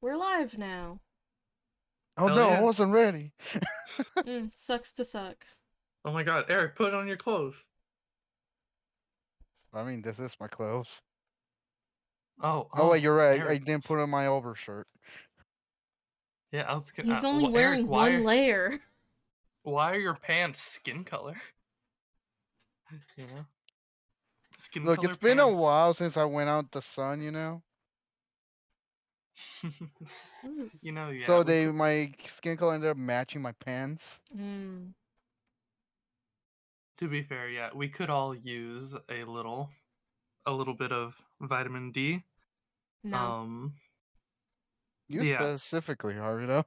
We're live now. Oh Hell no, I yeah. wasn't ready. Sucks to suck. Oh my god, Eric, put on your clothes. I mean, this is my clothes. Oh, Oh wait, you're right. I Eric. didn't put on my overshirt. Yeah, I was gonna. He's only wearing Eric, one layer. why are your pants skin color? You know, skin Look, color it's been a pants. while since I went out the sun, you know. Yeah. So my skin color ended up matching my pants. To be fair, yeah, we could all use a little bit of vitamin D. No. You Yeah. specifically, Harvey, though.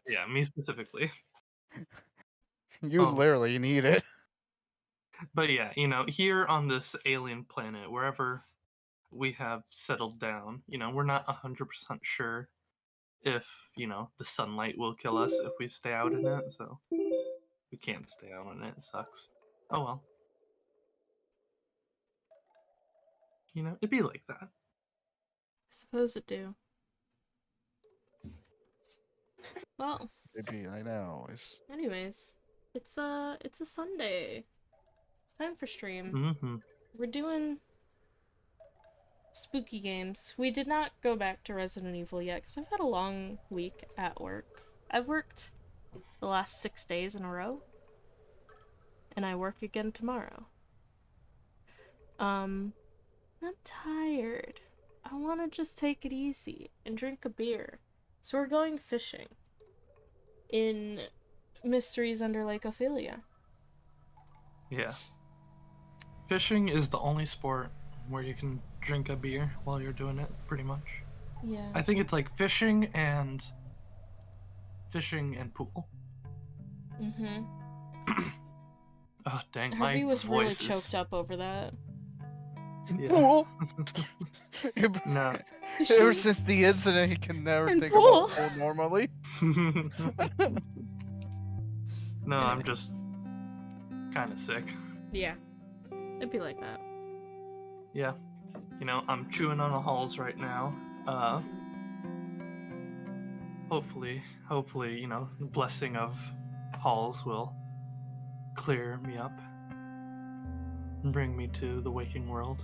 Yeah, me specifically. You literally need it. But yeah, here on this alien planet, wherever we have settled down, we're not 100% sure if, the sunlight will kill us if we stay out in it, so we can't stay out in it. It sucks. Oh well. It'd be like that. I suppose it do. Well. Maybe I know. Anyways, it's a Sunday. It's time for stream. Mm-hmm. We're doing spooky games. We did not go back to Resident Evil yet because I've had a long week at work. I've worked the last 6 days in a row, and I work again tomorrow. I'm tired. I want to just take it easy and drink a beer. So we're going fishing in Mysteries Under Lake Ophelia. Yeah. Fishing is the only sport where you can drink a beer while you're doing it, pretty much. Yeah. I think it's like fishing and pool. Mm-hmm. Oh dang, Harvey my was voice really choked up over that. Yeah. Pool. No. Ever since the incident, he can never And think pool. about pool normally. No, I'm just kind of sick. Yeah. It'd be like that. Yeah. I'm chewing on the halls right now. Hopefully, the blessing of halls will clear me up and bring me to the waking world.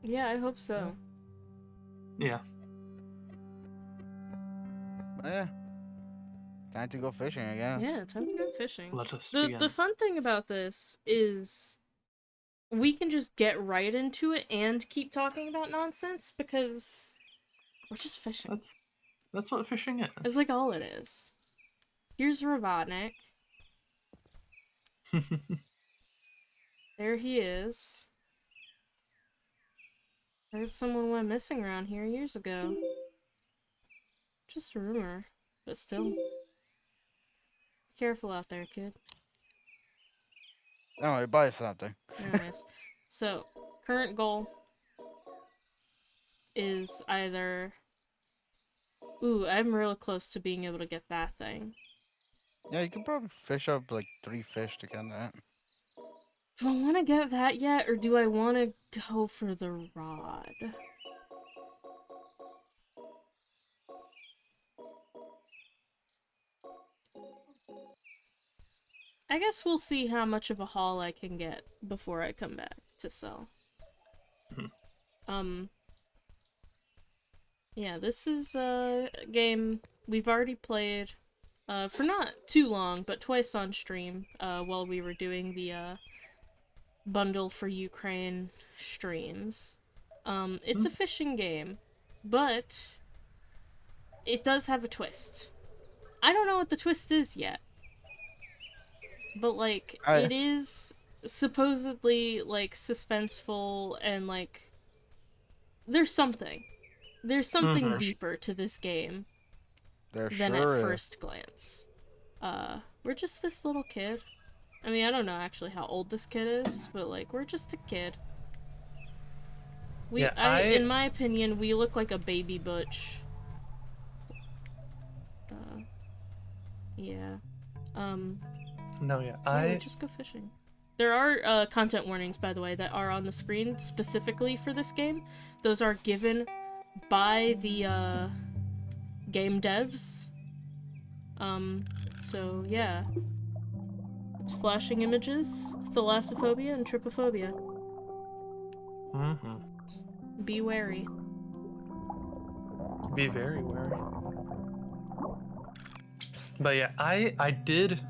Yeah, I hope so. Yeah. Yeah. Time to go fishing, I guess. Yeah, time to go fishing. Let us begin. The fun thing about this is we can just get right into it and keep talking about nonsense because we're just fishing. That's what fishing is. It's like all it is. Here's Robotnik. There he is. There's someone went missing around here years ago. Just a rumor, but still. Careful out there, kid. Oh, buy something. Anyways, so current goal is either... Ooh, I'm real close to being able to get that thing. Yeah, you can probably fish up like 3 fish to get that. Do I want to get that yet, or do I want to go for the rod? I guess we'll see how much of a haul I can get before I come back to sell. Yeah, this is a game we've already played for not too long, but twice on stream while we were doing the Bundle for Ukraine streams. It's a fishing game, but it does have a twist. I don't know what the twist is yet. But, like, it is supposedly, like, suspenseful and, like, there's something. There's something deeper to this game than at first glance. We're just this little kid. I mean, I don't know actually how old this kid is, but, like, we're just a kid. In my opinion, we look like a baby Butch. Yeah. No, yeah, just go fishing. There are content warnings, by the way, that are on the screen specifically for this game. Those are given by the game devs. So yeah. Flashing images, thalassophobia, and trypophobia. Mm-hmm. Be wary. Be very wary. But yeah, I did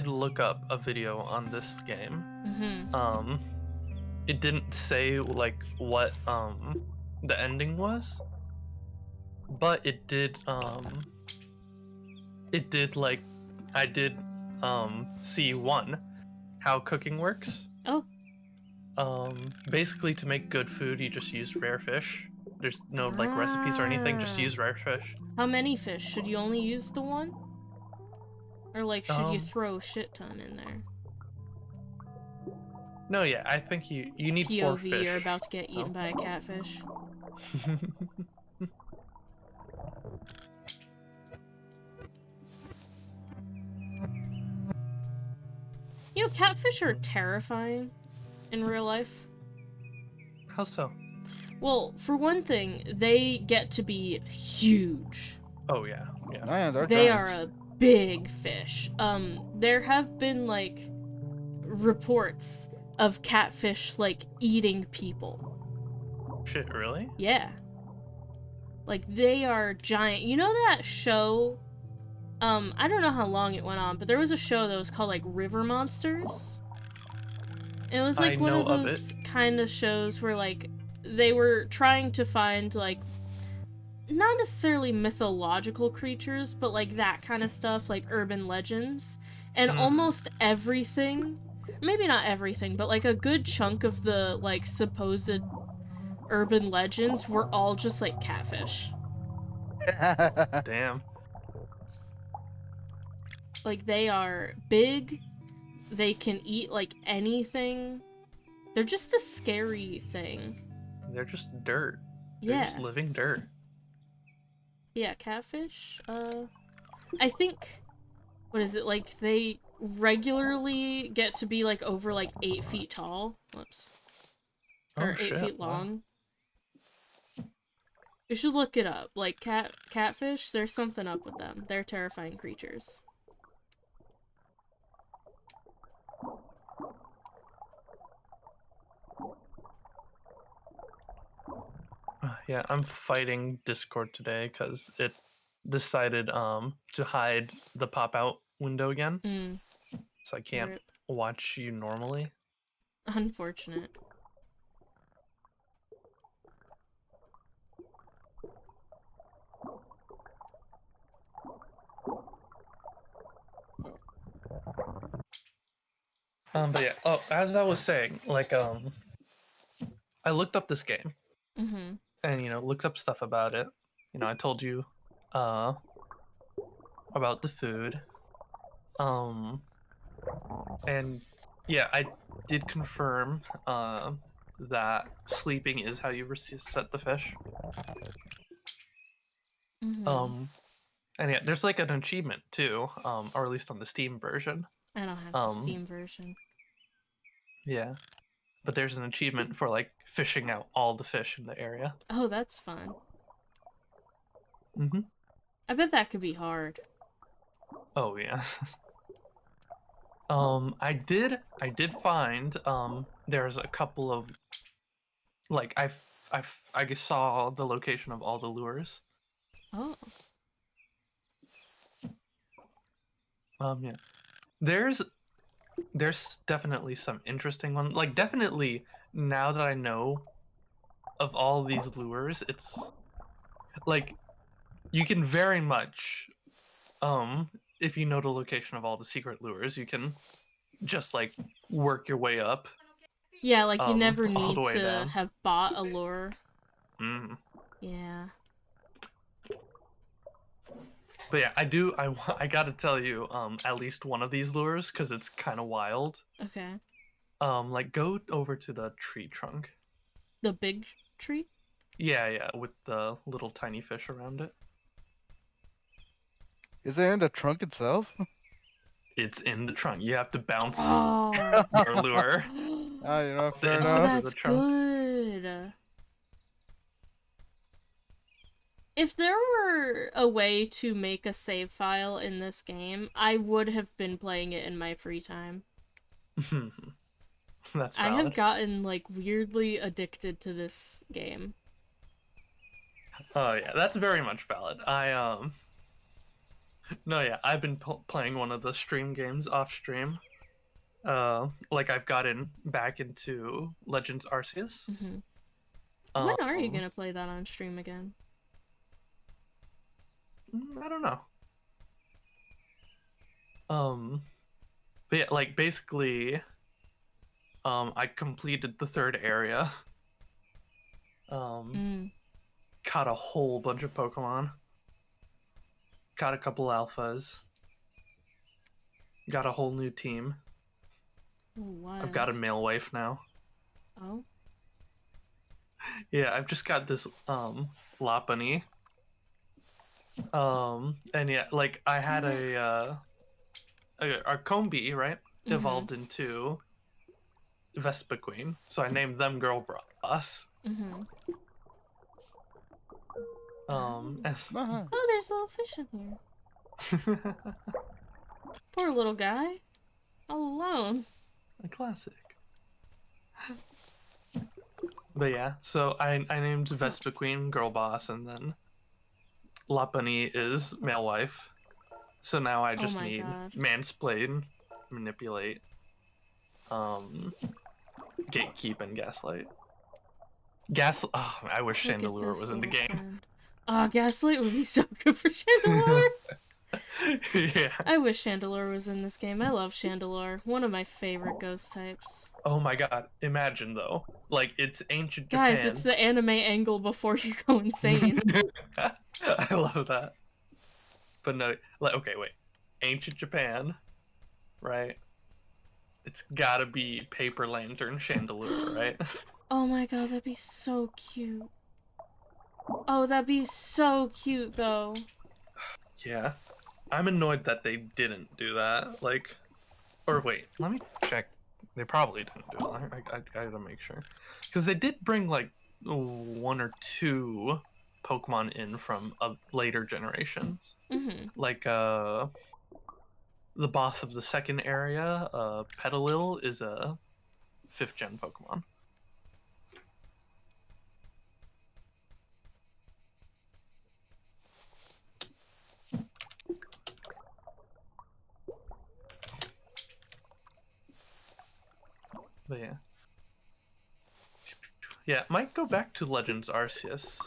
look up a video on this game. Mm-hmm. It didn't say like what the ending was, but it did like I did see one how cooking works. Oh. Basically to make good food you just use rare fish. There's no like recipes or anything, just Ah. use rare fish. How many fish? Should you only use the one? Or like should you Um throw a shit ton in there? no, yeah, I think you need 4 POV, you're fish. about to get eaten by a catfish. You know, catfish are terrifying in real life. How so? Well, for one thing, they get to be huge. Oh yeah, yeah. Oh, yeah, they're They giants. are a big fish. There have been, like, reports of catfish, like, eating people. Shit, really? Yeah. Like, they are giant. You know that show? I don't know how long it went on, but there was a show that was called, like, River Monsters. It was, I like, one know of of those it. kind of shows where, like, they were trying to find, like, not necessarily mythological creatures, but, like, that kind of stuff, like urban legends. And almost everything, maybe not everything, but, like, a good chunk of the, like, supposed urban legends were all just, like, catfish. Damn. Like, they are big, they can eat, like, anything. They're just a scary thing. They're just dirt. They're Yeah. just living dirt. Yeah, catfish, I think, what is it, like, they regularly get to be, like, over, like, 8 feet tall. Whoops. Or Oh 8 shit! feet Wow. long. You should look it up. Like, catfish, there's something up with them. They're terrifying creatures. Yeah, I'm fighting Discord today because it decided to hide the pop out window again, Mm, so I can't rip. watch you normally. Unfortunate. But yeah. Oh, as I was saying, like I looked up this game Mm-hmm. and looked up stuff about it. I told you uh about the food. Um, and yeah, I did confirm that sleeping is how you reset the fish. Mm-hmm. Um, and yeah, there's like an achievement too, or at least on the Steam version. I don't have the Um, Steam version. yeah, but there's an achievement for like fishing out all the fish in the area. Oh, that's fun. Mm-hmm. I bet that could be hard. Oh yeah. I did find there's a couple of like I just saw the location of all the lures. Oh. Yeah. There's definitely some interesting one. Like definitely now that I know of all these lures, it's like you can very much if you know the location of all the secret lures, you can just like work your way up Yeah, like you never all the need way to down. have bought a lure. Mm. Yeah. But yeah, I gotta tell you at least one of these lures because it's kind of wild. Okay. Like go over to the tree trunk. The big tree? Yeah, with the little tiny fish around it. Is it in the trunk itself? It's in the trunk. You have to bounce Oh. your lure Ah, you know, fair Oh, enough. inside of the that's trunk. good. If there were a way to make a save file in this game, I would have been playing it in my free time. That's I have valid. gotten, like, weirdly addicted to this game. Oh yeah, that's very much valid. No, yeah, I've been playing one of the stream games off stream. Like I've gotten back into Legends Arceus. Mm-hmm. When are you Um, gonna play that on stream again? I don't know. Um, but yeah, like basically, I completed the third area. Um, Mm. caught a whole bunch of Pokemon. Got a couple alphas. Got a whole new team. Oh, I've got a wild. male wife now. Oh. Yeah, I've just got this Lopunny. And yeah, like I had a Combi, right? Mm-hmm. Evolved into Vespiquen, so I named them Girl Boss. Mm-hmm. And Uh-huh. Oh, there's a little fish in here. Poor little guy. All alone. a classic. But yeah, so I named Vespiquen Girl Boss, and then Lopunny is male wife. So now I Oh just my need god. mansplain, manipulate, gatekeep, and gaslight. Oh, I wish Look at Chandelure was this in the little game. friend. Oh, Gaslight would be so good for Chandelure. Yeah. I wish Chandelure was in this game. I love Chandelure. One of my favorite ghost types. Oh my god. Imagine though. Like it's ancient Guys, it's Japan. the anime angle before you go insane. I love that. But no, like okay, wait. Ancient Japan, right? It's gotta be paper lantern Chandelure, right? Oh my god, that'd be so cute. Oh, that'd be so cute, though. Yeah. I'm annoyed that they didn't do that. Like, or wait, let me check. They probably didn't do it. I gotta make sure. Because they did bring like one or two Pokemon in from later generations. Mm-hmm. Like, the boss of the second area, Petalil, is a 5th gen Pokemon. But yeah. Yeah, might go back to Legends Arceus,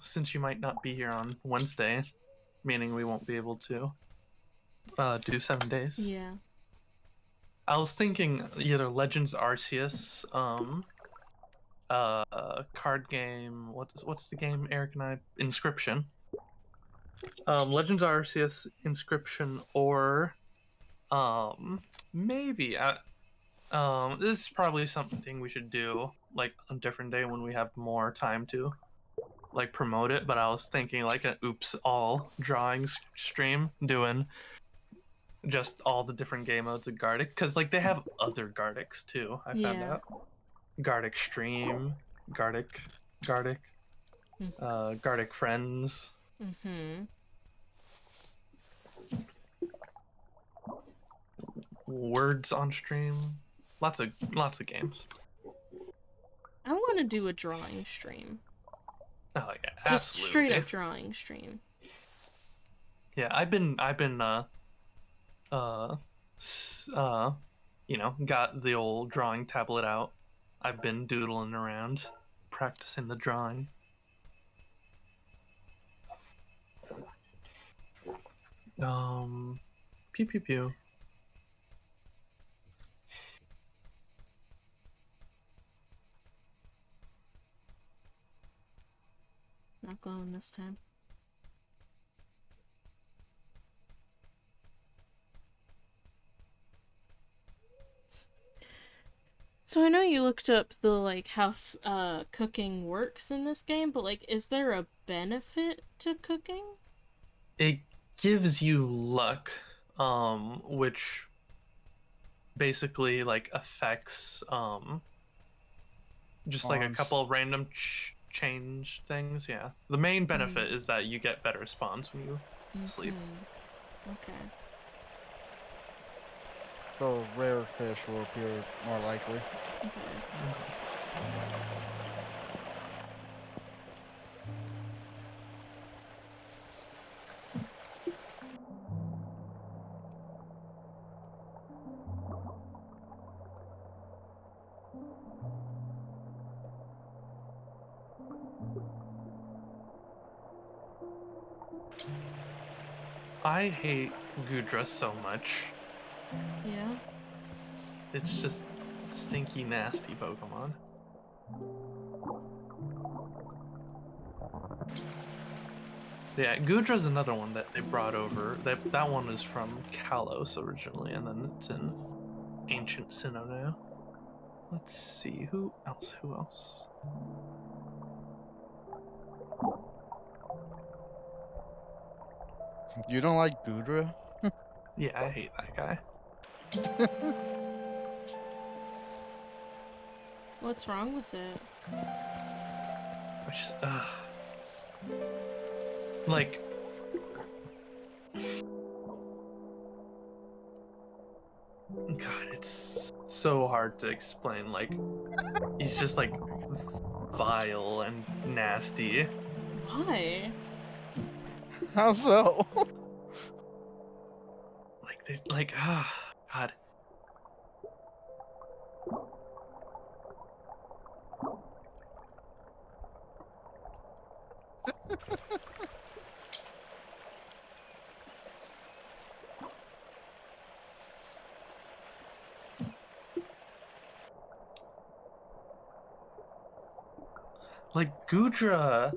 since you might not be here on Wednesday, meaning we won't be able to do 7 days. Yeah. I was thinking either Legends Arceus, card game. What's the game Eric and I? Inscription. Legends Arceus, Inscription, or maybe this is probably something we should do like on a different day when we have more time to like promote it. But I was thinking like an oops all drawing stream doing just all the different game modes of Gardic because like they have other Gardics too. I found Yeah. out Gardic Stream, Gardic, Gardic Friends. Mm-hmm. Words on stream, lots of games. I want to do a drawing stream. Oh yeah, Just absolutely. straight up drawing stream. Yeah, I've been you know, got the old drawing tablet out. I've been doodling around, practicing the drawing. Pew pew pew. Not glowing this time. So I know you looked up the like how cooking works in this game, but like is there a benefit to cooking? It gives you luck, which basically like affects just like a Spawns. couple of random change things. Yeah, the main benefit Mm. is that you get better spawns when you sleep. Okay. So rare fish will appear more likely. Okay. I hate Gudra so much. Yeah. It's just stinky, nasty Pokemon. Yeah, Gudra's another one that they brought over. That one is from Kalos originally, and then it's in Ancient Sinnoh now. Let's see, who else? Who else? You don't like Gudra? Yeah, I hate that guy. What's wrong with it? I just, like, God, it's so hard to explain. Like, he's just like vile and nasty. Why? How so? Like, they like, God. Like Gudra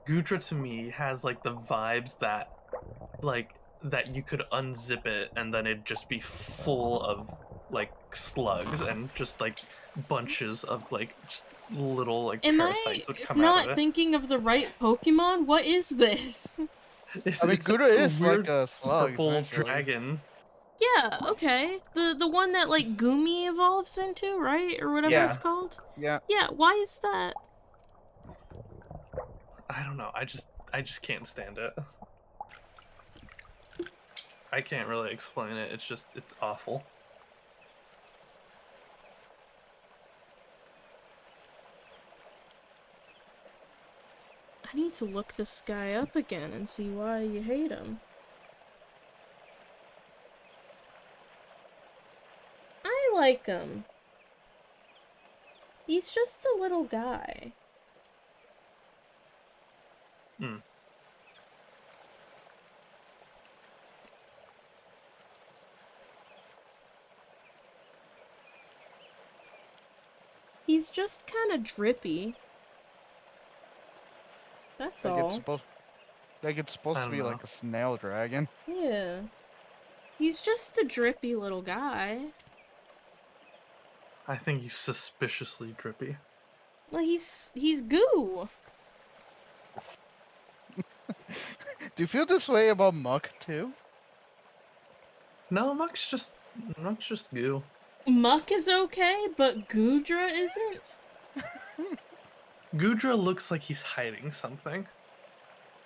to me has like the vibes that like that you could unzip it and then it'd just be full of like slugs and just like bunches of like just little like Am I parasites would come out of not it. thinking of the right Pokemon? What is this? I mean, It's like Gudra a is like weird a slug, purple essentially. dragon. Yeah, okay. The one that like Gumi evolves into, right? Or whatever it's Yeah. called? Yeah. Yeah, why is that? I don't know. I just can't stand it. I can't really explain it. It's just it's awful. I need to look this guy up again and see why you hate him. I like him. He's just a little guy. Mm. He's just kind of drippy. That's Like it's all. supposed I to don't be know. like a snail dragon. Yeah. He's just a drippy little guy. I think he's suspiciously drippy. Well, he's goo. Do you feel this way about Muck too? No, Muck's just goo. Muck is okay, but Gudra isn't? Gudra looks like he's hiding something.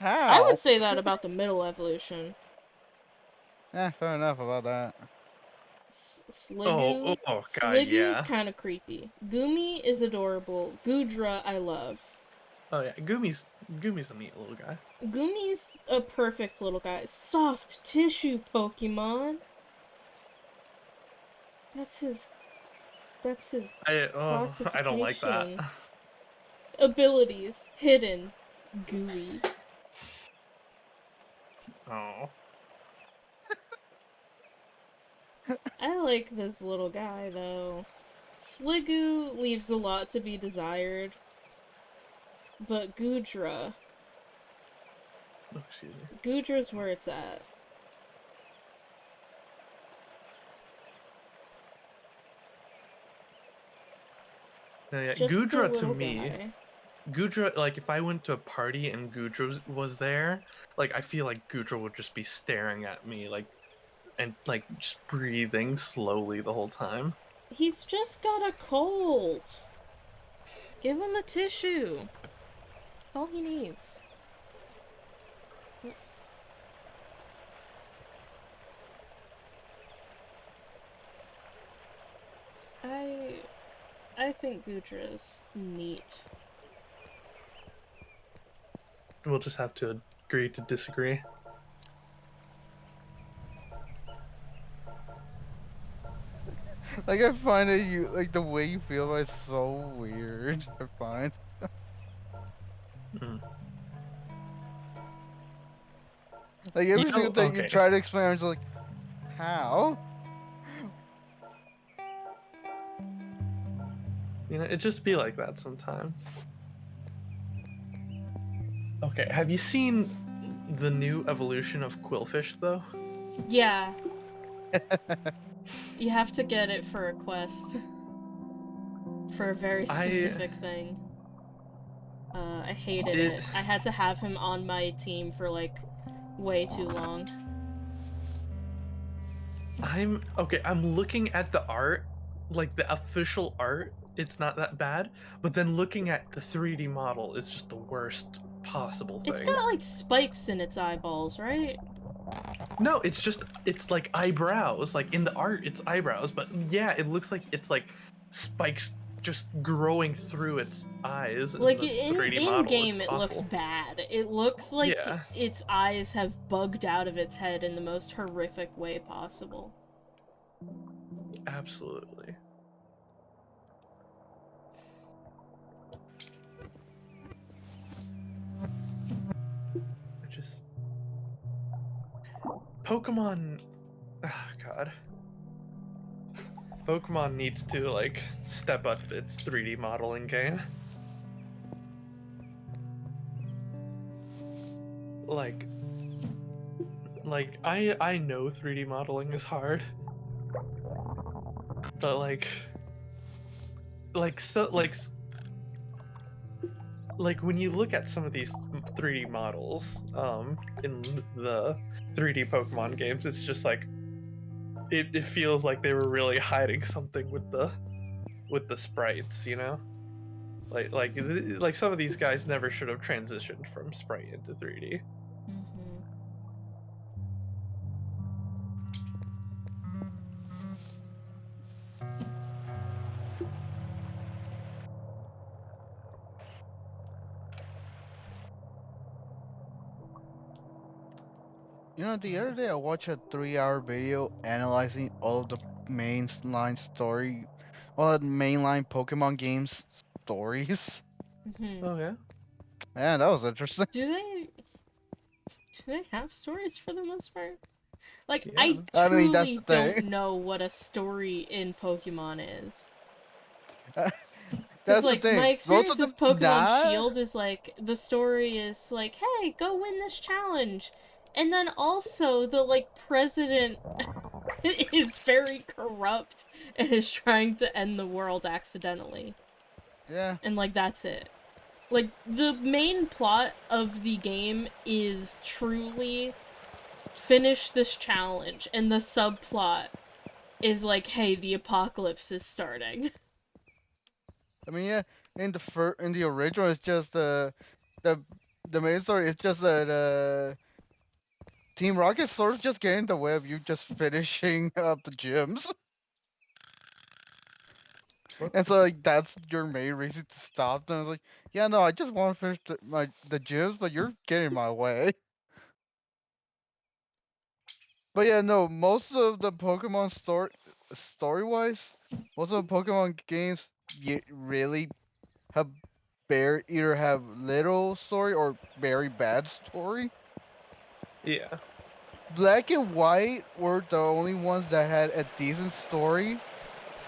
I would How? say that about the middle evolution. Fair enough about that. Oh, Sliggoo? oh god, Sliggoo's yeah. kind of creepy. Gumi is adorable. Gudra, I love. Oh yeah, Gumi's a neat little guy. Gumi's a perfect little guy. Soft tissue Pokemon. That's his I don't like that. classification. Abilities. Hidden. Gooey. Oh. I like this little guy, though. Sliggoo leaves a lot to be desired. But Gudra... Oh, excuse me. Gudra's where it's at. Yeah, Just a Gudra to little me, guy. Gudra, like if I went to a party and Gudra was there, like I feel like Gudra would just be staring at me like and like just breathing slowly the whole time. He's just got a cold. Give him a tissue. That's all he needs. I think Gudra is neat. We'll just have to agree to disagree. Like I find that you like the way you feel about it is so weird. I find. Mm. Like You every single know, thing you okay. try to explain, I'm just like, how? You know, it just be like that sometimes. Okay, have you seen the new evolution of Quillfish though? Yeah. You have to get it for a quest. For a very I specific thing. I hated it it. I had to have him on my team for like way too long. I'm okay, I'm looking at the art, like the official art, it's not that bad, but then looking at the 3D model is just the worst possible It's thing. got like spikes in its eyeballs, right? No, it's like eyebrows. Like in the art, it's eyebrows, but yeah, it looks like it's like spikes just growing through its eyes in Like the in 3D in model. game It's it looks awful. bad. It looks like Yeah, its eyes have bugged out of its head in the most horrific way possible. absolutely. It just Pokemon. Oh, God. Pokemon needs to like step up its 3D modeling game. Like I know 3D modeling is hard, but so like when you look at some of these 3D models in the 3D Pokemon games, it's just like it feels like they were really hiding something with the sprites, you know? Like some of these guys never should have transitioned from sprite into 3D. Mm-hmm. You know, the other day I watched a 3-hour video analyzing all of the mainline story, well, the mainline Pokemon games stories. Mm-hmm. Oh yeah. Man, that was interesting. Do they have stories for the most part? Like, Yeah. I I mean, that's truly the don't thing. know what a story in Pokemon is. Because, That's the like, my thing. Most experience of them, with Pokemon nah. Shield is, like, the story is, like, hey, go win this challenge. And then also, the, like, president is very corrupt and is trying to end the world accidentally. Yeah. And, like, that's it. Like, the main plot of the game is truly finish this challenge, and the subplot is like, hey, the apocalypse is starting. I mean, yeah. In the original, it's just the the main story is just that Team Rocket's sort of just getting in the way of you just finishing up the gyms. What? And so like that's your main reason to stop them. I was like, yeah, no, I just want to finish the gyms, but you're getting in my way. But yeah, no, most of the Pokemon story wise, most of the Pokemon games really have either have little story or very bad story. Yeah. Black and White were the only ones that had a decent story,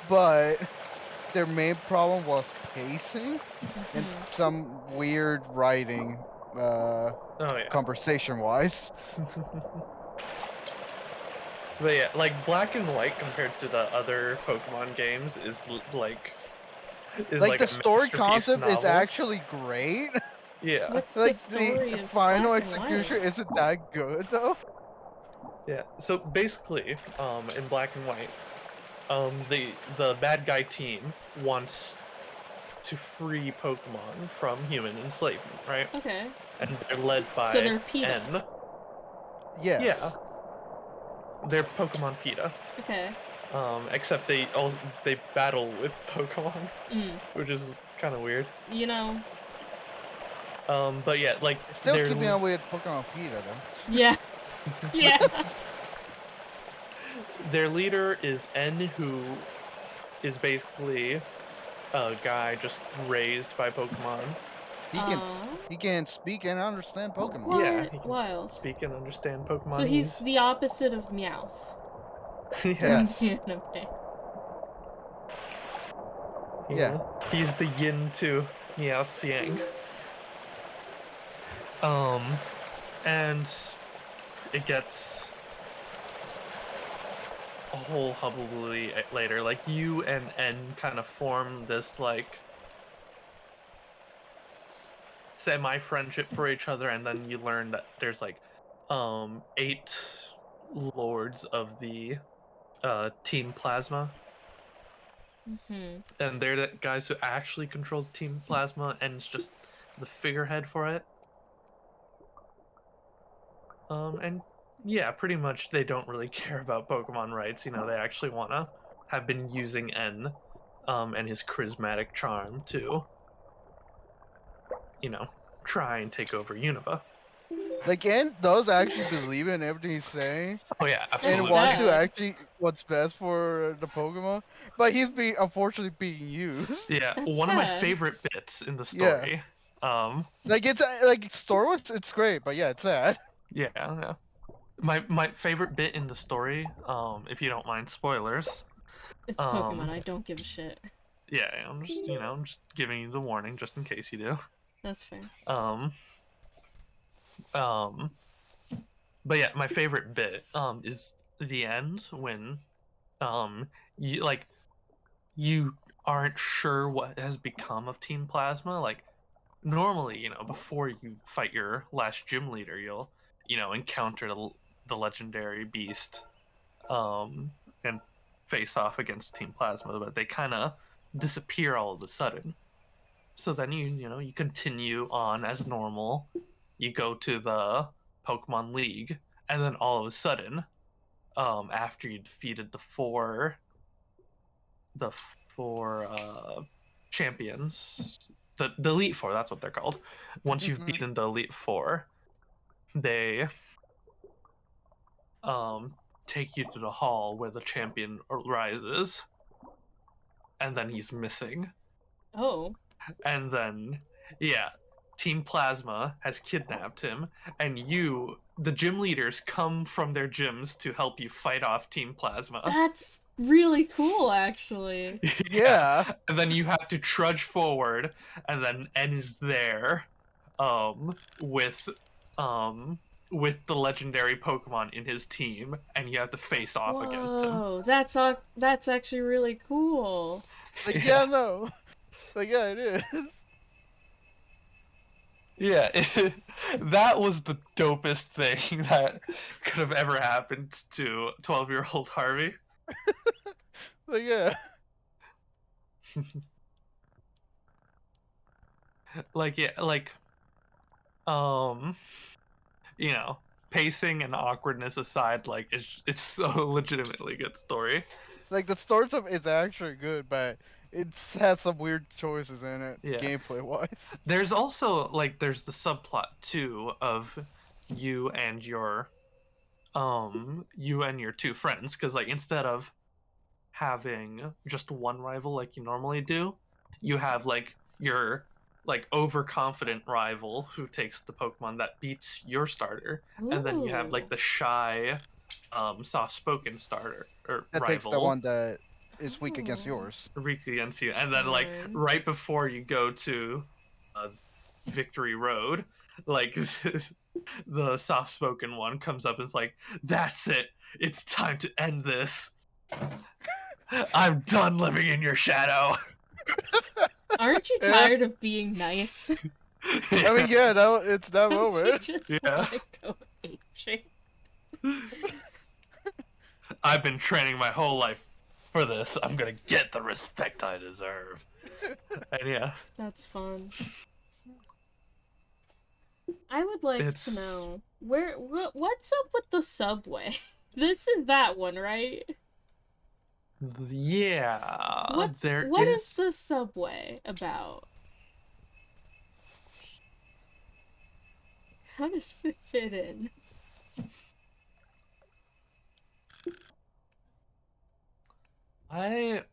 but their main problem was pacing and Mm-hmm. some weird writing, Oh yeah. conversation wise. But yeah, like Black and White compared to the other Pokemon games is Like like the a story masterpiece concept is novel. actually great. Yeah. What's the Like the story of final Black and White? execution isn't that good though. Yeah. So basically, in black and white, the bad guy team wants to free Pokemon from human enslavement, right? Okay. And they're led So by they're PETA. N. Yes. Yeah, they're Pokemon PETA. Okay. Except they battle with Pokemon, which is kind of weird. You know. But yeah, like Still they're keeping up with Pokemon PETA though. Yeah. Yeah. their leader is N, who is basically a guy just raised by Pokemon. He can speak and understand Pokemon. What? Yeah, he can Wild. speak and understand Pokemon. So he's the opposite of Meowth. Yeah. Yes. The anime. Yeah. He's the yin to Meowth's yang. And it gets a whole hullabaloo later. Like, you and N kind of form this, like, semi-friendship for each other, and then you learn that there's, like, 8 lords of the Team Plasma. And they're the guys who actually control Team Plasma, and it's just the figurehead for it. And yeah, pretty much they don't really care about Pokemon rights. You know, they actually wanna have been using N, and his charismatic charm to, you know, try and take over Unova. Like, Ant does actually believe in everything he's saying Oh yeah, That's absolutely. and wants to sad. actually what's best for the Pokemon, but he's unfortunately being used. Yeah, That's one of my sad. favorite bits in the Yeah. story. Like, it's like story-wise, it's great, but yeah, it's sad. Yeah. My favorite bit in the story, if you don't mind spoilers. It's Pokemon. I don't give a shit. Yeah, I'm just giving you the warning just in case you do. That's fair. But yeah, my favorite bit is the end when you aren't sure what has become of Team Plasma. Like, normally, before you fight your last gym leader, you'll encounter the legendary beast and face off against Team Plasma, but they kind of disappear all of a sudden. So then you continue on as normal. You go to the Pokemon League, and then all of a sudden, after you defeated the four champions, the Elite Four, that's what they're called. Once you've beaten the Elite Four, they take you to the hall where the champion rises, and then he's missing. Oh. And then, yeah, Team Plasma has kidnapped him, and the gym leaders, come from their gyms to help you fight off Team Plasma. That's really cool, actually. Yeah. And then you have to trudge forward, and then N is there, with the legendary Pokemon in his team, and you have to face off against him. Whoa, that's actually really cool. Like, yeah, no. Like, yeah, it is. Yeah, that was the dopest thing that could have ever happened to 12-year-old Harvey. Like, yeah. Pacing and awkwardness aside, like, it's so legitimately good story. Like, the story stuff is actually good, but it has some weird choices in it, Yeah. gameplay-wise. There's also, there's the subplot, too, of you and your 2 friends, because, instead of having just one rival like you normally do, you have, your, overconfident rival who takes the Pokemon that beats your starter, and then you have, the shy, soft-spoken starter, or that rival. takes the one that is weak against yours. Weak against you, and then, right before you go to Victory Road, the soft-spoken one comes up and is like, "That's it! It's time to end this! I'm done living in your shadow!" Aren't you tired of being nice? I mean, yeah, it's that moment. You just go apeshit. I've been training my whole life for this. I'm gonna get the respect I deserve. And yeah, That's fun. I would like to it's know what's up with the subway. This is that one, right? yeah. There What is is. the subway about? How does it fit in? I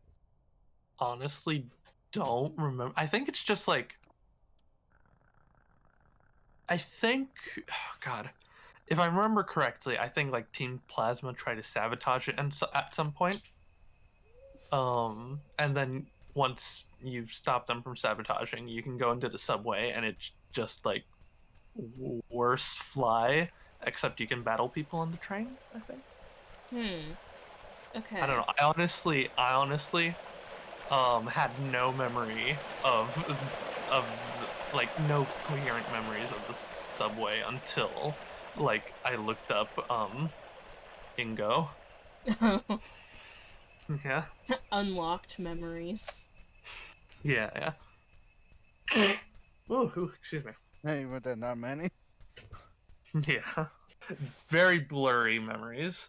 honestly don't remember. I think it's just like I think. Oh God, if I remember correctly, I think like Team Plasma tried to sabotage it and at some point. And then once you stop them from sabotaging, you can go into the subway, and it's just like worse fly, except you can battle people on the train. I think. Hmm. I don't Okay. know. I honestly, had no memory of like no coherent memories of the subway until like I looked up Ingo. Yeah, Unlocked memories. yeah. Oh, excuse me. Hey, with that, not many. Yeah, very blurry memories.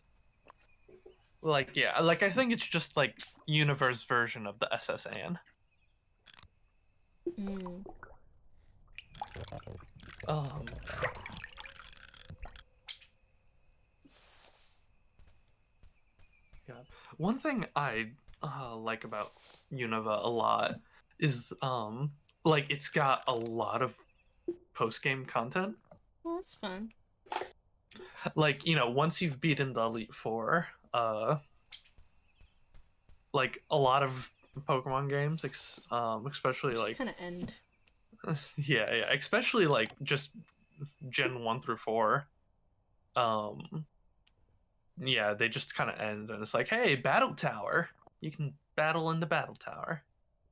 Like yeah, like I think it's just like universe version of the SSAN. Hmm. Um, yeah. One thing I like about Unova a lot is like it's got a lot of post game content. Well, that's fun. Like once you've beaten the Elite Four, like a lot of Pokemon games, especially Just like kind of end. yeah, especially like just Gen 1 through 4. Um, yeah, they just kind of end, and it's like, hey, Battle Tower, you can battle in the Battle Tower.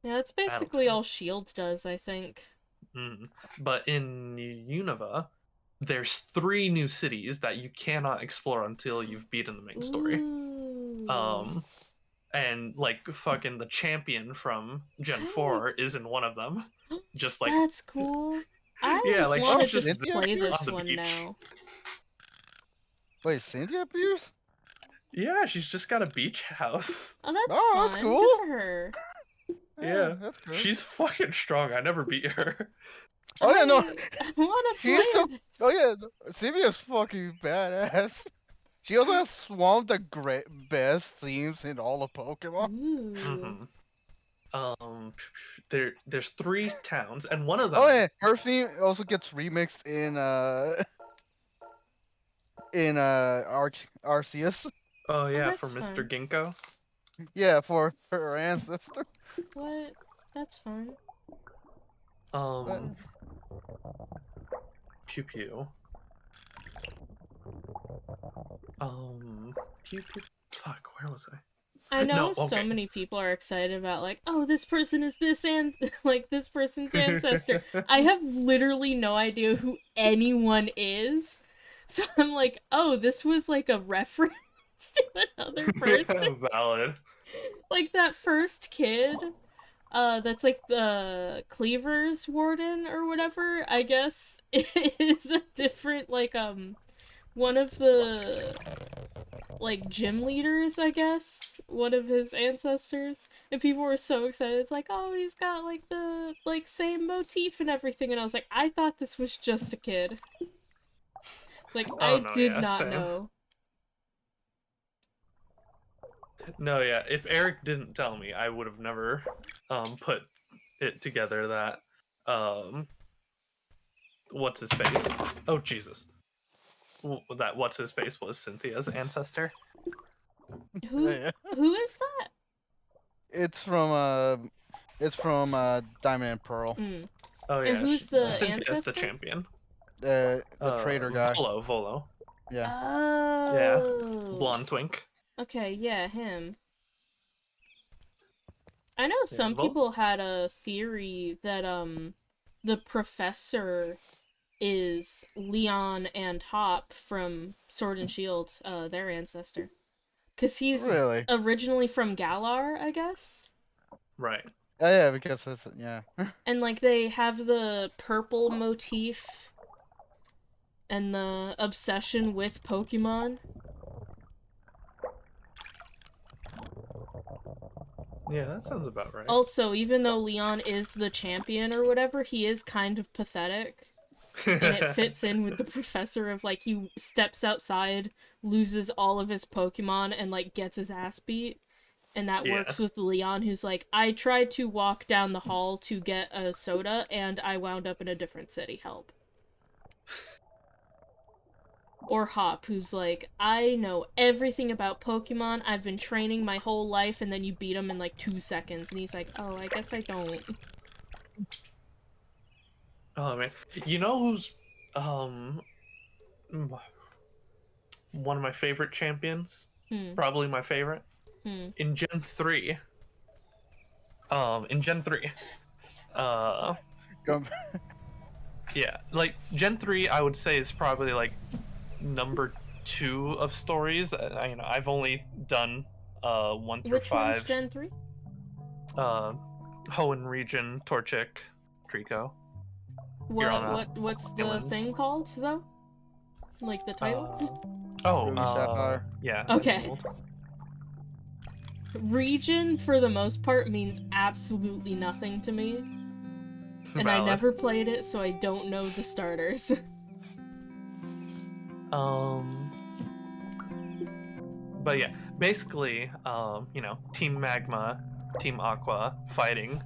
Yeah, that's Battle basically Tower. all Shield does, I think. But in Unova, there's 3 new cities that you cannot explore until you've beaten the main story. Ooh. Um, and like fucking the champion from Gen I 4 is in one of them. Just like That's cool. I yeah, like want Oh, to she's just just Cynthia play appears? on this the one beach. now. Wait, Cynthia appears? Yeah, she's just got a beach house. Oh, that's Oh, that's fun. Good cool. for her. Yeah, Yeah, that's good. she's fucking strong. I never beat her. Oh yeah, no, I want to she is play still. Oh this. yeah, Cynthia's fucking badass. She also has one of the great best themes in all of Pokemon. Ooh. hmm there's 3 towns, and one of Oh them. yeah, her theme also gets remixed in Arceus. Oh Oh, yeah, for that's Mr. fun. Ginkgo. Yeah, for her ancestor. What? That's fun. But, Um, Pew Pew. Pew Pew. Fuck, where was I I? know No, so okay. many people are excited about like, oh, this person is this and like this person's ancestor. I have literally no idea who anyone is. So I'm like, oh, this was like a reference to another person. Yeah, valid. Like that first kid, that's like the Cleaver's warden or whatever, I guess, is a different one of the like gym leaders, I guess, one of his ancestors, and people were so excited. It's like, oh, he's got like the like same motif and everything, and I was like, I thought this was just a kid. Like, Oh I no, did yeah, not same. know. No, yeah. If Eric didn't tell me, I would have never put it together that um what's his face? Oh Jesus. That what's his face was Cynthia's ancestor. Who yeah. who is that? It's from Diamond and Pearl. Mm. Oh And yeah, who's the Cynthia's the ancestor? champion. The trader guy. Volo. Yeah. Yeah, Oh. blonde twink. Okay, yeah, him. I know Yeah, some Volo. people had a theory that the professor is Leon and Hop from Sword and Shield, their ancestor. Because he's Really? originally from Galar, I guess. Right. Oh yeah, because that's yeah. And like they have the purple motif and the obsession with Pokemon. Yeah, that sounds about right. Also, even though Leon is the champion or whatever, he is kind of pathetic. And it fits in with the professor of like he steps outside, loses all of his Pokemon, and like gets his ass beat. And that Yeah. works with Leon, who's like, I tried to walk down the hall to get a soda, and I wound up in a different city. Help. Or Hop, who's like, I know everything about Pokemon. I've been training my whole life, and then you beat him in like 2 seconds. And he's like, oh, I guess I don't. Oh man, you know who's um one of my favorite champions? Hmm. Probably my favorite Hmm. in Gen 3. In Gen 3. Uh Go- yeah, like Gen 3 I would say is probably like number 2 of stories. I've only done 1 through Which one's 5. Gen 3? Uh Hoenn region, Torchic, Trico. You're on a What's the island. thing called, though? Like the title? Ruby Sapphire. Yeah, Okay. Emerald. Region, for the most part, means absolutely nothing to me. And I Valid. never played it, so I don't know the starters. But yeah, basically, Team Magma, Team Aqua fighting,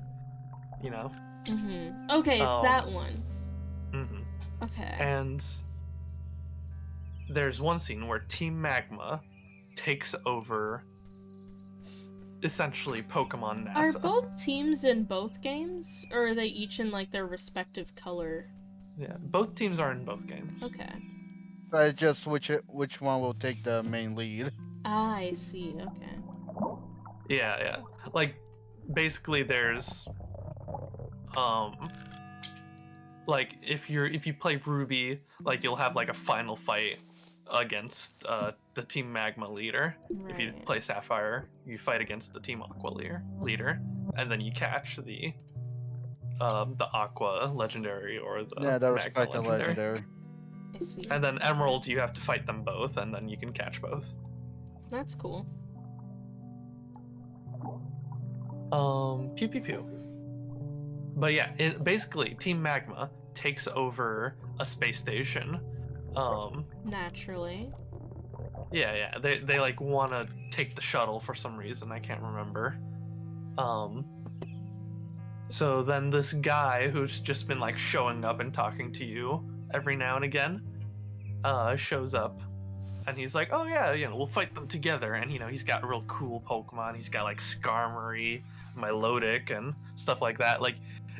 you know. Mm-hmm. Okay, it's that one. Mhm. Okay. And there's one scene where Team Magma takes over essentially Pokemon Are NASA. both teams in both games? Or are they each in, like, their respective color? Yeah, both teams are in both games. Okay. But just which one will take the main lead. Ah, I see. Okay. Yeah. Like basically there's like if you play Ruby, like you'll have like a final fight against the Team Magma leader. If you Right. play Sapphire, you fight against the Team Aqua leader, and then you catch the Aqua legendary or the Yeah, the Magma respective legendary. legendary. I see. And then Emerald, you have to fight them both, and then you can catch both. That's cool. Pew pew pew. But yeah, basically Team Magma takes over a space station. Naturally. Yeah. They like want to take the shuttle for some reason. I can't remember. So then this guy who's just been like showing up and talking to you every now and again, shows up, and he's like, "Oh yeah, we'll fight them together." And he's got real cool Pokemon. He's got like Skarmory, Milotic, and stuff like that. Like,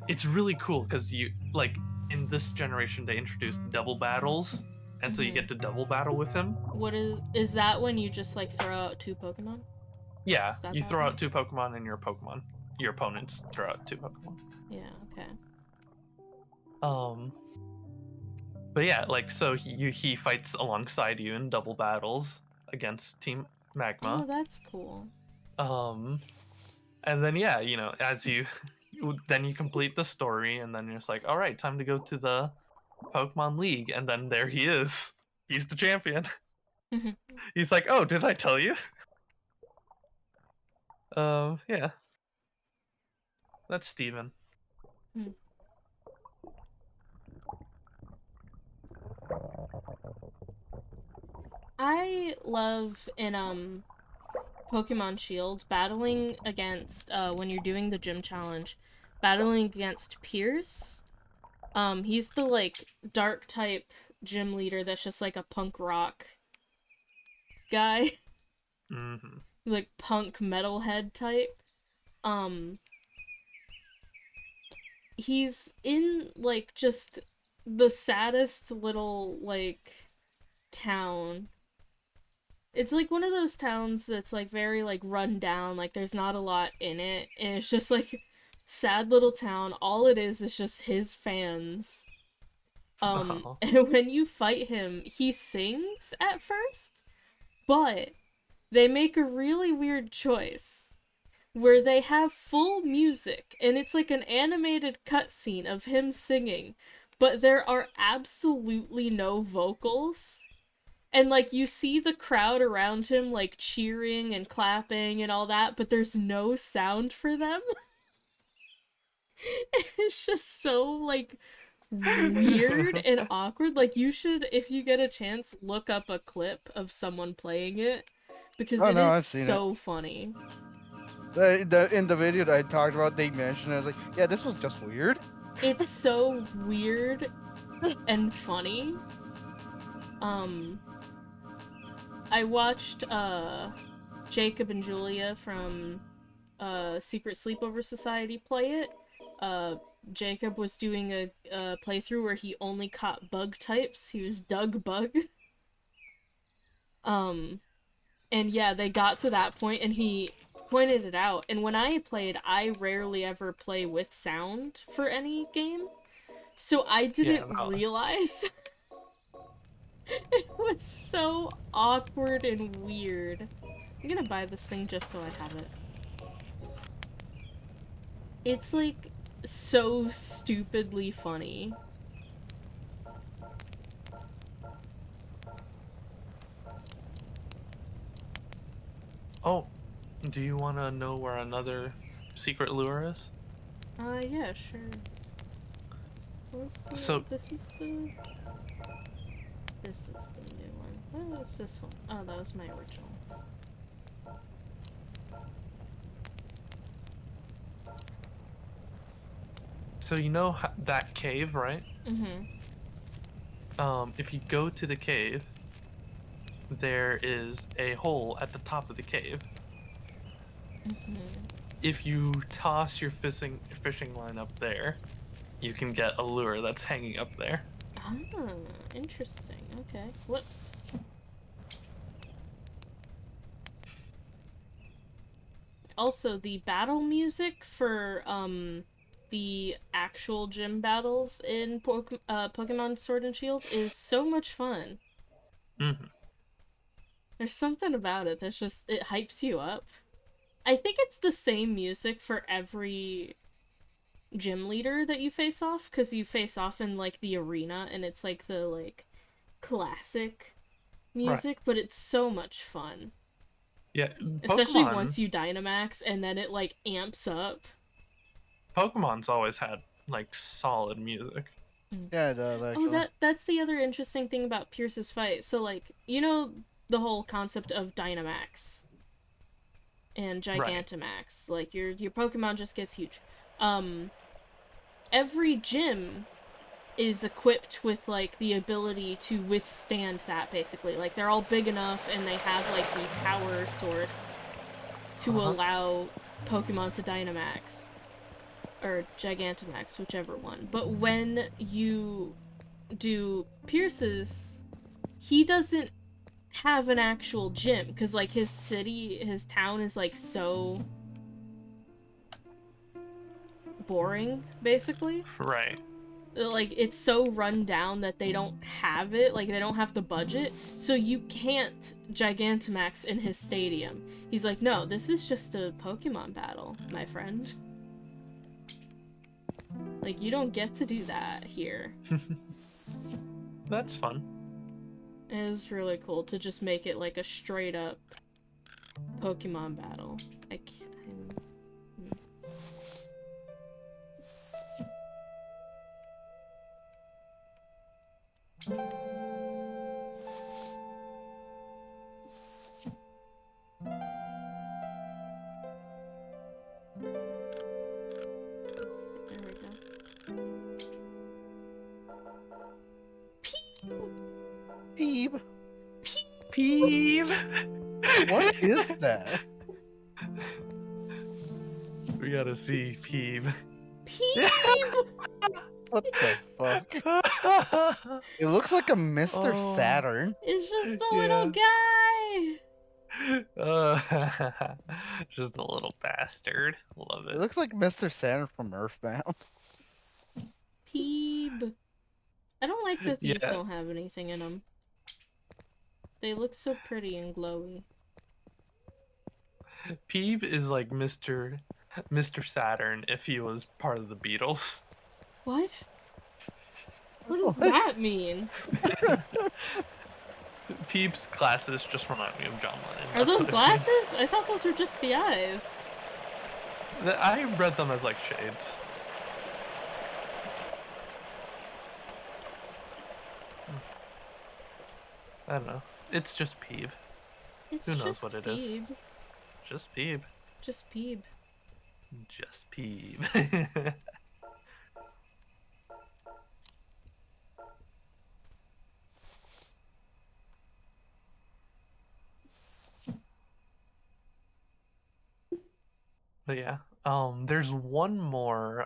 it's really cool because you like in this generation they introduced double battles, and so you get to double battle with him. What is that when you just like throw out 2 Pokemon? Yeah, that you that throw one? out 2 Pokemon, and your opponents throw out 2 Pokemon. Yeah, okay. But yeah, like so he fights alongside you in double battles against Team Magma. Oh, that's cool. And then yeah, as you then you complete the story, and then you're just like, all right, time to go to the Pokemon League, and then there he is. He's the champion. He's like, oh, did I tell you? Yeah. That's Steven. I love in Pokemon Shield battling against when you're doing the gym challenge, battling against Pierce. He's the like dark type gym leader that's just like a punk rock guy. Mm-hmm. He's like punk metalhead type. Um he's in like just the saddest little like town. It's like one of those towns that's like very like run down, like there's not a lot in it, and it's just like sad little town. All it is just his fans. And when you fight him, he sings at first, but they make a really weird choice where they have full music and it's like an animated cutscene of him singing, but there are absolutely no vocals. And like you see the crowd around him like cheering and clapping and all that, but there's no sound for them. It's just so like weird and awkward. Like you should, if you get a chance, look up a clip of someone playing it because Oh it no, is I've seen it. so funny. In the video that I talked about, they mentioned it. I was like, yeah, this was just weird. It's so weird and funny. I watched Jacob and Julia from Secret Sleepover Society play it. Jacob was doing a playthrough where he only caught bug types. He was Doug Bug. Um, and yeah, they got to that point and he pointed it out. And when I played, I rarely ever play with sound for any game. So I didn't Yeah, no. realize. It was so awkward and weird. I'm gonna buy this thing just so I have it. It's like so stupidly funny. Oh, do you want to know where another secret lure is? Yeah, sure. What's the... So This is the new one. What is this one? Oh, that was my original. you know that cave, right? Mm-hmm. If you go to the cave, there is a hole at the top of the cave. Mm-hmm. If you toss your fishing line up there, you can get a lure that's hanging up there. Ah, interesting. Okay. Whoops. Also, the battle music for the actual gym battles in Pokemon Sword and Shield is so much fun. Mm-hmm. There's something about it that's just it hypes you up. I think it's the same music for every gym leader that you face off because you face off in like the arena and it's like the like classic Right. music, but it's so much fun. Yeah, Especially Pokemon. once you Dynamax and then it like amps up. Pokemon's always had like solid music. Yeah, it does Oh, actually. that's the other interesting thing about Pierce's fight. So like, you know the whole concept of Dynamax and Right. Gigantamax. Like your Pokemon just gets huge. Um every gym is equipped with like the ability to withstand that basically. Like they're all big enough and they have like the power source to Uh-huh. allow Pokemon to Dynamax or Gigantamax, whichever one. But when you do Pierce's, he doesn't have an actual gym because like his town is like so boring basically. Right. Like it's so run down that they don't have it, like they don't have the budget, so you can't Gigantamax in his stadium. He's like, no, this is just a Pokemon battle, my friend. Like you don't get to do that here. That's fun. It is really cool to just make it like a straight up Pokemon battle. I can't. There we go. Peeb. Peeve. What is that? We gotta see Peeve. Peeve! What the fuck? It looks like a Mr. Oh, Saturn. It's just a little yeah. guy! Just a little bastard. Love It it. looks like Mr. Saturn from Earthbound. Peeb. I don't like that these Yeah. don't have anything in them. They look so pretty and glowy. Peeb is like Mr. Saturn if he was part of the Beatles. What? What does What? that mean? Peeb's glasses just remind me of John Lennon. Are That's those what it means. glasses? I thought those were just the eyes. I read them as like shades. I don't know. It's just Peeb. It's Who knows just what it is? Peeb. Just Peeb. Just Peeb. Just Peeb. But yeah, there's one more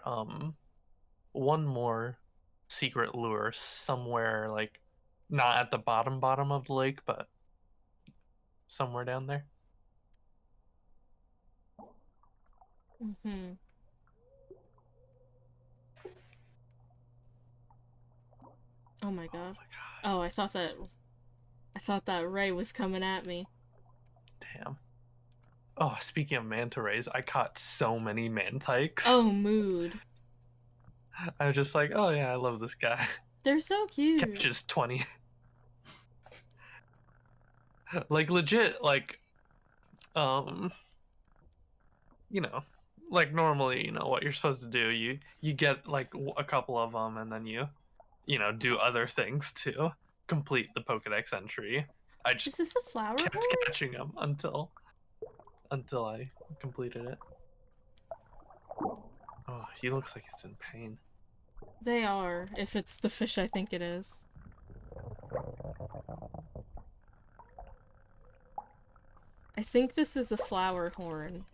secret lure somewhere, like not at the bottom of the lake, but somewhere down there. Mm-hmm. Oh my Oh god. my god, Oh, I thought that ray was coming at me. damn. Oh, speaking of manta rays, I caught so many mantikes. Oh, mood. I was just like, oh yeah, I love this guy. They're so cute. Catches 20. Like legit, like um, you know, like normally, what you're supposed to do, you get like a couple of them, and then you do other things to complete the Pokedex entry. I just Is this a flower kept horn? catching them until I completed it. Oh, he looks like he's in pain. They are, if it's the fish I think it is. I think this is a flower horn.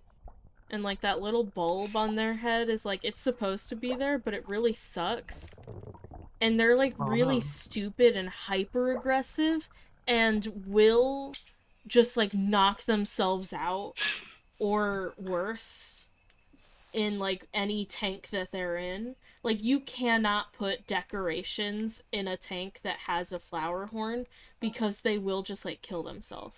And like that little bulb on their head is like, it's supposed to be there, but it really sucks. And they're like Oh really no. stupid and hyper aggressive and will just like knock themselves out or worse in like any tank that they're in. Like you cannot put decorations in a tank that has a flower horn because they will just like kill themselves.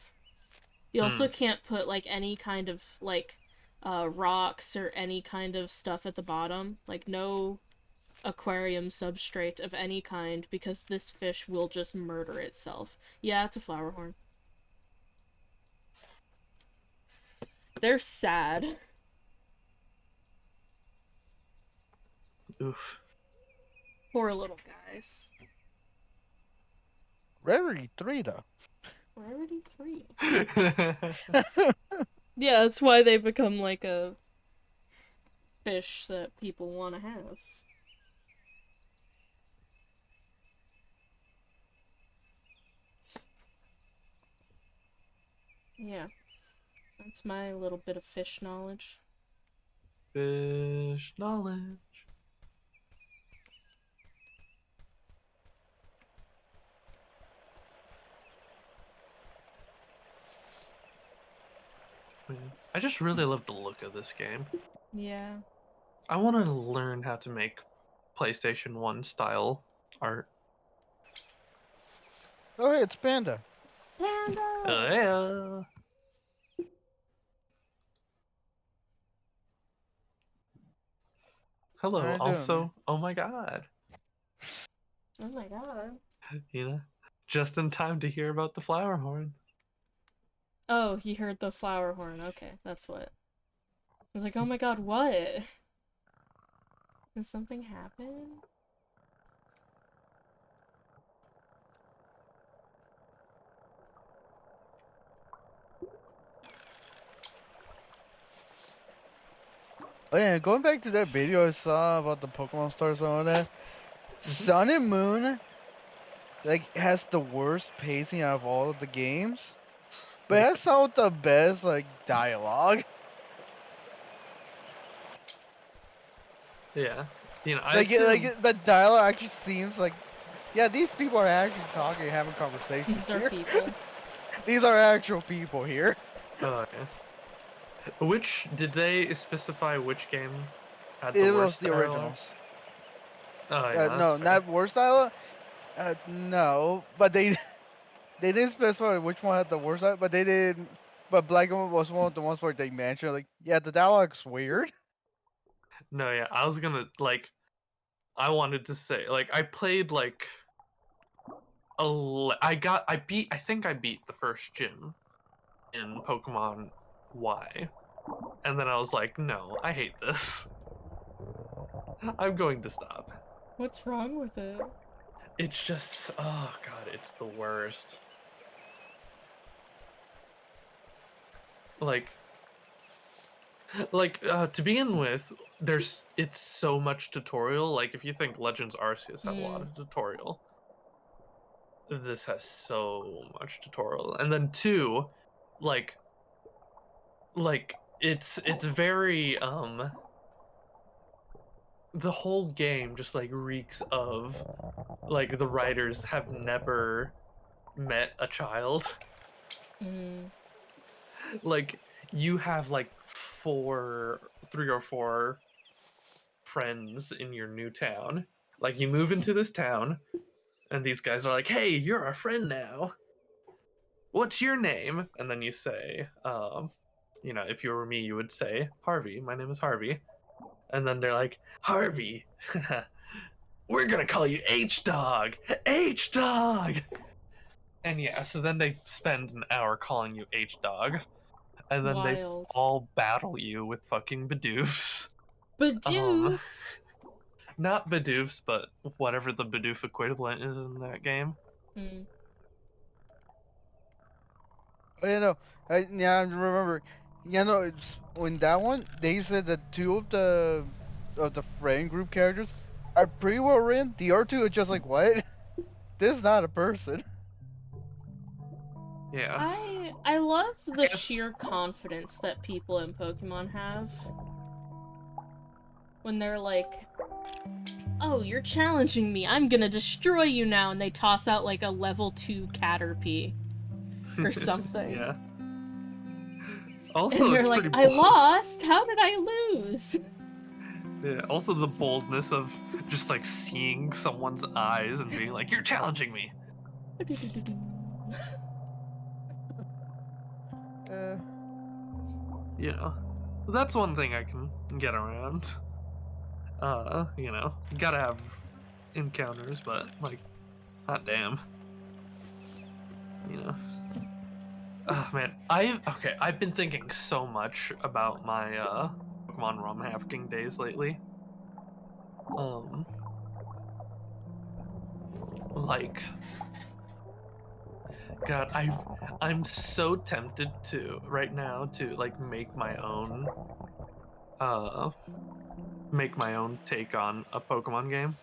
You Hmm. also can't put like any kind of like rocks or any kind of stuff at the bottom. Like no aquarium substrate of any kind because this fish will just murder itself. Yeah, it's a flower horn. They're sad. Oof. Poor little guys. Rarity 3 though. Rarity 3. Yeah, that's why they become like a fish that people want to have. Yeah, that's my little bit of fish knowledge. Fish knowledge. Man, I just really love the look of this game. Yeah. I want to learn how to make PlayStation 1 style art. Oh, hey, it's Panda. Panda! Yeah. How Hello. you doing, man? Also, oh my god. Oh my god. You know, just in time to hear about the flower horn. Oh, he heard the flower horn. Okay, that's what. I was like, oh my god, what? Did something happen? Oh yeah, going back to that video I saw about the Pokemon stars and all that. Hmm. Sun and Moon like has the worst pacing out of all of the games, but it Yeah. has some of the best like dialogue. Yeah. I assume. Like the dialogue actually seems like, yeah, these people are actually talking, having conversations These are here. people. These are actual people here. Oh yeah. Which did they specify which game had the It was worst the dialogue? originals. Oh yeah, that's No, fair. not worst dialogue. No, but they they didn't specify which one had the worst dialogue, but they did. But Black was one of the ones where they mentioned like, yeah, the dialogue's weird. No, yeah, I was gonna like, I wanted to say like I played like I think I beat the first gym in Pokemon Y, and then I was like, no, I hate this. I'm going to stop. What's wrong with it? It's just, oh god, it's the worst. Like, to begin with, it's so much tutorial. Like, if you think Legends Arceus had a lot Mm. of tutorial, this has so much tutorial. And then two, like, it's very the whole game just like reeks of like the writers have never met a child. Mm. Like you have like three or four friends in your new town. Like you move into this town and these guys are like, "Hey, you're our friend now. What's your name?" And then you say, if you were me, you would say, "Harvey. My name is Harvey." And then they're like, "Harvey, we're gonna call you H Dog. H Dog." And yeah, so then they spend an hour calling you H Dog, and then they Wild. all battle you with fucking Bidoofs. Um, Bidoof! Not Bidoofs, but whatever the Bidoof equivalent is in that game. Mm. Oh, yeah, no, yeah, I remember. Yeah, no, it's in that one they said that two of the friend group characters are pretty well written. The other two are just like, what? This is not a person. Yeah, I love I the guess. sheer confidence that people in Pokemon have when they're like, "Oh, you're challenging me. I'm gonna destroy you now," and they toss out like a level 2 Caterpie or something. Yeah. And Also, they're it's like, pretty "I bold. lost. How did I lose?" Yeah. Also, the boldness of just like seeing someone's eyes and being like, "You're challenging me." Uh, You know, that's one thing I can get around. You gotta have encounters, but like, hot damn, you know. Oh man, I've been thinking so much about my Pokemon ROM hacking days lately. Um, like, God, I'm so tempted to right now to like uh make my own take on a Pokemon game.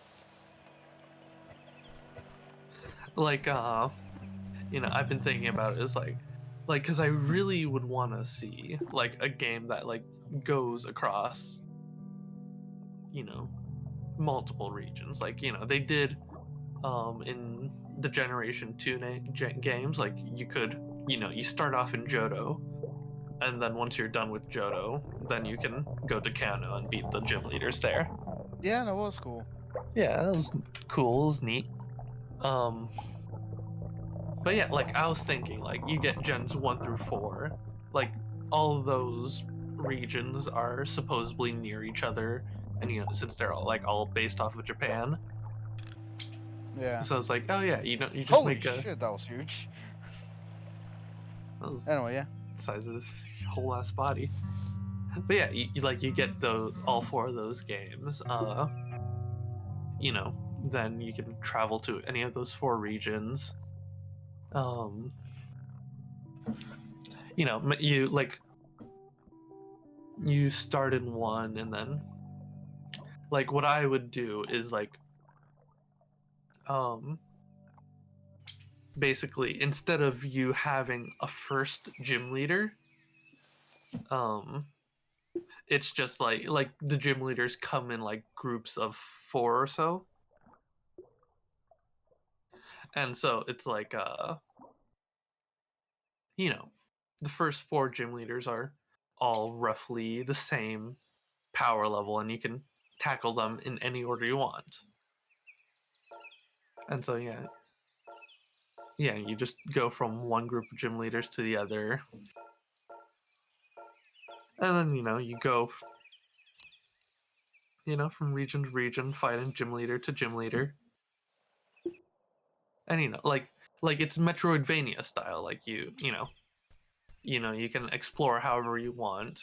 Like, I've been thinking about it as like because I really would want to see like a game that like goes across, you know, multiple regions. Like, they did in the Generation 2 games, like you could, you start off in Johto, and then once you're done with Johto, then you can go to Kano and beat the gym leaders there. yeah, that was cool. Yeah, that was cool, it was neat. Um, but yeah, like I was thinking, like you get gens 1 through 4, like all of those regions are supposedly near each other, and since they're all based off of Japan, Yeah. so it's like, oh yeah, you just Holy make shit, that was huge. that was Anyway, yeah. the size of his whole ass body. But yeah, you get all four of those games. Then you can travel to any of those four regions. Um, you start in one, and then like what I would do is like um basically instead of you having a first gym leader, um it's just like the gym leaders come in like groups of four or so, and so it's like you know the first four gym leaders are all roughly the same power level, and you can tackle them in any order you want. And so yeah, you just go from one group of gym leaders to the other. And then, you go, from region to region, fighting gym leader to gym leader. And, like it's Metroidvania style. Like you can explore however you want,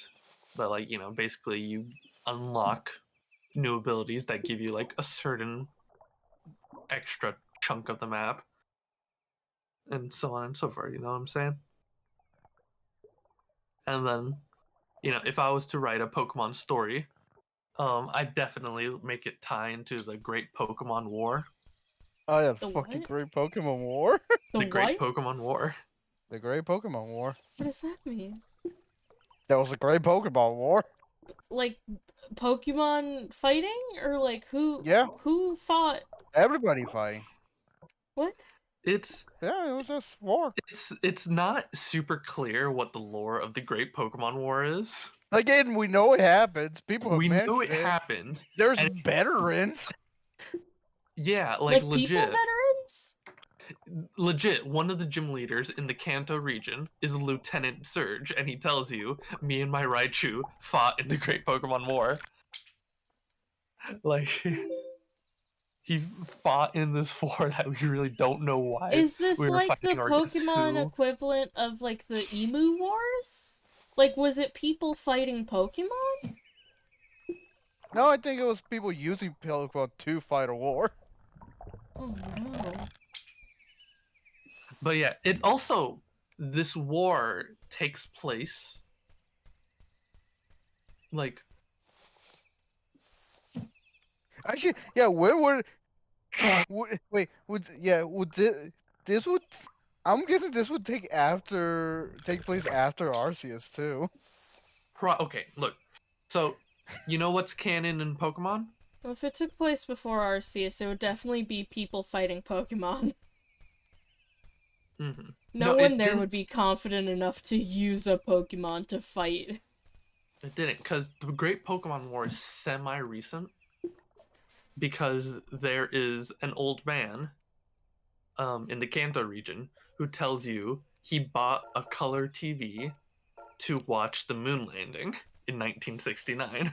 but like, basically you unlock new abilities that give you like a certain extra chunk of the map and so on and so forth, you know what I'm saying? And then, if I was to write a Pokemon story, I'd definitely make it tie into the Great Pokemon War. Oh yeah, The fucking what? great Pokemon War. The The Great what? Pokemon War. The Great Pokemon War. What does that mean? That was a great Pokemon War. Like Pokemon fighting, or like Yeah, who fought? everybody fighting. What? It's Yeah, it was just war. it's not super clear what the lore of the Great Pokemon War is. Again, we know it happens. People have We know it mentioned it. happened, There's and veterans. yeah, like Like people veterans? legit, one of the gym leaders in the Kanto region is Lieutenant Surge, and he tells you, me and my Raichu fought in the Great Pokemon War. Like, he fought in this war that we really don't know why Is this we were like the fighting or against Pokemon who. equivalent of like the Emu Wars? Like was it people fighting Pokemon? No, I think it was people using Pokemon to fight a war. Oh no. But yeah, it also, this war takes place, like, Actually, yeah. Where would? Wait. Would this would? I'm guessing this would take place after Arceus too. okay, look. So, you know what's canon in Pokemon? Well, if it took place before Arceus, it would definitely be people fighting Pokemon. Mm-hmm. No No, one it there didn't. would be confident enough to use a Pokemon to fight. It didn't, because the Great Pokemon War is semi-recent, because there is an old man in the Kanto region who tells you he bought a color TV to watch the moon landing in 1969.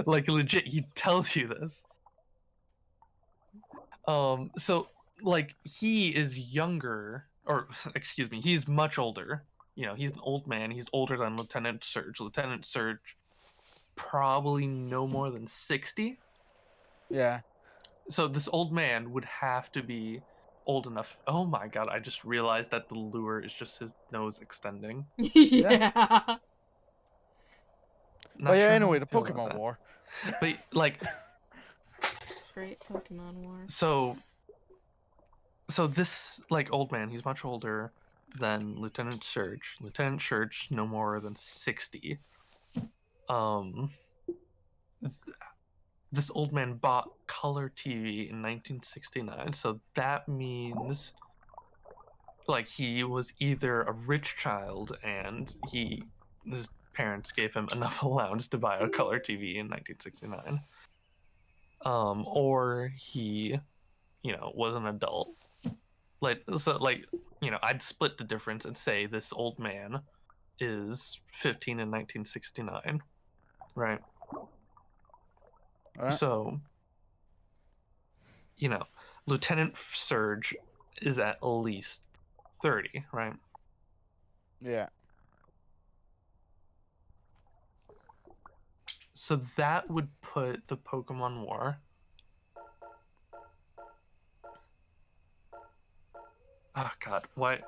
Like legit, he tells you this. So like he is younger, or excuse me, he's much older. He's an old man. He's older than Lieutenant Surge. Lieutenant Surge probably no more than 60. Yeah. So this old man would have to be old enough. Oh my god, I just realized that the lure is just his nose extending. Yeah. Yeah. But Not yeah. sure how Anyway, I the feel about Pokemon that. War. But like, Great Pokemon War. so this like old man, he's much older than Lieutenant Surge. Lieutenant Surge no more than 60. Um this old man bought color TV in 1969, so that means like he was either a rich child and his parents gave him enough allowance to buy a color TV in 1969, or he was an adult. Like, so like, I'd split the difference and say this old man is 15 in 1969, right? Alright. So you know Lieutenant Surge is at least 30, right? Yeah. So that would put the Pokemon War. Oh god, why?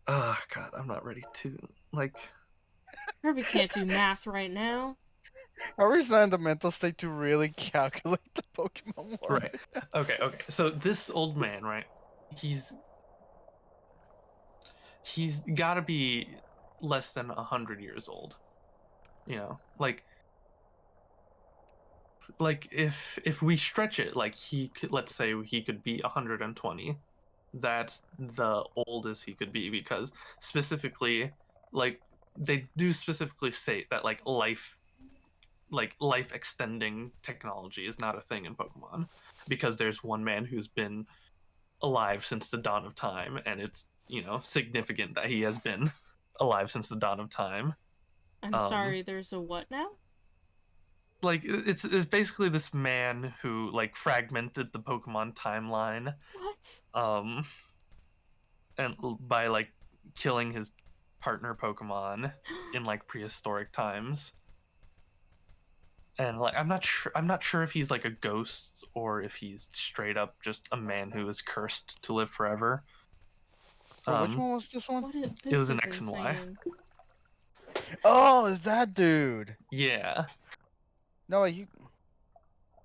Oh god, I'm not ready to like. Herbie can't do math right now. Are we not in the mental state to really calculate the Pokemon War? Right. Okay. So this old man, right? He's he's got to be less than 100 years old. Like if we stretch it, like he could, let's say he could be 120. That's the oldest he could be, because specifically, like they do specifically state that life extending technology is not a thing in Pokemon, because there's one man who's been alive since the dawn of time, and it's significant that he has been alive since the dawn of time. I'm Um, sorry, there's a what now? like it's basically this man who like fragmented the Pokemon timeline, What? um, and by like killing his partner Pokemon in like prehistoric times. And like I'm not sure if he's like a ghost or if he's straight up just a man who is cursed to live forever. For which one was this one? What is, It this was an is X and Y. insane. Oh, is that dude? Yeah. No, he.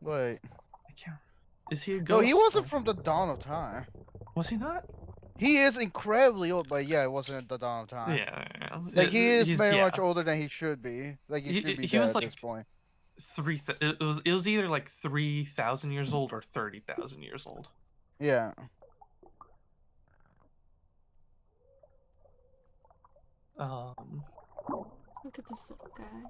Wait. I can't. Is he a No, he ghost? wasn't from the dawn of time. Was he not? He is incredibly old, but yeah, it wasn't the dawn of time. Yeah, yeah. Like he is He's very much yeah. older than he should be. Like he should be He dead was at this like point. it was either like 3,000 years old or 30,000 years old. Yeah. Look at this little guy.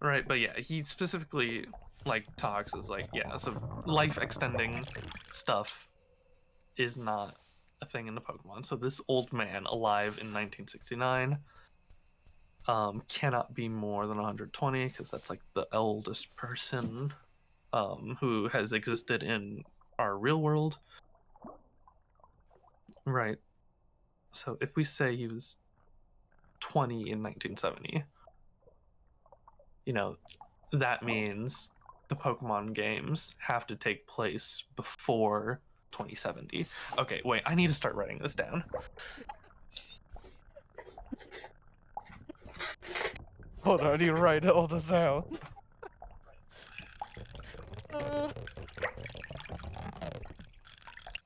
Right, but yeah, he specifically like talks as like yeah, so life extending stuff is not a thing in the Pokemon. So this old man alive in 1969 cannot be more than 120 because that's like the eldest person who has existed in our real world. Right. So if we say he was 20 in 1970, you know, that means the Pokemon games have to take place before 2070. Okay, wait, I need to start writing this down. Hold on, I need to write all this out.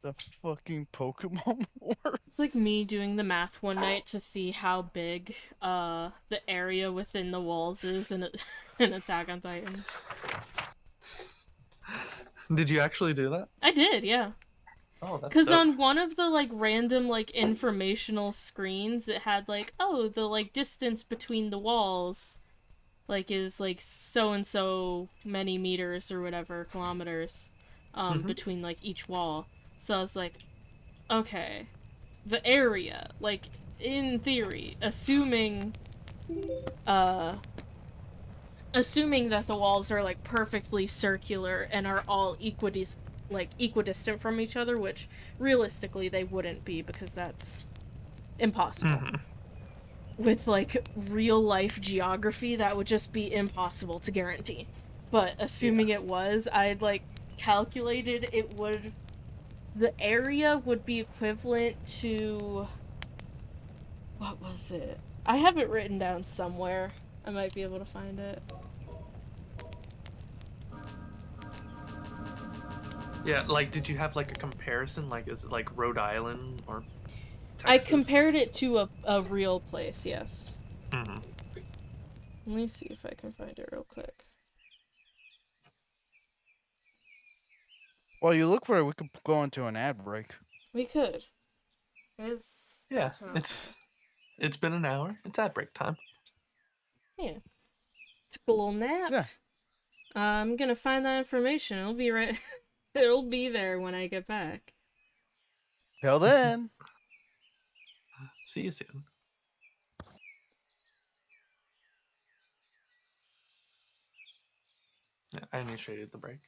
The fucking Pokemon War. It's like me doing the math one night to see how big the area within the walls is in in Attack on Titan. Did you actually do that? I did, yeah. Oh, that's Because dope. on one of the like random like informational screens, it had like, oh, the like distance between the walls, like is like so and so many meters or whatever kilometers, between like each wall. So I was like, okay, the area, like in theory, uh, assuming that the walls are like perfectly circular and are all equidistant from each other, which realistically they wouldn't be because that's impossible. With like real life geography, that would just be impossible to guarantee. But assuming it was, I'd like calculated the area would be equivalent to, what was it? I have it written down somewhere. I might be able to find it. Yeah, like, did you have like a comparison? Like, is it like Rhode Island or Texas? I compared it to a real place, yes. Mm-hmm. Let me see if I can find it real quick. While you look for it, we could go into an ad break. We could. Yeah, it's been an hour. It's ad break time. Yeah. Took a little nap. Yeah. I'm gonna find that information. It'll be right. It'll be there when I get back. Till then. See you soon. Yeah, I initiated the break.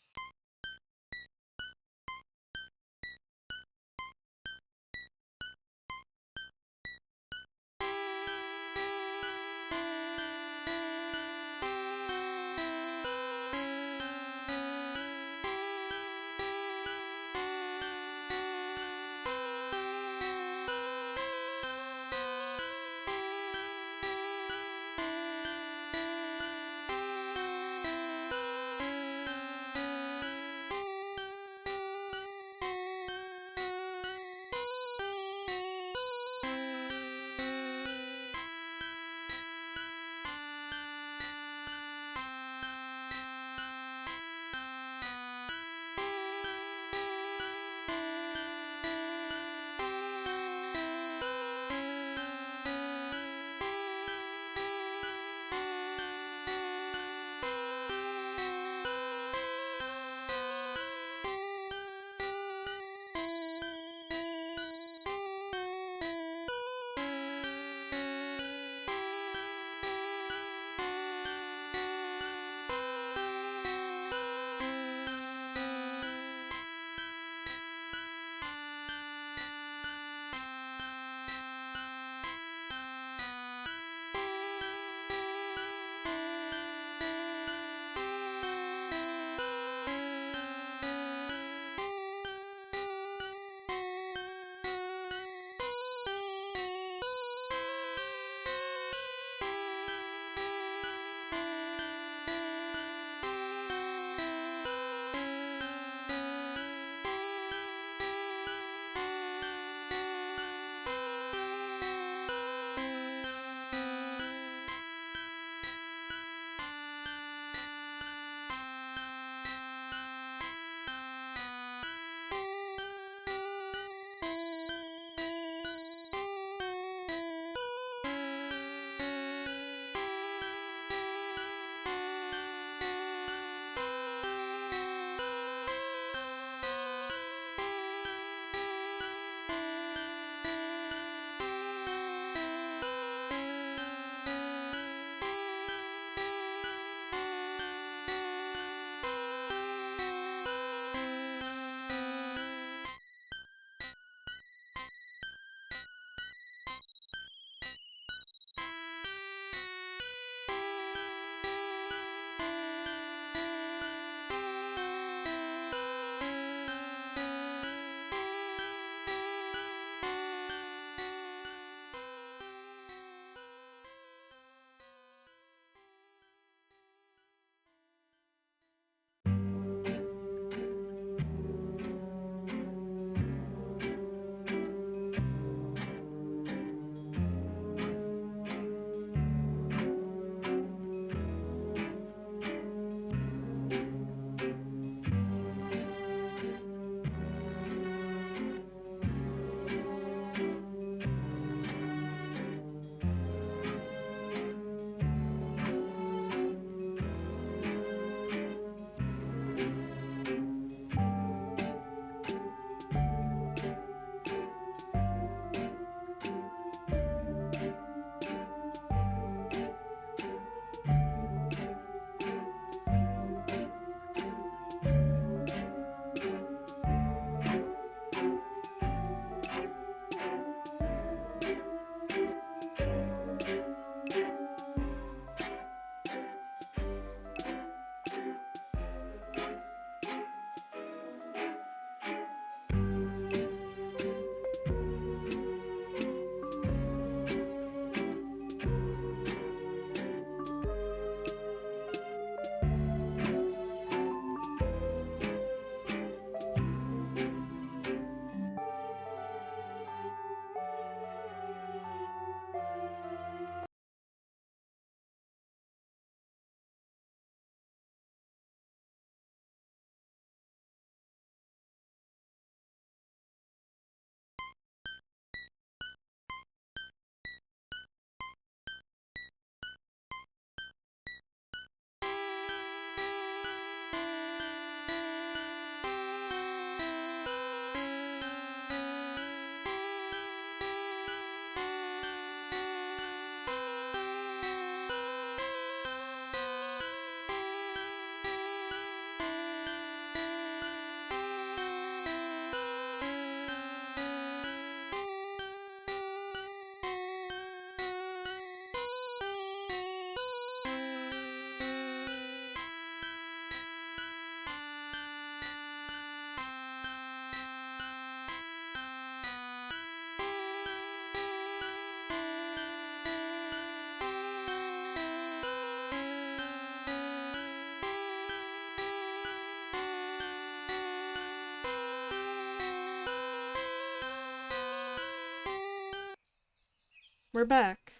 We're back.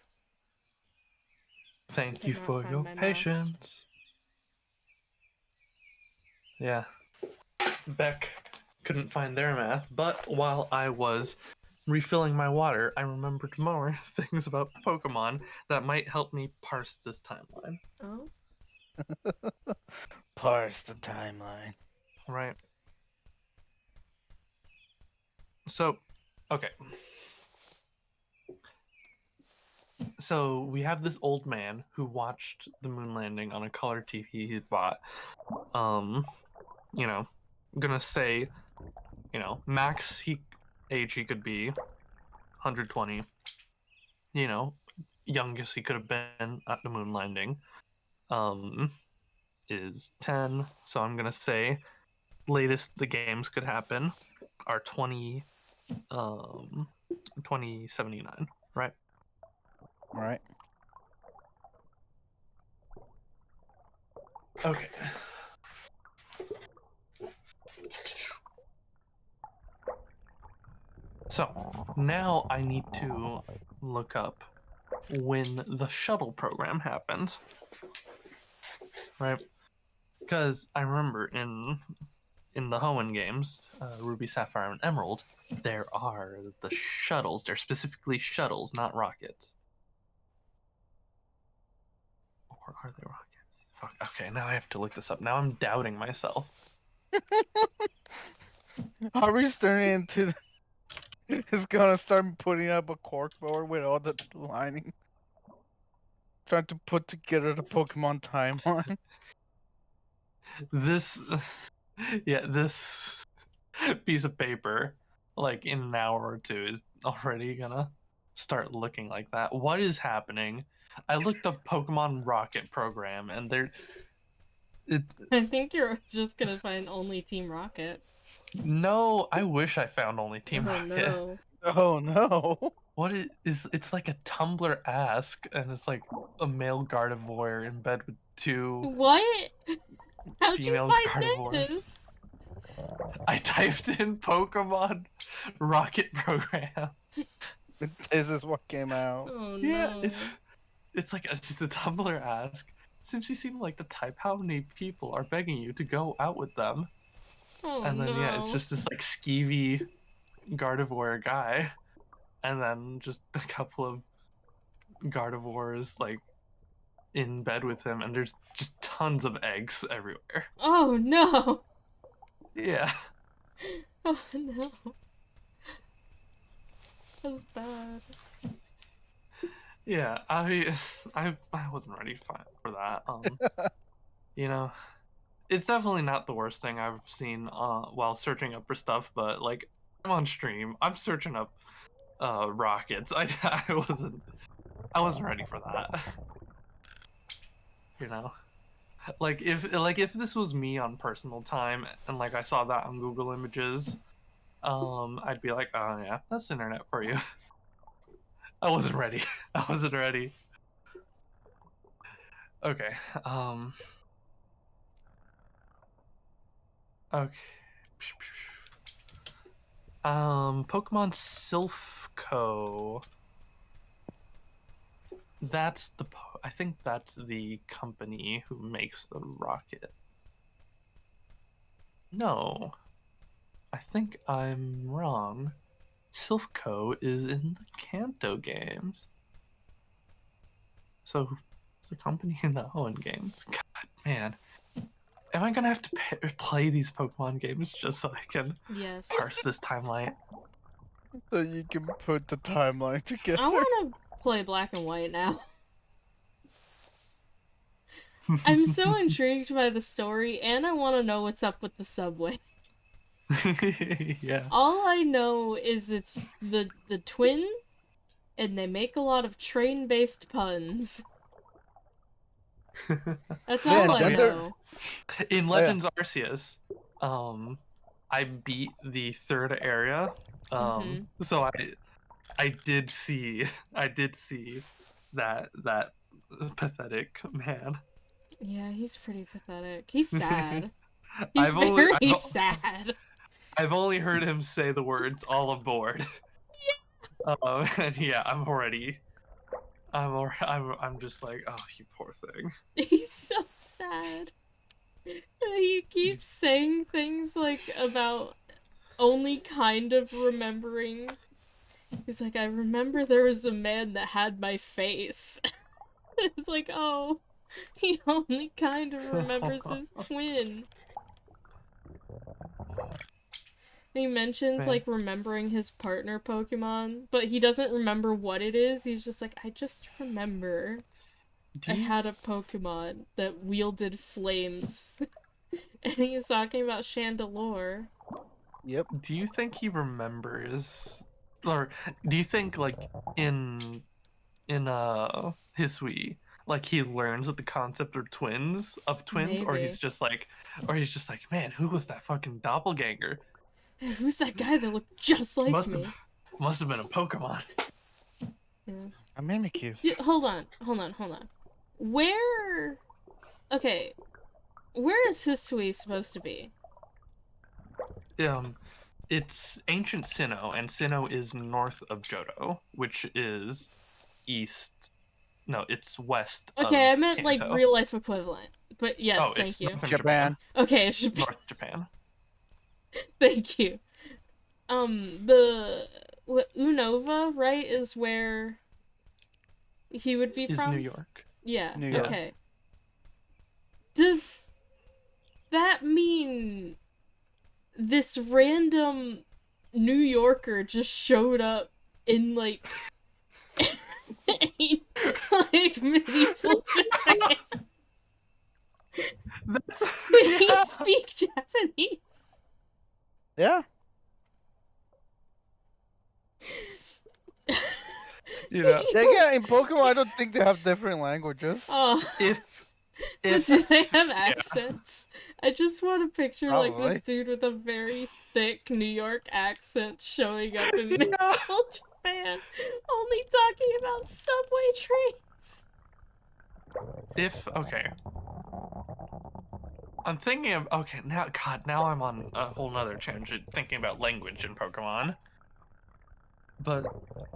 Thank Could you not for find your my mouse. patience. Yeah. Beck couldn't find their math, but while I was refilling my water, I remembered more things about Pokemon that might help me parse this timeline. Oh. Parse the timeline. Right. So, okay. So we have this old man who watched the moon landing on a color TV he bought. You know, I'm gonna say, max age he could be 120. You know, youngest he could have been at the moon landing um is 10. So I'm gonna say latest the games could happen are 2079, right? Right. Okay. So now I need to look up when the shuttle program happened, right? Because I remember in the Hoenn games, Ruby, Sapphire, and Emerald, there are the shuttles. They're specifically shuttles, not rockets. Or are they rockets? Fuck. Okay, now I have to look this up. Now I'm doubting myself. Harvey's turning into. He's gonna start putting up a corkboard with all the lining. Trying to put together the Pokemon timeline. This, yeah, this piece of paper, like in an hour or two, is already gonna start looking like that. What is happening? I looked up Pokemon Rocket program, and it. I think you're just gonna find only Team Rocket. No, I wish I found only Team Oh Rocket. no. Oh no! What is it's like a Tumblr ask, and it's like a male Gardevoir in bed with two What? How'd you female find Gardevoirs. this? I typed in Pokemon Rocket program. This is what came out. Oh Yeah, no. it's like it's a Tumblr ask. Since you seem like the type, how many people are begging you to go out with them? Oh And then yeah, it's no. just this like skeevy Gardevoir guy, and then just a couple of Gardevoirs like in bed with him, and there's just tons of eggs everywhere. Oh no. Yeah. Oh no. That's bad. Yeah, I wasn't ready for that. You know, it's definitely not the worst thing I've seen while searching up for stuff, but like I'm on stream, I'm searching up rockets. I wasn't ready for that. You know? Like if this was me on personal time and like I saw that on Google Images, I'd be like, "Oh yeah, that's internet for you." I wasn't ready. I wasn't ready. Okay. Okay. Pokemon Silphco. I think that's the company who makes the rocket. No. I think I'm wrong. Silphco is in the Kanto games. So who's the company in the Hoenn games? God, man. Am I gonna have to play these Pokemon games just so I can Yes. parse this timeline? So you can put the timeline together. I wanna play Black and White now. I'm so intrigued by the story, and I wanna know what's up with the subway. Yeah. All I know is it's the twins, and they make a lot of train-based puns. That's Yeah, all and I then know. In Oh, yeah. Legends Arceus, I beat the third area. So I did see that pathetic man. Yeah, he's pretty pathetic. He's sad. He's I've only very I've, sad. I've only heard him say the words "all aboard." And yeah, I'm already I'm just like, oh, you poor thing. He's so sad. He keeps saying things like about only kind of remembering. He's like, I remember there was a man that had my face. It's like, oh, he only kind of remembers his twin. He mentions, Man. like, remembering his partner Pokemon, but he doesn't remember what it is. He's just like, I just remember Do I you had a Pokemon that wielded flames. And he's talking about Chandelure. Yep. do you think he remembers, or do you think like in Hisui, like he learns the concept of twins, Maybe. or he's just like, man, who was that fucking doppelganger? Who's that guy that looked just like Must have me? must have been a Pokemon. Yeah. A Mimikyu. Hold on. Where? Okay, where is Hisui supposed to be? Um, it's ancient Sinnoh, and Sinnoh is north of Johto, which is east. No, it's west Okay, I of meant like Kanto. real life equivalent. But yes, Oh, thank it's you. northern Japan. Japan. Okay, it should be. North Japan Thank you. The Unova, right, is where he would be is New from? York. Yeah, New York. Yeah. okay. Does that mean this random New Yorker just showed up in, like, like, medieval Japan? That's Did he yeah. speak Japanese? Yeah. You know, Yeah, in Pokemon, I don't think they have different languages. Oh, if but if do they have yeah, accents? I just want to picture, like, this Probably. dude with a very thick New York accent showing up in yeah. medieval Japan, only talking about subway trains. If okay, I'm thinking of okay now. God, now I'm on a whole nother tangent thinking about language in Pokemon. But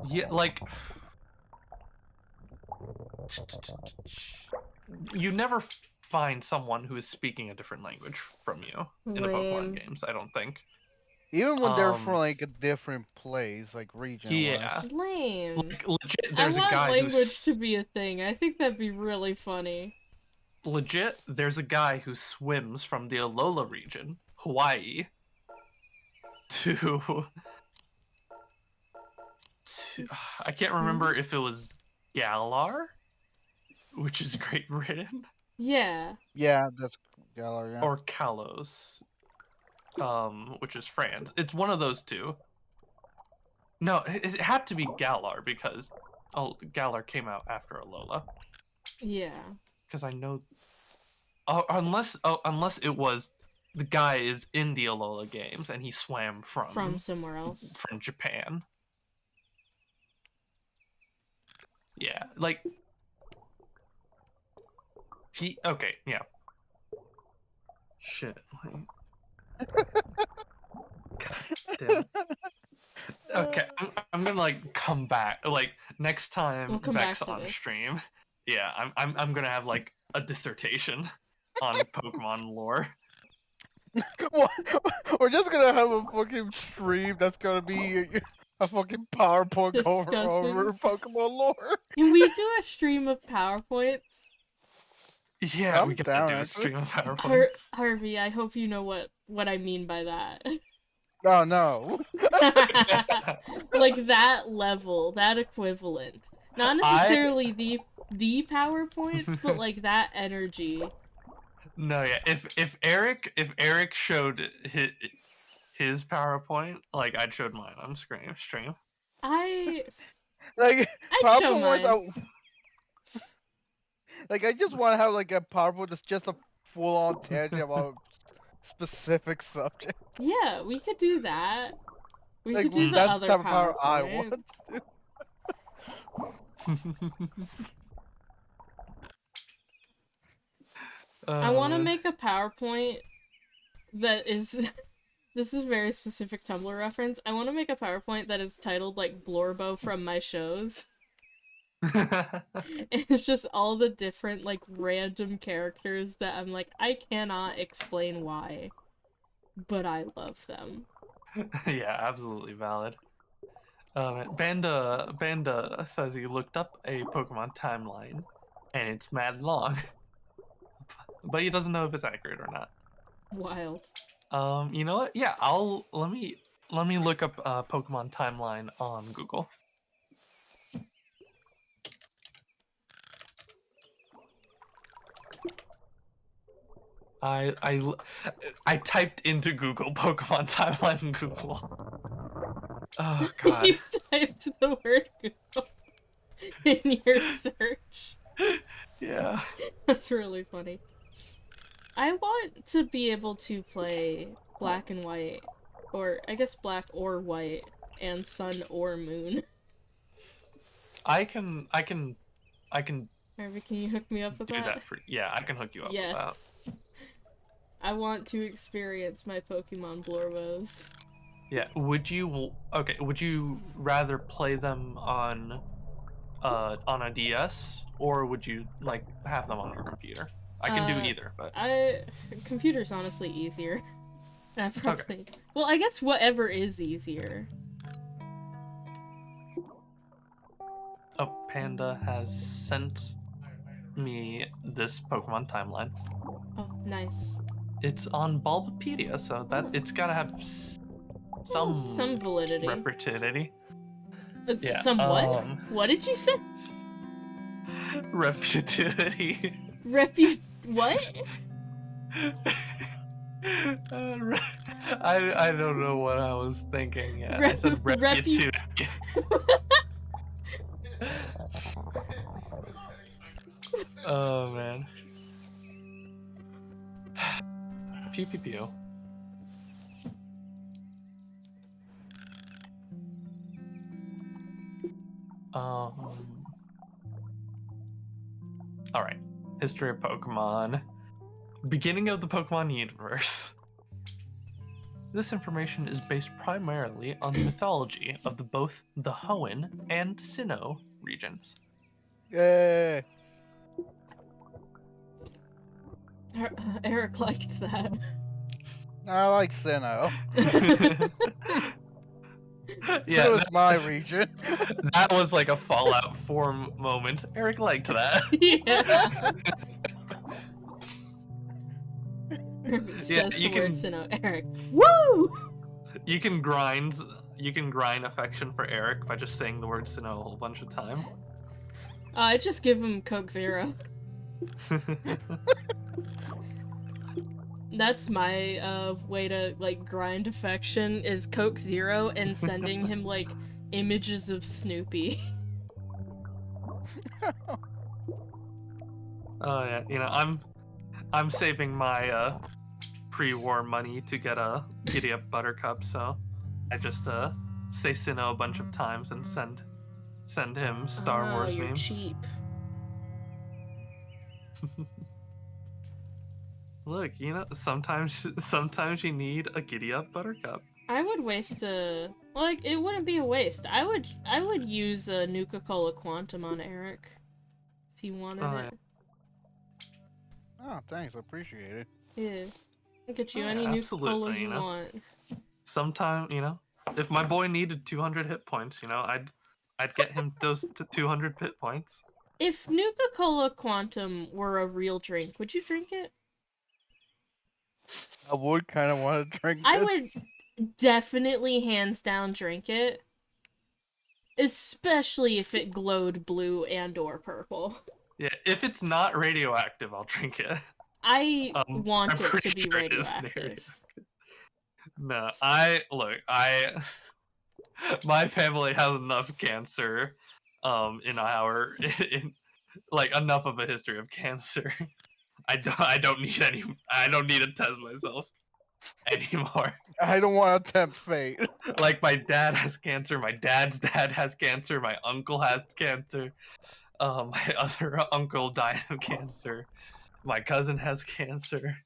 yeah, like you never find someone who is speaking a different language from you in the Pokemon Lame. games. I don't think. Even when they're from Um, like a different place, like region wise. yeah, Lame. like legit. I There's a want guy language to who's be a thing. I think that'd be really funny. legit. There's a guy who swims from the Alola region, Hawaii, to I can't remember if it was Galar, which is Great Britain, Yeah. Yeah, that's Galar, yeah. or Kalos, which is France. It's one of those two. No, it had to be Galar because Galar came out after Alola. Yeah. Because I know, unless it was the guy is in the Alola games and he swam From somewhere else. from Japan. Yeah, like he okay, yeah. Shit. God damn it. Okay, I'm gonna like come back like next We'll time come back Vex to on this. stream. Yeah, I'm gonna have like a dissertation on Pokemon lore. What? We're just gonna have a fucking stream that's gonna be a fucking PowerPoint over Discussing. Pokemon lore. Can we do a stream of PowerPoints? Yeah, we I'm gotta down do a actually. stream of PowerPoints. Harvey, I hope you know what I mean by that. Oh no. Like that level, that equivalent. Not I necessarily the PowerPoints, but like that energy. no yeah. If Eric showed his PowerPoint, like I'd showed mine on stream. I'd Like show PowerPoint ones, mine. like I just want to have like a PowerPoint that's just a full-on tangent about specific subject. Yeah, we could do that. We Like could do the that's the other type of power I PowerPoint. want. I want to uh, make a PowerPoint that is this is a very specific Tumblr reference. I want to make a PowerPoint that is titled like Blorbo from my shows. It's just all the different, like, random characters that I'm like, I cannot explain why, but I love them. Yeah, absolutely valid. Banda says he looked up a Pokemon timeline, and it's mad long, but he doesn't know if it's accurate or not. Wild. You know what? Yeah, let me look up Pokemon timeline on Google. I typed into Google Pokemon timeline in Google. Oh God. You typed the word Google in your search. Yeah. That's really funny. I want to be able to play black and white, or I guess black or white, and sun or moon. I can Harvey, can you hook me up with do that? that for yeah, I can hook you up with that. Yes. I want to experience my Pokemon Blorvos. Yeah. Would you rather play them on a DS, or would you like have them on your computer? I can do Uh, either, but computer's honestly easier. I okay. probably. Well, I guess whatever is easier. Oh, Panda has sent me this Pokemon timeline. Oh, nice. It's on Bulbapedia, so that it's gotta have some Some validity. repetitivity. Yeah. Some what? What did you say? Repetitivity. What? I don't know what I was thinking. Yeah, I said repetitivity. Oh man. Pew pew pew. All right. History of Pokemon. Beginning of the Pokemon universe. This information is based primarily on the mythology of both the Hoenn and Sinnoh regions. Yay! Eric liked that. I like Sinnoh. Yeah, Sinnoh is my region. that was like a Fallout 4 moment. Eric liked that. Yeah. Yeah, Says you the word can Sinnoh. Eric. Woo! you can grind affection for Eric by just saying the word Sinnoh a whole bunch of time. I just give him Coke Zero. That's my way to like grind affection is Coke Zero and sending him like images of Snoopy. Oh yeah, you know I'm saving my pre-war money to get a Giddy Up Buttercup, so I just say Sinnoh a bunch of times and send him Star Wars You're memes. cheap. Look, you know, sometimes you need a Giddy Up Buttercup. I would waste a like it wouldn't be a waste. I would use a Nuka-Cola Quantum on Eric if he wanted it. Oh, thanks. I appreciate it. Yeah. I'll get you Oh, any yeah, Nuka-Cola absolutely, you you know. want. Sometime, you know, if my boy needed 200 hit points, you know, I'd get him those 200 hit points. If Nuka-Cola Quantum were a real drink, would you drink it? I would kind of want to drink I it. would definitely hands down drink it. Especially if it glowed blue and or purple. Yeah, if it's not radioactive, I'll drink it. I I'm want it to pretty be sure it is radioactive. No, my family has enough cancer, in our in like enough of a history of cancer. I don't need to test myself anymore. I don't want to tempt fate. Like my dad has cancer, my dad's dad has cancer, my uncle has cancer, my other uncle died of cancer, my cousin has cancer.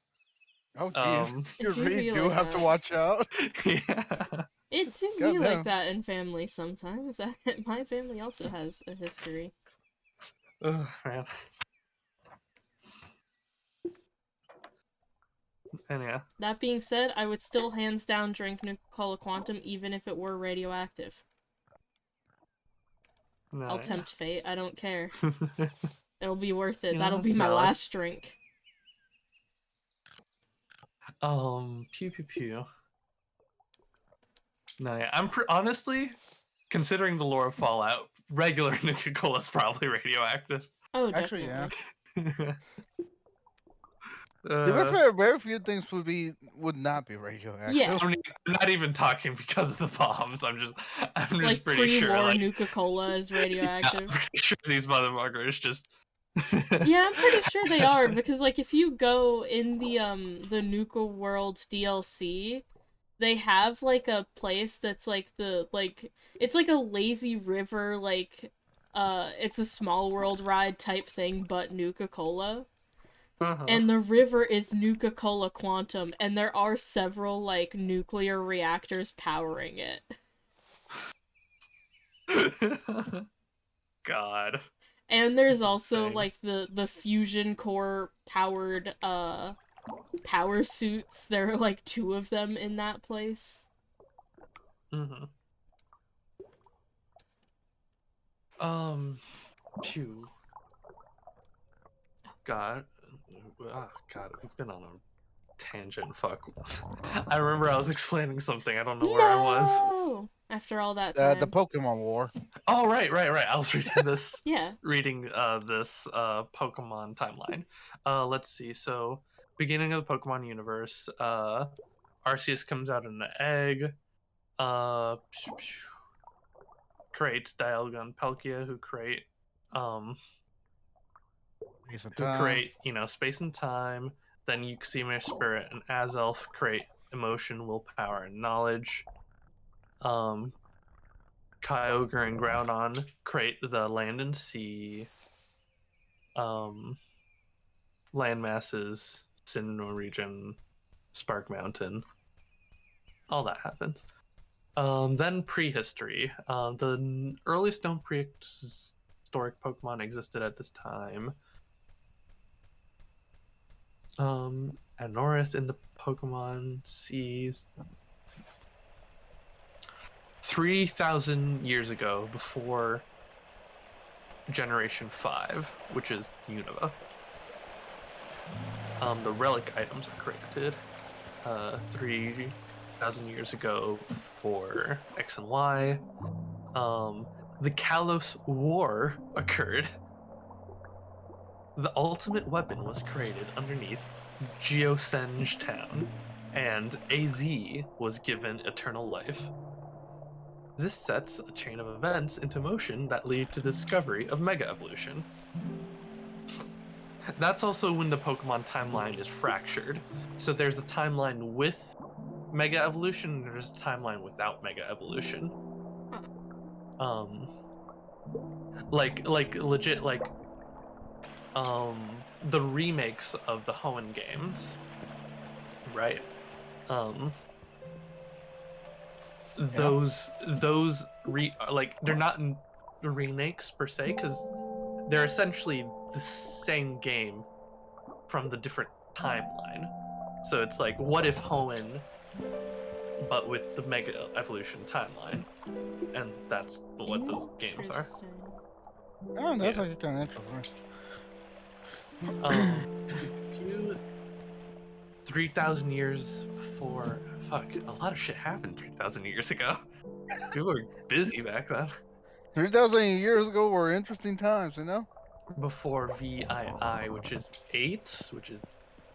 Oh, jeez. You It do really be do like have to that. watch out. Yeah. It do be Goddamn. like that in family sometimes. My family also has a history. Ugh, man. And yeah. That being said, I would still hands down drink Nuka-Cola Quantum even if it were radioactive. No, I'll yeah. tempt fate. I don't care. It'll be worth it. You know, That'll be that's my valid. last drink. Pew pew pew. No, yeah. I'm honestly, considering the lore of Fallout, regular Nuka-Cola is probably radioactive. Oh, Actually, definitely. yeah. To be fair, very few things would not be radioactive. Yeah. I'm not even talking because of the bombs. I'm just Like pretty sure. pre-war Like, Nuka-Cola is yeah, radioactive. I'm pretty sure these motherfuckers just. Yeah, I'm pretty sure they are because like if you go in the Nuka World DLC, they have like a place that's like it's like a lazy river it's a small world ride type thing but Nuka-Cola. Uh-huh. And the river is Nuka-Cola Quantum and there are several like nuclear reactors powering it. God. And there's That's also insane. like the fusion core powered power suits. There are like 2 of them in that place. Mm-hmm. Phew. God. Oh, God, we've been on a tangent. Fuck. I remember I was explaining something. I don't know where I was. No! After all that The time. Pokemon War. Oh, right. I was reading this. Yeah. Reading this Pokemon timeline. Let's see. So, beginning of the Pokemon universe. Arceus comes out in an egg. Creates Dialga and Palkia, who create Space and time. space and time. Then Uxie, Spirit, and Azelf create emotion, willpower, and knowledge. Kyogre and Groudon create the land and sea. Land masses, Sinnoh region, Spark Mountain. All that happens. Then prehistory. The earliest known prehistoric Pokemon existed at this time. Anorith in the Pokemon seas 3,000 years ago, before Generation 5, which is Unova. The relic items are created 3,000 years ago for X and Y. The Kalos War occurred. The ultimate weapon was created underneath Geosenge Town, and AZ was given eternal life. This sets a chain of events into motion that lead to the discovery of Mega Evolution. That's also when the Pokemon timeline is fractured. So there's a timeline with Mega Evolution, and there's a timeline without Mega Evolution. Legit, the remakes of the Hoenn games, right? Those they're not remakes per se, because they're essentially the same game from the different timeline. So it's like, what if Hoenn, but with the Mega Evolution timeline, and that's what those games are. Oh, that's like kind of interesting. 3,000 years before. Fuck, a lot of shit happened 3,000 years ago. People were busy back then. 3,000 years ago were interesting times, you know? Before VII, which is 8, which is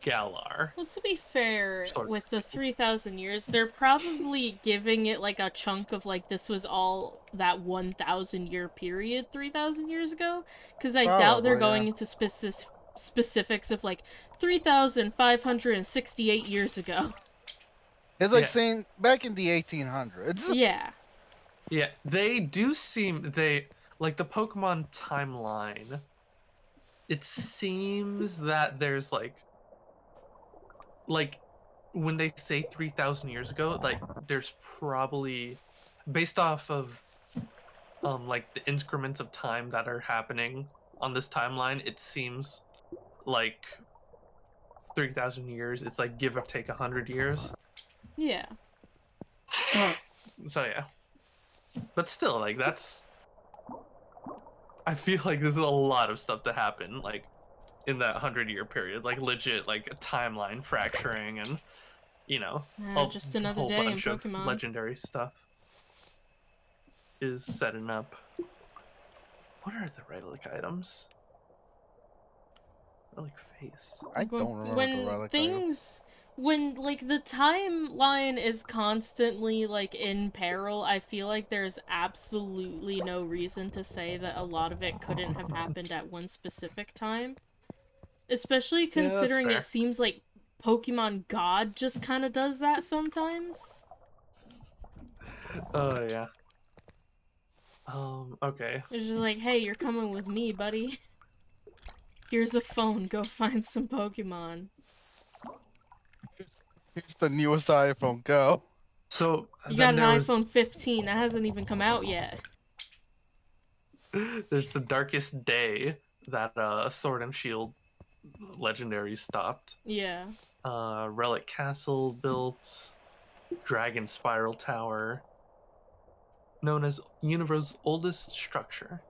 Galar. Well, to be fair, with the 3,000 years, they're probably giving it like a chunk of like this was all that 1,000 year period 3,000 years ago, because I doubt they're going into specifics of like 3,568 years ago. It's like saying back in the 1800s. Yeah. Yeah, they do seem like the Pokemon timeline. It seems that there's like when they say 3,000 years ago, like there's probably, based off of like the increments of time that are happening on this timeline, it seems like 3,000 years. It's like give or take 100 years. Yeah. So yeah, but still, like that's. I feel like there's a lot of stuff to happen, like in that 100-year period, like legit, like a timeline fracturing and a Just another whole day in bunch of Pokemon. legendary stuff is setting up. What are the relic items? Relic face. I don't remember the When relic item. things when like the timeline is constantly like in peril, I feel like there's absolutely no reason to say that a lot of it couldn't have happened at one specific time. Especially Yeah, that's considering fair. it seems like Pokemon God just kind of does that sometimes. Oh yeah. Okay. It's just like, hey, you're coming with me, buddy. Here's a phone, go find some Pokemon. Here's the newest iPhone. Go. So You got then an there was iPhone 15, that hasn't even come out yet. there's the Darkest Day that Sword and Shield legendary stopped. Yeah. Relic Castle built, Dragon Spiral Tower, known as Universe's oldest structure.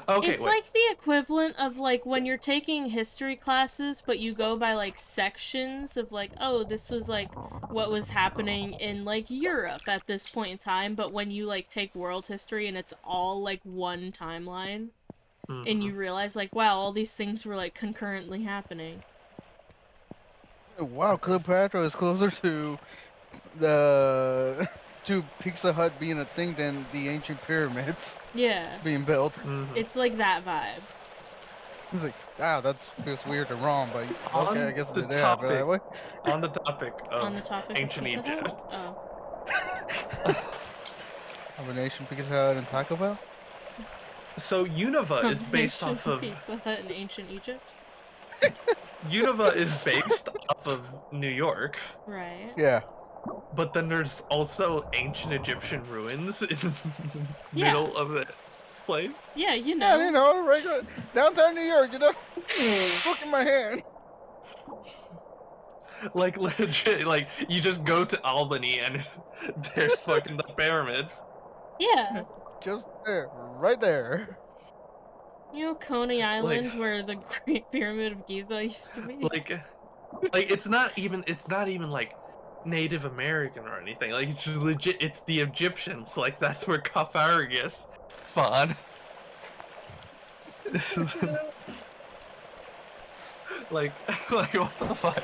Okay, It's wait. like the equivalent of like when you're taking history classes, but you go by like sections of like, oh, this was like what was happening in like Europe at this point in time, but when you like take world history and it's all like one timeline, and you realize like, wow, all these things were like concurrently happening. Wow, Cleopatra is closer to the to Pizza Hut being a thing than the ancient pyramids Yeah. being built. It's like that vibe. It's like, wow, that feels weird and wrong, but okay, I On guess the they happen that way. on the topic of On the topic ancient of Pizza Egypt. Hut? Oh. Combination Pizza Hut and Taco Bell? So Unova is based Combination off of Pizza Hut in ancient Egypt? Unova is based off of New York, Right. Yeah. but then there's also ancient Egyptian ruins in the Yeah. middle of the place. Yeah, you know. Yeah, you know, regular downtown New York, you know? Book in my hand. Like legit, like you just go to Albany and there's fucking the pyramids. Yeah. Just there, right there. You know Coney Island, where the Great Pyramid of Giza used to be? Like it's not even like Native American or anything. Like it's just legit. It's the Egyptians. Like that's where Carthaginians spawn. like what the fuck?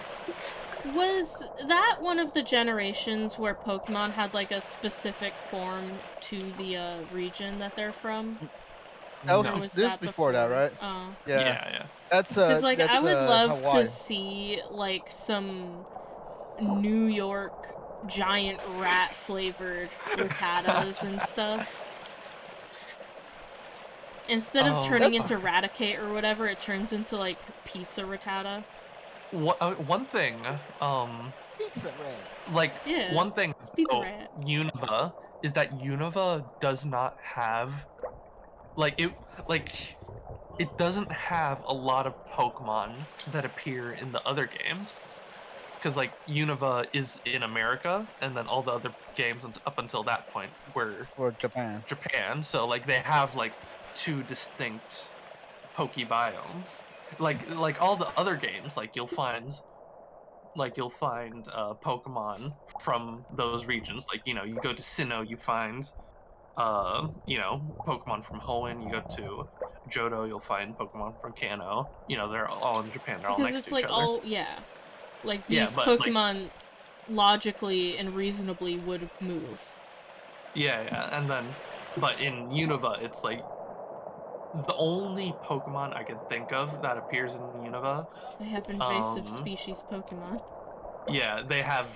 Was that one of the generations where Pokemon had like a specific form to the region that they're from? That was, Or was this that before that, right? Oh. Yeah. That's Because like that's, I would love Hawaii. to see like some New York giant rat flavored Rattatas and stuff. Instead of turning into Raticate or whatever, it turns into like Pizza Rattata. One thing, Pizza Rat. like Yeah, one thing it's Pizza about Rat. Unova is that Unova does not have it doesn't have a lot of Pokemon that appear in the other games. Because like Unova is in America, and then all the other games up until that point were Japan. So like they have like two distinct Pokebiomes. Like all the other games, like you'll find Pokemon from those regions. Like you go to Sinnoh, you find Pokemon from Hoenn. You go to Johto, you'll find Pokemon from Kanto. They're all in Japan. They're all Because next it's to each like other. like Yeah, these but, Pokemon logically and reasonably would move. Yeah, and then, but in Unova, it's like the only Pokemon I can think of that appears in Unova. They have invasive species Pokemon. Yeah, they have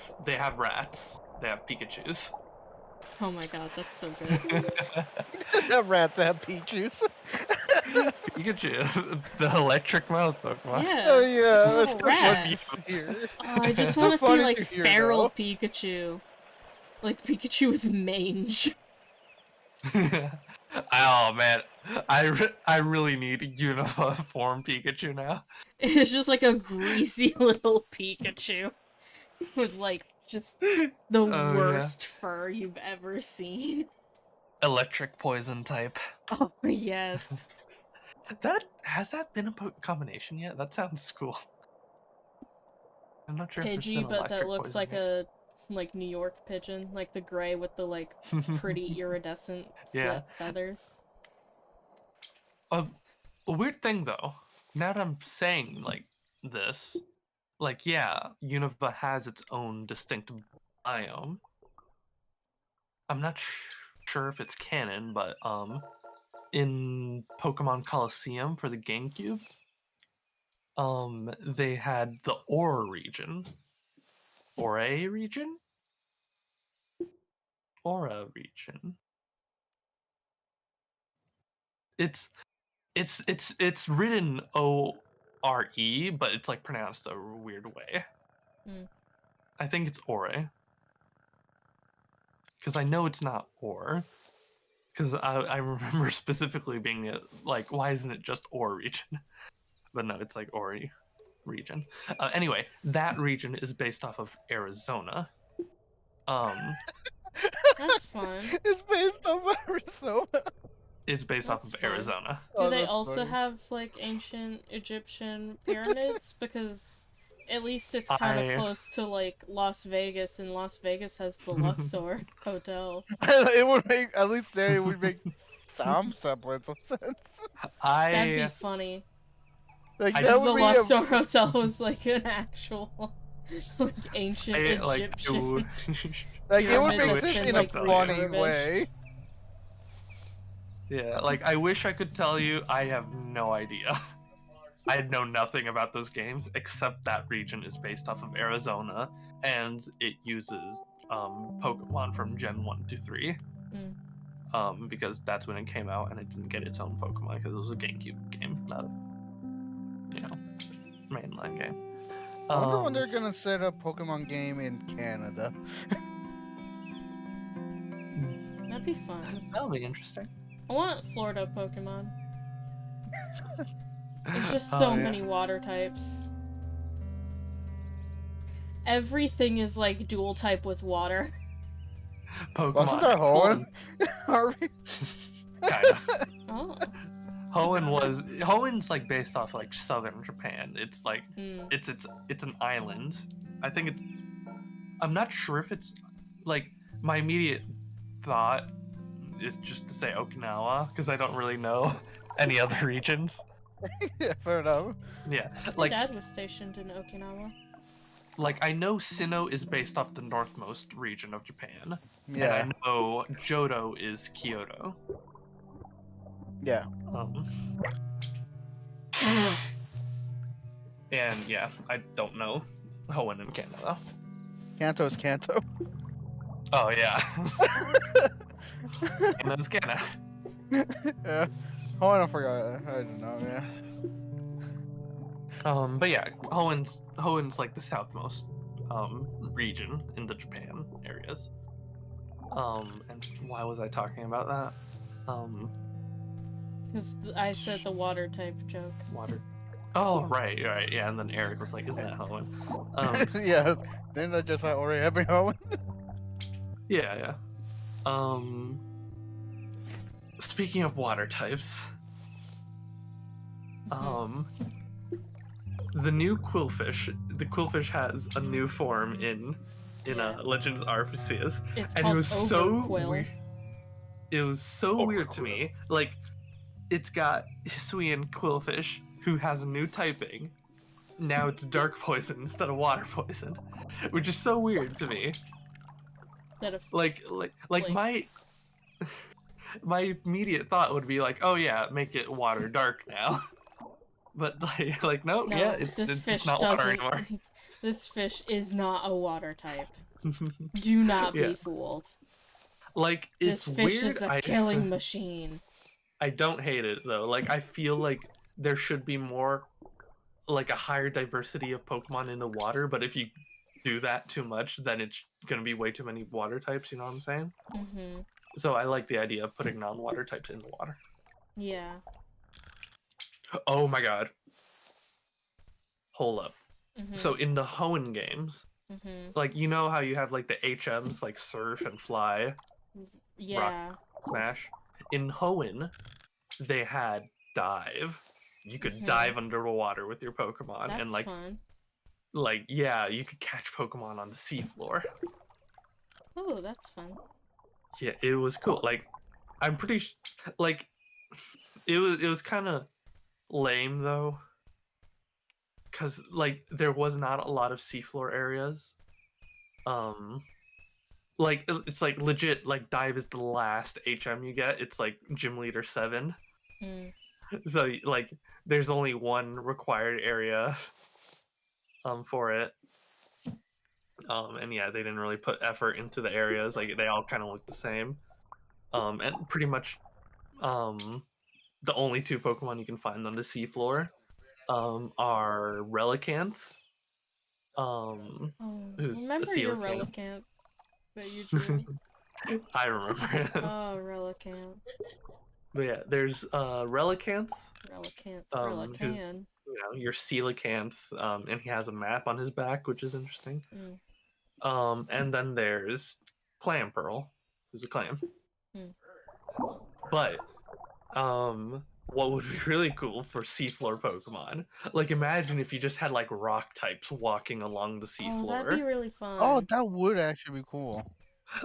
rats. They have Pikachus. Oh my god, that's so good. The rats have Pichus. Pikachu, the electric mouth Pokemon. Yeah. Oh yeah, it's a little rat. Here. Oh, I just It's want to so see funny like to hear, feral though. Pikachu. Like Pikachu with mange. Oh man, I really need a uniform Pikachu now. It's just like a greasy little Pikachu with like just the Oh yeah, worst fur you've ever seen. electric poison type. Oh yes. That has that been a combination yet? That sounds cool. I'm not sure if there's been Pidgey, but that electric looks poison like yet. a like New York pigeon, like the gray with the like pretty iridescent Yeah. feathers. A weird thing though, now that I'm saying like this, like yeah, Unova has its own distinct biome. I'm not sure if it's canon, but in Pokemon Coliseum for the GameCube, they had the Aura region. Aura region? Aura region. It's it's written O-R-E, but it's like pronounced a weird way. Mm. I think it's Aura. Because I know it's not Or. Because I remember specifically being like, why isn't it just Or region? But no, it's like Ori region. Anyway, that region is based off of Arizona. That's fun. It's based on Arizona. It's based off That's of fun. Arizona. Do Oh, they that's also funny. have like ancient Egyptian pyramids? Because at least it's kind of I close to like Las Vegas, and Las Vegas has the Luxor Hotel. It would make, at least there it would make some semblance of sense. That'd be I funny Like I if that the would be a. Luxor Hotel was like an actual like ancient I like Egyptian Like it would pyramid I make that's wish sense I been in a could like tell you. funny refurbished. way. Yeah, like I wish I could tell you. I have no idea. I know nothing about those games except that region is based off of Arizona and it uses Pokemon from Gen 1 to 3. Mm. Because that's when it came out and it didn't get its own Pokemon because it was a GameCube game, not a, mainline game. I wonder when they're gonna set a Pokemon game in Canada. That'd be fun. That'll be interesting. I want Florida Pokemon. There's just Oh so yeah. many water types. Everything is like dual type with water. Pokemon. Wasn't that Hoenn? Harvey? Kind of. Oh. Hoenn's like based off like southern Japan. It's like Mm. it's an island. I think it's. I'm not sure if it's like my immediate thought is just to say Okinawa because I don't really know any other regions. Yeah, fair enough. Yeah, My like dad was stationed in Okinawa. I know Sinnoh is based off the northmost region of Japan, Yeah, and I know Johto is Kyoto. yeah. And yeah, I don't know Hoenn in Canada. Kanto's Kanto. Oh yeah, Canada's Canada. Yeah. Hoenn, I forgot. I don't know. Yeah. But yeah, Hoenn's like the southmost region in the Japan areas. And why was I talking about that? Because I said the water type joke. Water. Oh right, yeah. And then Eric was like, "Isn't that Hoenn?" Yeah. Didn't that just already happen, Hoenn? Yeah. Speaking of water types, the new Quillfish. The Quillfish has a new form in Yeah. Legends Arceus, It's and it called was so Overquill. weird. It was so weird to me. Like, it's got Hisuian Quillfish, who has a new typing. Now it's Dark Poison instead of Water Poison, which is so weird to me. That if Like my immediate thought would be like, oh yeah, make it Water Dark now. But like no, no, yeah, this fish it's not water doesn't. anymore. This fish is not a water type. Do not Yeah. be fooled. Like it's This fish weird. is a killing machine. I don't hate it though. Like I feel like there should be more, like a higher diversity of Pokemon in the water. But if you do that too much, then it's gonna be way too many water types. You know what I'm saying? Mm-hmm. So I like the idea of putting non-water types in the water. Yeah. Oh my god. Hold up. Mhm. So in the Hoenn games, Mhm. like you know how you have like the HMs like surf and fly, rock, Yeah. smash. In Hoenn, they had dive. You could Mhm. dive under the water with your Pokemon, and That's fun. yeah, you could catch Pokemon on the seafloor. Oh, that's fun. Yeah, it was cool. Like I'm pretty like it was kind of lame though, because like there was not a lot of seafloor areas. Um, like it's like legit like dive is the last HM you get. It's like gym leader 7. Mm. So like there's only one required area for it. And yeah, they didn't really put effort into the areas. Like they all kind of look the same. And pretty much um the only two Pokemon you can find on the seafloor are Relicanth, um Oh, who's a remember your coelacanth. Relicanth that you drew? I remember it. Oh, Relicanth. But yeah, there's Relicanth, Relicanth. who's Relican. your coelacanth, and he has a map on his back, which is interesting. Mm. And then there's Clamperl, who's a clam. Mm. But what would be really cool for seafloor Pokemon? Like imagine if you just had like rock types walking along the Oh, that'd be seafloor. really Oh, fun. that would actually be cool.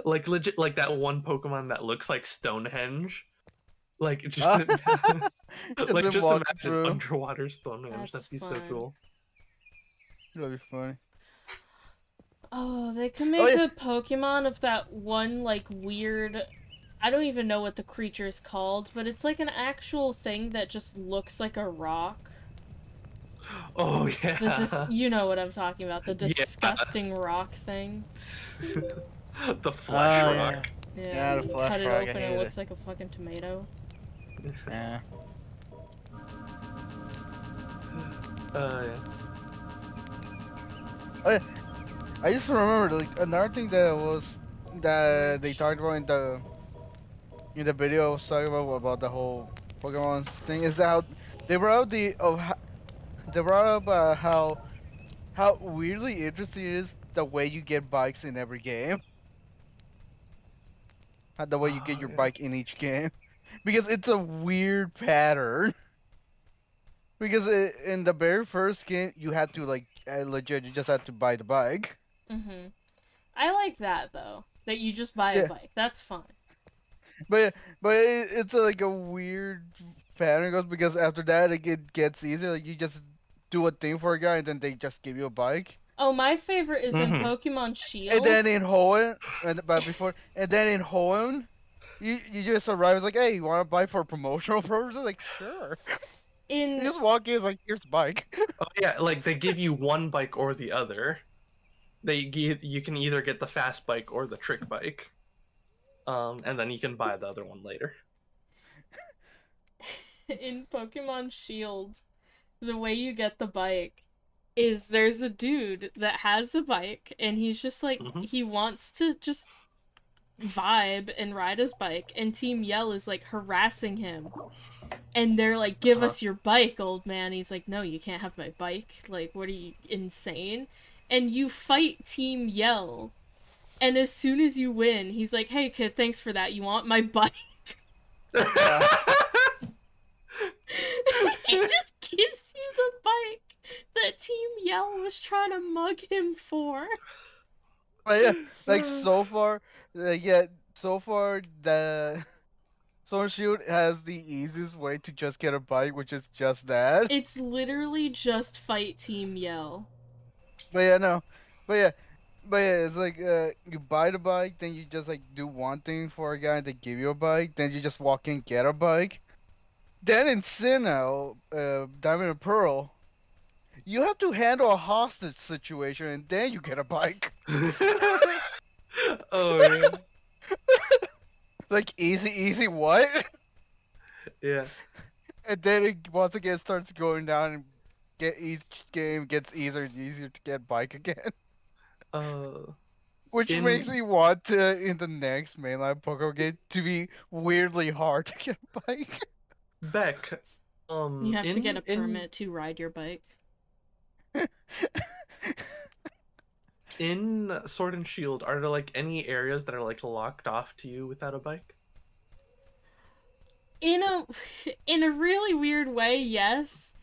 Like legit like that one Pokemon that looks like Stonehenge. Like just Just like him just walking imagine through. underwater Stonehenge. That's That'd be so fun. cool. That'd be funny. Oh, they could Oh make yeah. a Pokemon of that one, like, weird. I don't even know what the creature is called, but it's like an actual thing that just looks like a rock. Oh yeah. You know what I'm talking about. The Yeah. disgusting rock thing. The flesh Oh rock. yeah. Yeah, Yeah, the you flash cut it rock. I open and it hate it. looks like a fucking tomato. Yeah. Yeah. Oh yeah. I just remember like another thing that they Rich. talked about in the video I was talking about the whole Pokemon thing is that how they brought up they brought up how weirdly interesting it is the way you get bikes in every game, the way you get Oh your yeah. bike in each game, because it's a weird pattern. Because in the very first game you had to like legit you just had to buy the bike. Mm-hmm. I like that, though. That you just buy a Yeah, bike. That's fun. but it's like a weird pattern goes because after that it gets easier. Like you just do a thing for a guy and then they just give you a bike. Oh, my favorite is in Mm-hmm. Pokemon And then Shield. in Hoenn, and then in Hoenn, you just arrive it's like, hey, you want to buy for promotional purposes? Like, sure. You In just walk in, it's like, here's a bike. Oh yeah, like they give you one bike or the other. You can either get the fast bike or the trick bike. And then you can buy the other one later. in Pokemon Shield, the way you get the bike is there's a dude that has a bike and he's just like Mm-hmm. he wants to just vibe and ride his bike and Team Yell is like harassing him and they're like give Uh-huh. us your bike, old man. He's like no, you can't have my bike. Like what are you, insane? And you fight Team Yell and as soon as you win he's like hey kid, thanks for that, you want my bike? Uh, He just gives you the bike that Team Yell was trying to mug him for. but yeah, like so far, yeah, so far the Sword Shield has the easiest way to just get a bike, which is just that. It's literally just fight Team Yell. But yeah, no, but yeah. But yeah, it's like you buy the bike, then you just like do one thing for a guy, they give you a bike, then you just walk in, get a bike. Then in Sinnoh, Diamond and Pearl, you have to handle a hostage situation, and then you get a bike. Oh yeah. Like easy, easy, what? Yeah. And then it once again starts going down, and get each game gets easier and easier to get bike again. Uh Which makes me want to, in the next mainline Pokemon game, to be weirdly hard to get a bike. Beck, You have to get a in permit to ride your bike. in Sword and Shield, are there like any areas that are like locked off to you without a bike? In a in a really weird way, yes.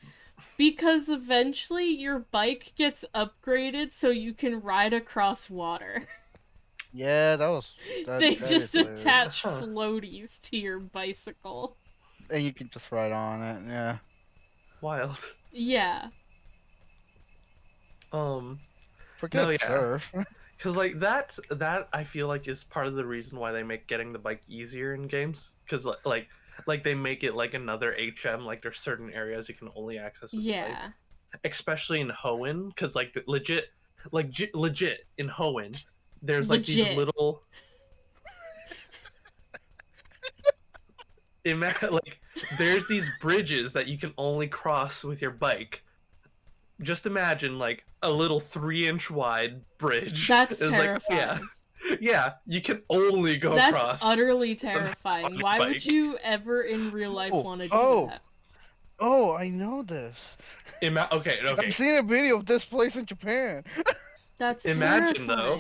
Because eventually your bike gets upgraded so you can ride across water. Yeah, They that just is weird. attach Huh. floaties to your bicycle. And you can just ride on it, yeah. Wild. Yeah. Um, no, Forget yeah. surf. Cause like that I feel like is part of the reason why they make getting the bike easier in games. Cause like they make it like another HM. Like there's certain areas you can only access with the bike, Yeah. especially in Hoenn. Cause like legit in Hoenn, there's like these Legit. little like there's these bridges that you can only cross with your bike. Just imagine like a little 3-inch wide bridge. That's It's like, oh, yeah. terrifying. Yeah, you can only go That's across utterly on terrifying. your Why would bike. you ever in real life Oh, want to do oh, that? oh, I know this. Okay, I've seen a video of this place in Japan. That's Imagine though,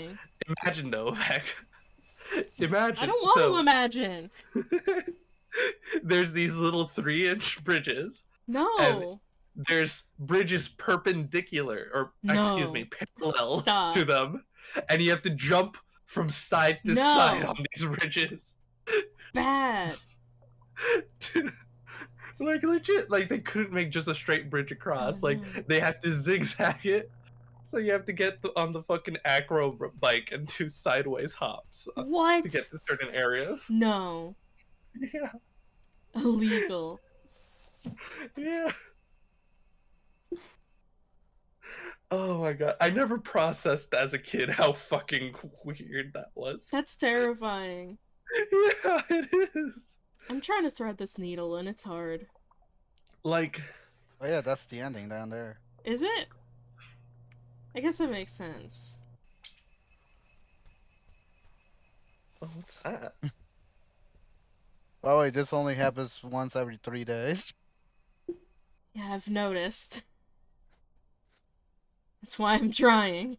terrifying. Heck. I Imagine. don't want to So imagine. there's these little 3-inch bridges, and No. there's bridges perpendicular, or excuse me, No. parallel to Stop. them, and you have to jump from side to side No. on these bridges. Bad. Like legit, like they couldn't make just a straight bridge across. Oh, Like no. they have to zigzag it. So you have to get on the fucking acro bike and do sideways hops What? to get to certain areas. No. Yeah, Illegal. yeah. Oh my god, I never processed as a kid how fucking weird that was. That's terrifying. Yeah, it is. I'm trying to thread this needle and it's hard. Like, Oh yeah, that's the ending down there. Is it? I guess that makes sense. oh, what's that? By the way, this only happens once every 3 days. Yeah, I've noticed. That's why I'm trying.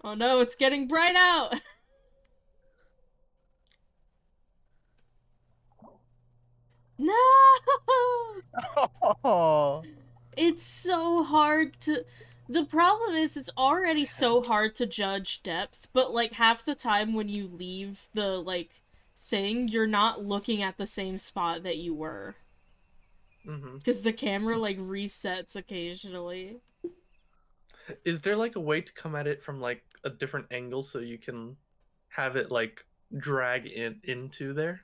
Oh no, it's getting bright out! No! Oh, It's so hard to. The problem is, it's already so hard to judge depth, but like half the time when you leave the like thing, you're not looking at the same spot that you were. Mm-hmm. Because the camera like resets occasionally. Is there like a way to come at it from like a different angle so you can have it like drag into there?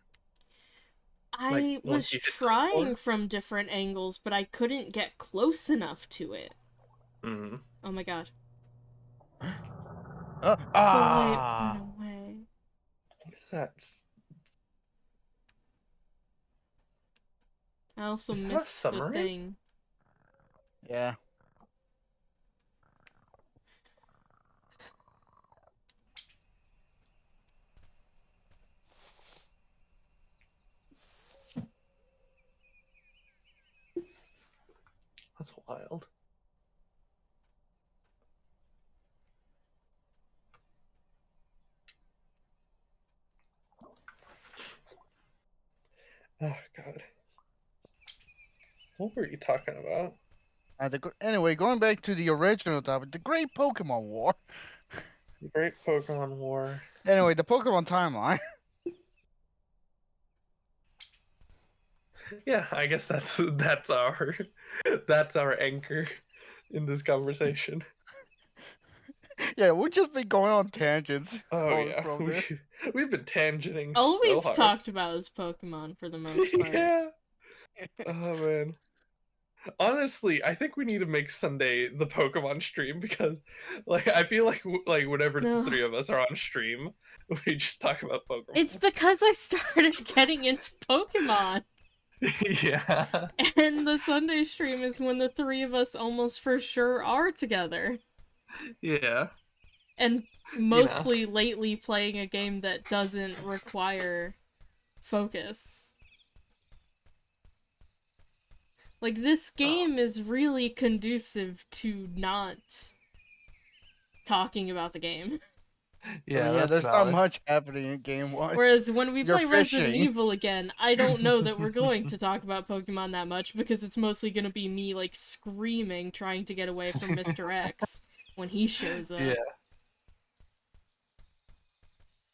Like I was once you hit the floor? trying from different angles, but I couldn't get close enough to it. Mm-hmm. Oh my god. uh, The light ah. went away. That's I also is that a missed the submarine? thing. Yeah. That's wild. Oh god. What were you talking about? Anyway, going back to the original topic, the Great Pokemon War. The Great Pokemon War. Anyway, the Pokemon timeline. Yeah, I guess that's our that's our anchor in this conversation. Yeah, we've just been going on tangents. Oh going yeah, from there. we've been tangenting All so we've hard. talked about is Pokemon for the most part. Yeah. Oh man. Honestly, I think we need to make Sunday the Pokemon stream because, like, I feel like whenever No. the three of us are on stream, we just talk about Pokemon. It's because I started getting into Pokemon. Yeah. And the Sunday stream is when the three of us almost for sure are together. Yeah. And You know. mostly lately playing a game that doesn't require focus. Like, this Oh, game is really conducive to not talking about the game. I yeah, mean, yeah, that's there's not valid. much happening in game wise. Whereas when we You're play Resident fishing. Evil again, I don't know that we're going to talk about Pokemon that much because it's mostly going to be me, like, screaming trying to get away from Mr. X when he shows Yeah.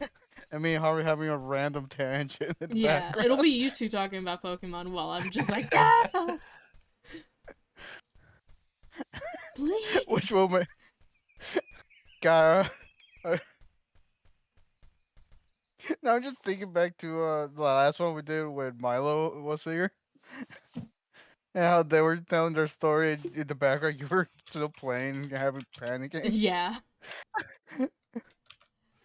up. I mean, how are we having a random tangent in the Yeah, it'll background? be you two talking about Pokemon while I'm just like, ah, Which please. will make God. Now I'm just thinking back to the last one we did when Milo was here, and how they were telling their story in the background. You were still playing, having panicking. Yeah.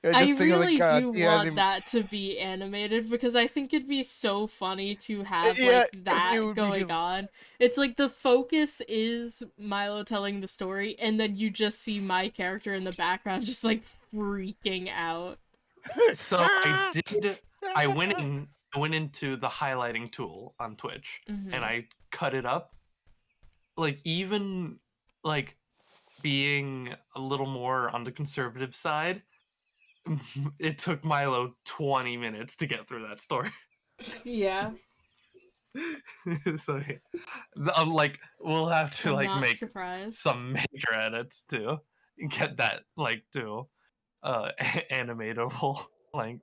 I I just thinking like, really God, do he hasn't want even. that to be animated because I think it'd be so funny to have Yeah, like it that would be. going on. It's like the focus is Milo telling the story, and then you just see my character in the background just like freaking out. So I went into the highlighting tool on Twitch and Hmm. I cut it up. Like even like being a little more on the conservative side, it took Milo 20 minutes to get through that story. Yeah, So yeah. Like we'll have to I'm like not make surprised. some major edits to get that like to animatable like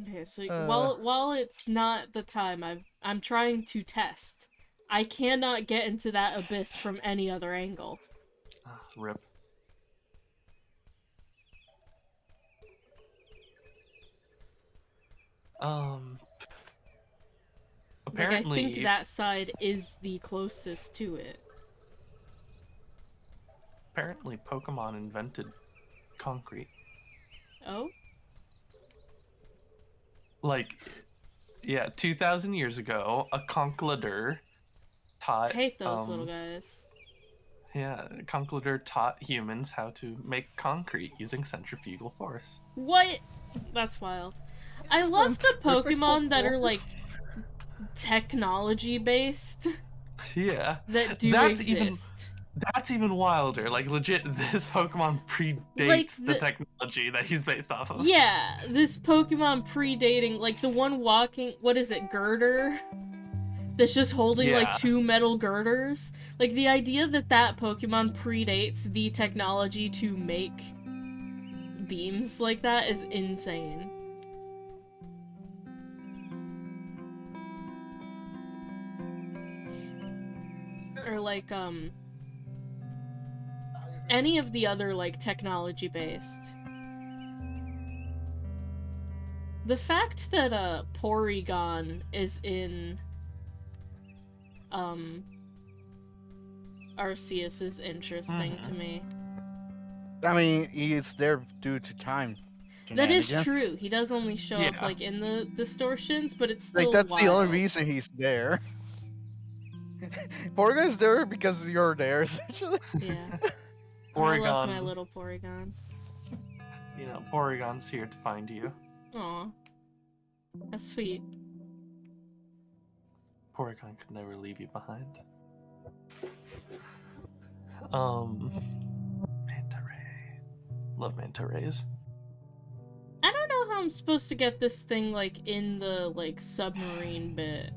Okay, so uh, while it's not the time, I'm trying to test. I cannot get into that abyss from any other angle. rip. Um Like, I think apparently that side is the closest to it. apparently Pokemon invented concrete. Oh? Like yeah, 2000 years ago, a conkeldurr I taught hate those little guys. yeah, conkeldurr taught humans how to make concrete using centrifugal force. What? That's wild. I love the centrifugal Pokemon that are, force. like, technology based Yeah. that do That's even exist. That's even wilder. Like legit, this Pokemon Like, predates the technology that he's based off of. yeah, this Pokemon predating, like, the one walking. What is it, Girder? That's just holding, like, Yeah, two metal girders. Like, the idea that that Pokemon predates the technology to make beams like that is insane. Or, like, any of the other, like, technology based. The fact that Porygon is in um Arceus is interesting to mm-hmm. me. I mean, he's there due to time That is shenanigans. true. He does only show up Yeah, like in the distortions, but it's Like still that's the only wild. reason he's there. Porga's there because you're there, essentially. Yeah. Oh, I love my Porygon. little Porygon. You know, Porygon's here to find you. Aw. That's sweet. Porygon could never leave you behind. Manta Ray. Love Manta Rays. I don't know how I'm supposed to get this thing like in the like submarine bit.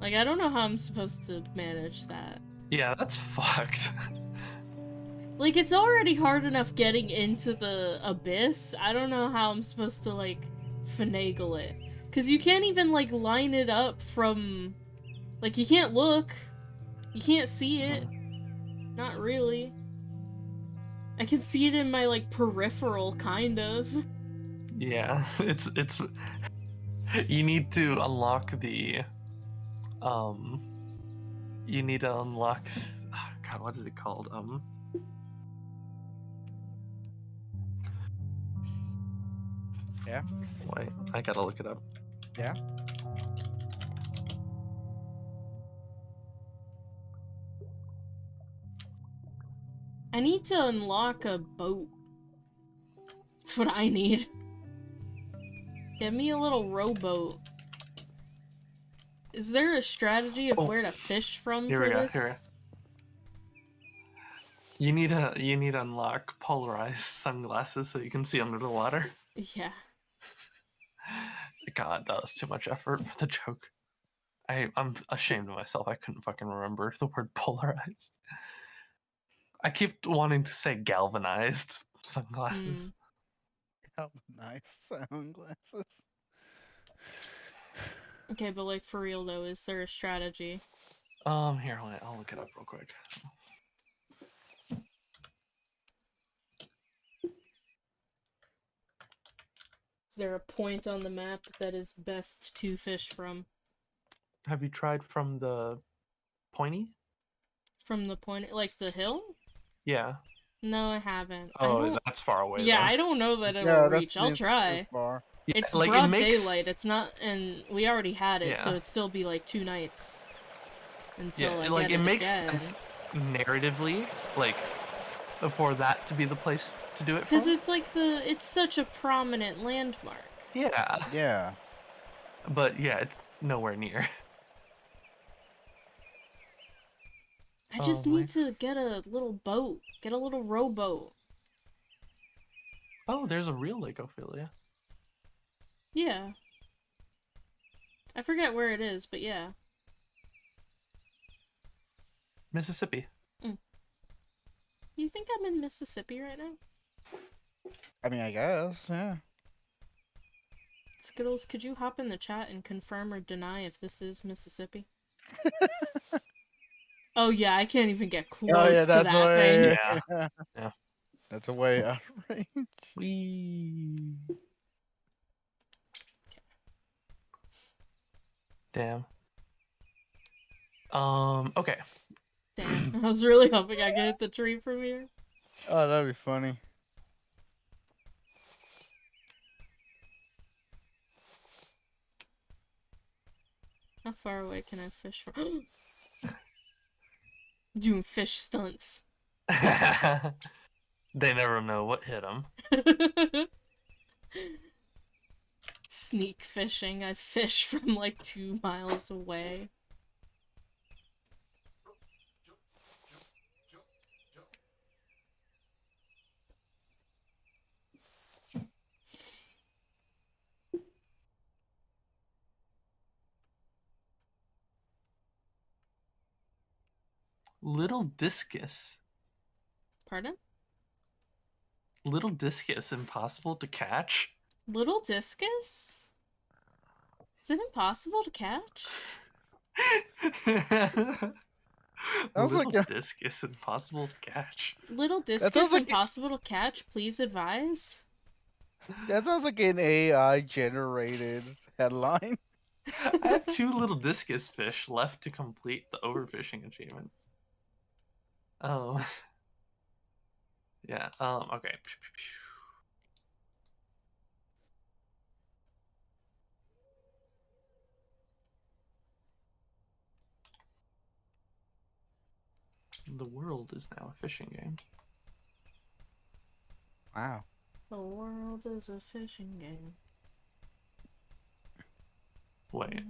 Like I don't know how I'm supposed to manage that. Yeah, that's fucked. Like, it's already hard enough getting into the abyss. I don't know how I'm supposed to, like, finagle it. Because you can't even, like, line it up from... Like, you can't look. You can't see it. Not really. I can see it in my, like, peripheral, kind of. Yeah, it's you need to unlock the you need to unlock God, what is it called? Yeah. Wait, I gotta look it up. Yeah. I need to unlock a boat. That's what I need. Get me a little rowboat. Is there a strategy of Oh, where to fish from here for we go. Here. this? You need to unlock polarized sunglasses so you can see under the water. Yeah. God, that was too much effort for the joke. I'm ashamed of myself. I couldn't fucking remember the word polarized. I keep wanting to say galvanized sunglasses. How nice sunglasses. Okay, but like for real though, is there a strategy? Here, I'll look it up real quick. Is there a point on the map that is best to fish from? Have you tried from the pointy? From the point, like the hill? Yeah. No, I haven't. I Oh, don't. that's far away Yeah, though. I don't know that it'll Yeah, that reach. I'll seems too try. far. Yeah, It's like it broad makes. daylight. It's not, and we already had it, so Yeah. it'd still be like 2 nights Yeah, until I like get it it makes sense again. narratively, like for that to be the place to do it Because from. it's like it's such a prominent landmark. Yeah, Yeah. but yeah, it's nowhere near. I Oh just my. need to get a little boat, get a little rowboat. Oh, there's a real Lake Ophelia. Yeah. I forget where it is, but yeah. Mississippi. Mm. You think I'm in Mississippi right now? I mean, I guess, yeah. Skittles, could you hop in the chat and confirm or deny if this is Mississippi? Oh yeah, I can't even get Oh yeah, close to that's that thing. way. Yeah. Yeah. That's a way out of range. Wee. Damn. Okay. Damn, I was really hoping I could hit the tree from here. Oh, that'd be funny. How far away can I fish from? Doing fish stunts. They never know what hit them. Sneak fishing. I fish from like 2 miles away. Little discus. Pardon? Little discus, impossible to catch. Little discus? Is it impossible to catch? Sounds Little like a, discus, impossible to catch. Little that sounds discus like impossible to catch, please advise. that sounds like an AI generated headline. I have 2 little discus fish left to complete the overfishing achievement. Oh. Yeah, okay. The world is now a fishing game. Wow. The world is a fishing game. Wait.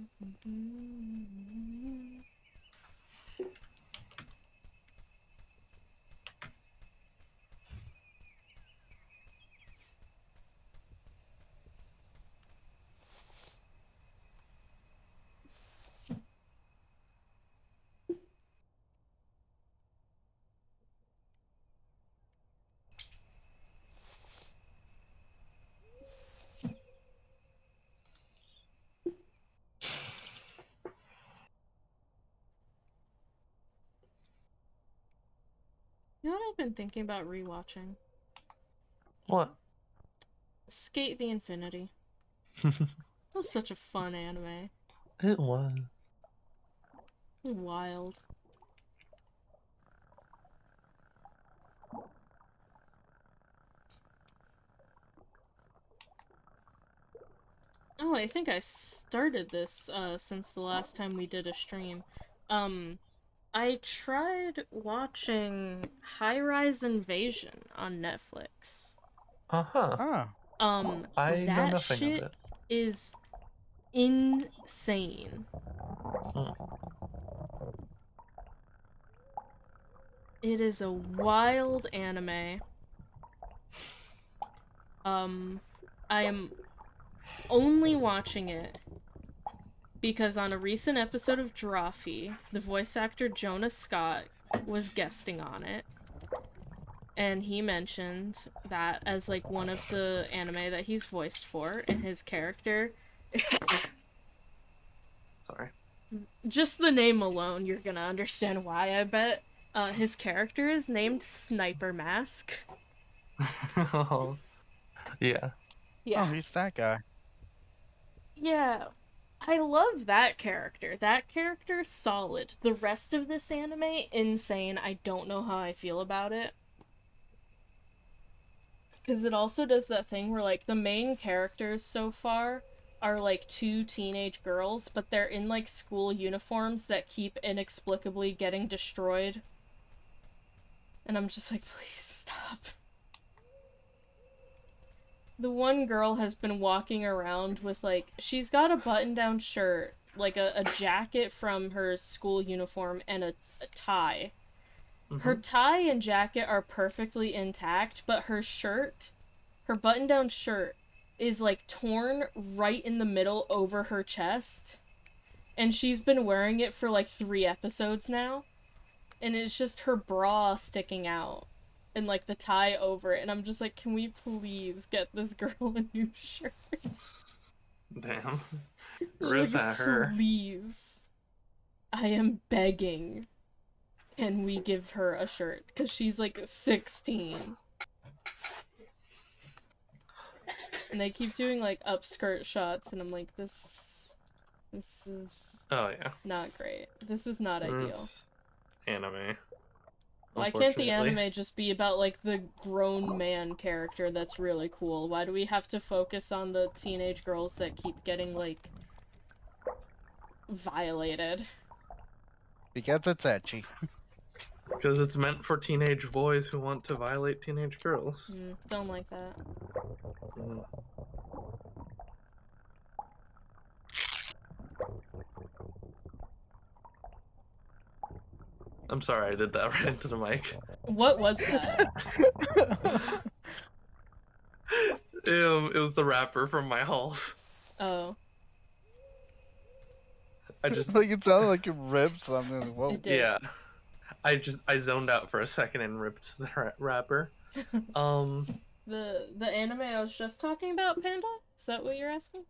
You know what I've been thinking about rewatching? What? Skate the Infinity. That was such a fun anime. It was. Wild. Oh, I think I started this since the last time we did a stream. Um, I tried watching High Rise Invasion on Netflix. Uh-huh. Huh. I know That nothing of shit it. is insane. Hmm. It is a wild anime. I am only watching it because on a recent episode of Drawfee, the voice actor Jonah Scott was guesting on it. And he mentioned that as like one of the anime that he's voiced for, and his character, Sorry. just the name alone, you're gonna understand why, I bet. His character is named Sniper Mask. Oh, yeah. Yeah. Oh, he's that guy. Yeah. I love that character. That character's solid. The rest of this anime, insane. I don't know how I feel about it. Because it also does that thing where, like, the main characters so far are, like, two teenage girls, but they're in, like, school uniforms that keep inexplicably getting destroyed. And I'm just like, please stop. The one girl has been walking around with, like, she's got a button down shirt, like a jacket from her school uniform, and a tie. Her Mm-hmm. tie and jacket are perfectly intact, but her button down shirt, is like torn right in the middle over her chest. And she's been wearing it for like 3 episodes now. And it's just her bra sticking out. And like the tie over it. And I'm just like, can we please get this girl a new shirt? Damn. Rip Like, at her. please. I am begging. Can we give her a shirt? Because she's like 16. And they keep doing like upskirt shots, and I'm like, this is Oh, yeah. not great. This is not ideal. It's anime, Why can't the unfortunately. anime just be about like the grown man character that's really cool? Why do we have to focus on the teenage girls that keep getting like violated? Because it's etchy. Because it's meant for teenage boys who want to violate teenage girls. Don't like that. Mm. I'm sorry I did that right into the mic. What was that? It was the rapper from my halls. Oh, I just Like it sounded like you ripped something. Whoa. it did. yeah. I zoned out for a second and ripped the rapper. The anime I was just talking about, Panda? Is that what you're asking?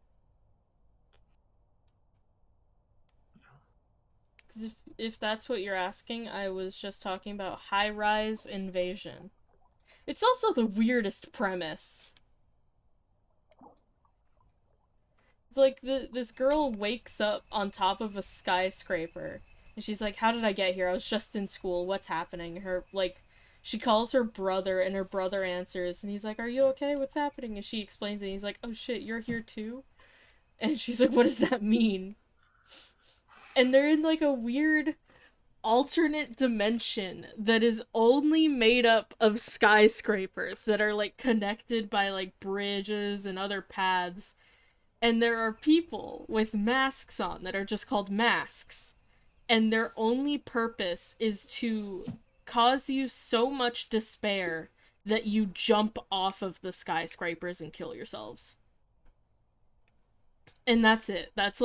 Because if that's what you're asking, I was just talking about High Rise Invasion. It's also the weirdest premise. It's like this girl wakes up on top of a skyscraper, and she's like, "How did I get here? I was just in school. What's happening?" She calls her brother, and her brother answers, and he's like, "Are you okay? What's happening?" And she explains it, and he's like, "Oh shit, you're here too?" And she's like, "What does that mean?" And they're in like a weird alternate dimension that is only made up of skyscrapers that are like connected by like bridges and other paths. And there are people with masks on that are just called masks. And their only purpose is to cause you so much despair that you jump off of the skyscrapers and kill yourselves. And that's it. That's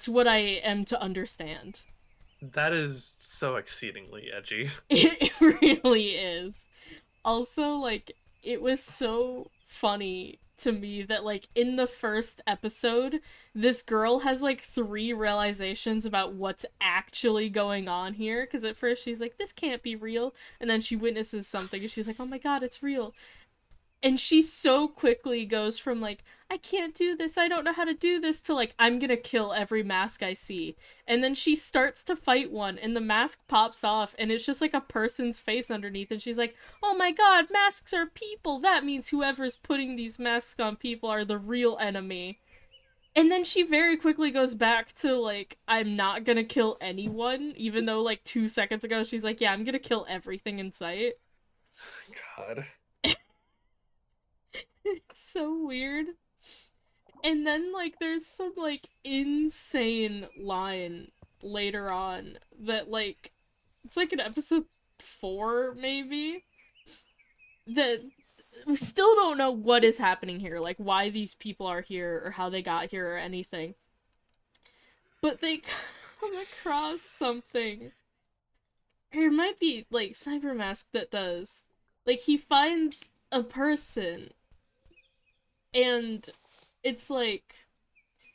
what I am to understand. that is so exceedingly edgy. It really is. Also, like, it was so funny to me that, like, in the first episode, this girl has, like, 3 realizations about what's actually going on here. Because at first she's like, this can't be real. And then she witnesses something and she's like, oh my god, it's real. And she so quickly goes from like, I can't do this, I don't know how to do this, to like, I'm gonna kill every mask I see. And then she starts to fight one and the mask pops off and it's just like a person's face underneath, and she's like, oh my god, masks are people, that means whoever's putting these masks on people are the real enemy. And then she very quickly goes back to, like, I'm not gonna kill anyone, even though, like, 2 seconds ago she's like, yeah, I'm gonna kill everything in sight. God. It's so weird. And then, like, there's some, like, insane line later on that, like, it's like in episode 4, maybe, that we still don't know what is happening here, like, why these people are here, or how they got here, or anything. But they come across something. Or it might be, like, Cybermask that does. Like, he finds a person, and it's like,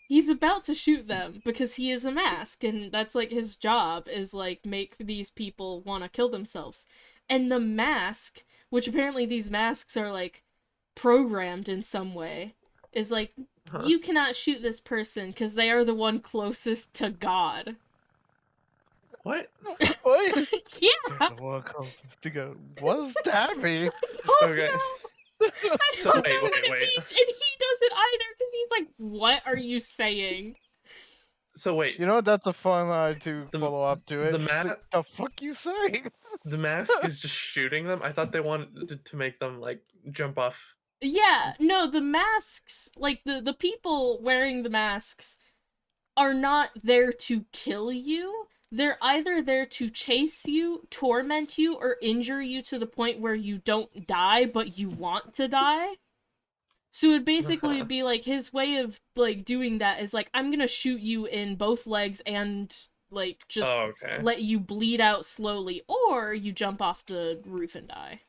he's about to shoot them because he is a mask, and that's like his job, is like make these people want to kill themselves. And the mask, which apparently these masks are like programmed in some way, is like, Huh. you cannot shoot this person because they are the one closest to God. What? What? Yeah. The one closest to God. What does that mean? Okay. I So don't wait, know what wait, it wait. means, and he doesn't either, because he's like, what are you saying? So wait. You know, that's a fun line to The follow up to it. the It's ma- like, the fuck you saying? the mask is just shooting them. I thought they wanted to make them like jump off. Yeah, no, the masks, like, the people wearing the masks are not there to kill you. They're either there to chase you, torment you, or injure you to the point where you don't die, but you want to die. So it'd basically be like, his way of, like, doing that is like, I'm gonna shoot you in both legs and, like, just Oh, okay. let you bleed out slowly, or you jump off the roof and die.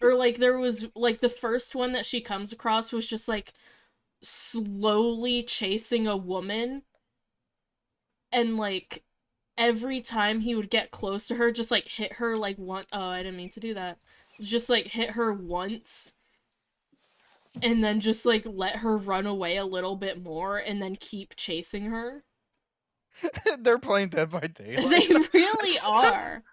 Or, like, there was, like, the first one that she comes across was just, like, slowly chasing a woman, and, like, every time he would get close to her, just, like, hit her, like, one— oh, I didn't mean to do that. Just, like, hit her once, and then just, like, let her run away a little bit more, and then keep chasing her. They're playing Dead by They Daylight. really are.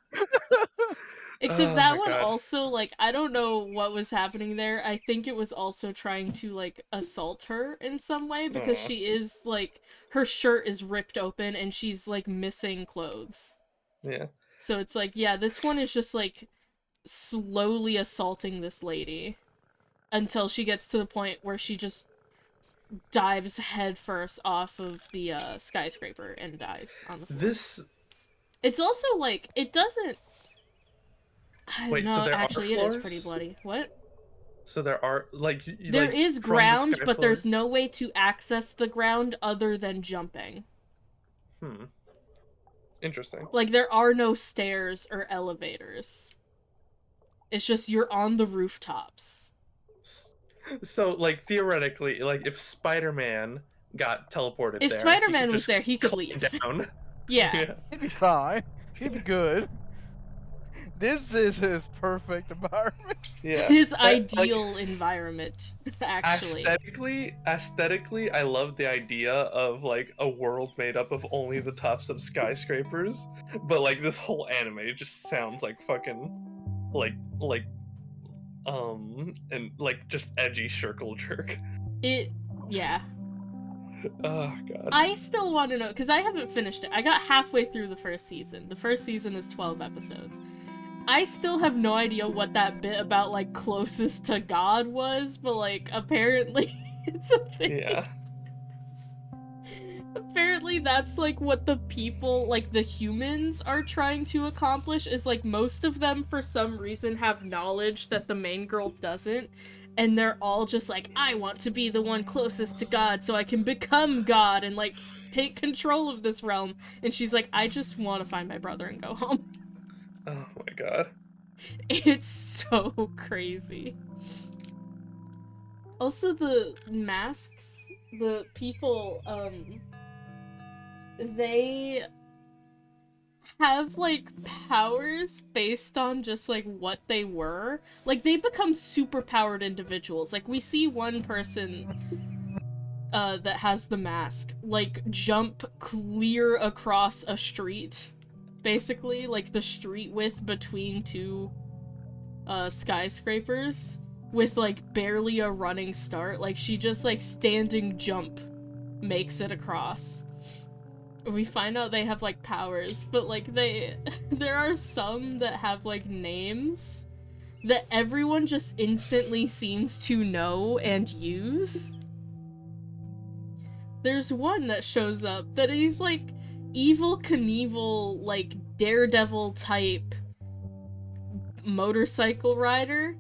Except Oh that my one God. also, like, I don't know what was happening there. I think it was also trying to, like, assault her in some way, because Aw. she is, like, her shirt is ripped open and she's, like, missing clothes. Yeah. So it's like, yeah, this one is just, like, slowly assaulting this lady until she gets to the point where she just dives headfirst off of the skyscraper and dies on the floor. This. It's also, like, it doesn't— I Wait, don't so know, there are actually, it is pretty floors? bloody. What? So there are like There is from the ground, sky but floor. there's no way to access the ground other than jumping. Hmm. Interesting. Like, there are no stairs or elevators. It's just you're on the rooftops. So like theoretically, like if Spider-Man got teleported If there, he could Spider-Man was just there, he could climb leave. down. Yeah. Yeah. He'd be fine. He'd be good. This is his perfect environment. Yeah. His But, like, ideal environment, actually. aesthetically, I love the idea of like a world made up of only the tops of skyscrapers. But like this whole anime just sounds like fucking like and like just edgy circle jerk. Yeah. Oh god. I still want to know, because I haven't finished it. I got halfway through the first season. The first season is 12 episodes. I still have no idea what that bit about, like, closest to God was, but, like, apparently it's a thing. Yeah. Apparently that's, like, what the people, like, the humans are trying to accomplish, is, like, most of them, for some reason, have knowledge that the main girl doesn't, and they're all just like, I want to be the one closest to God so I can become God and, like, take control of this realm. And she's like, I just want to find my brother and go home. Oh my god. It's so crazy. Also, the masks, the people, they have, like, powers based on just, like, what they were. Like, they become super-powered individuals. Like, we see one person that has the mask, like, jump clear across a street, basically, like, the street width between two skyscrapers, with like barely a running start. Like she just like standing jump makes it across. We find out they have like powers, but like there are some that have like names that everyone just instantly seems to know and use. There's one that shows up that he's like evil Knievel, like daredevil type motorcycle rider,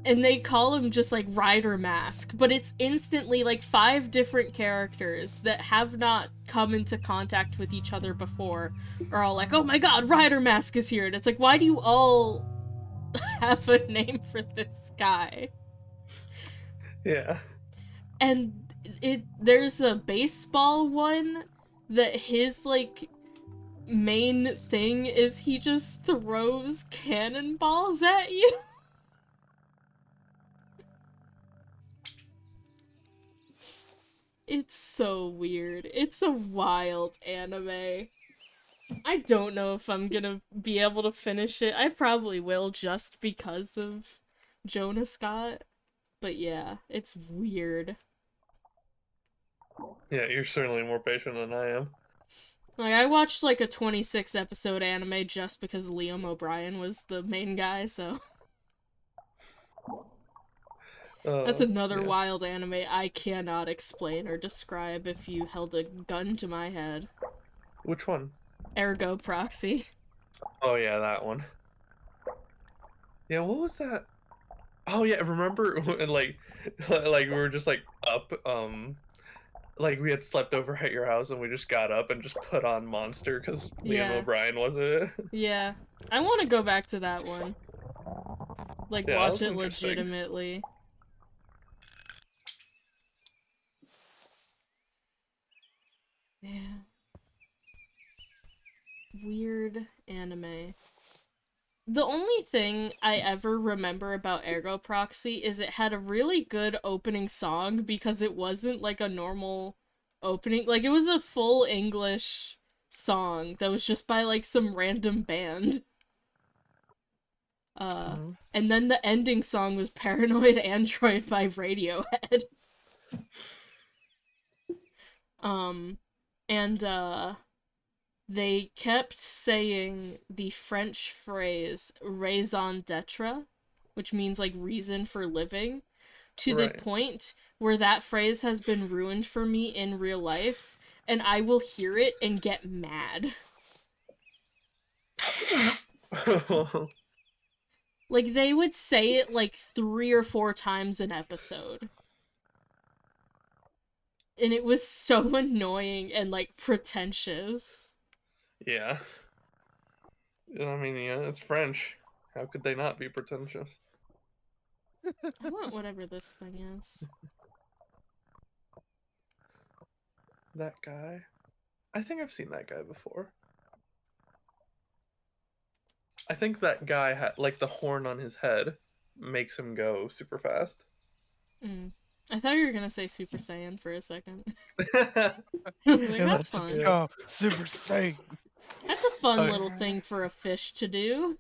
and they call him just like Rider Mask, but it's instantly like 5 different characters that have not come into contact with each other before are all like, oh my god, Rider Mask is here, and it's like, why do you all have a name for this guy? Yeah. And there's a baseball one that his like main thing is he just throws cannonballs at you. It's so weird. It's a wild anime. I don't know if I'm gonna be able to finish it. I probably will just because of Jonah Scott. But yeah, it's weird. Yeah, you're certainly more patient than I am. Like, I watched like a 26 episode anime just because Liam O'Brien was the main guy, so. That's another Yeah. wild anime I cannot explain or describe if you held a gun to my head. Which one? Ergo Proxy. Oh yeah, that one. Yeah, what was that? Oh yeah, remember when like we were just like up, like we had slept over at your house and we just got up and just put on Monster because Liam Yeah. O'Brien wasn't it? Yeah. I want to go back to that one. Like, Yeah, that watch was it interesting. legitimately. Yeah. Weird anime. The only thing I ever remember about Ergo Proxy is it had a really good opening song because it wasn't like a normal opening. Like, it was a full English song that was just by like some random band. Uh, Mhm. and then the ending song was Paranoid Android by Radiohead. Um, and they kept saying the French phrase raison d'etre, which means like reason for living, to the Right. point where that phrase has been ruined for me in real life, and I will hear it and get mad. Like, they would say it like 3 or 4 times an episode. And it was so annoying and like pretentious. Yeah. I mean, yeah, it's French. How could they not be pretentious? I want whatever this thing is. That guy. I think I've seen that guy before. I think that guy had like the horn on his head makes him go super fast. Mm. I thought you were gonna say Super Saiyan for a second. Yeah. Like, And that's let's fun. become Super Saiyan. That's a fun Okay. little thing for a fish to do.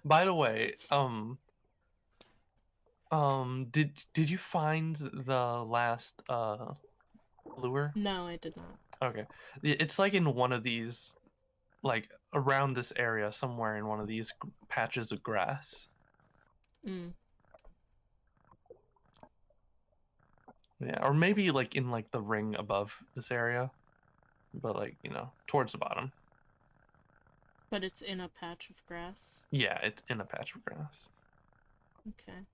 By the way, did you find the last lure? No, I did not. Okay. It's like in one of these, like around this area somewhere in one of these patches of grass. Mm. Yeah, or maybe like in like the ring above this area, but like, towards the bottom. But it's in a patch of grass. Yeah, it's in a patch of grass. Okay.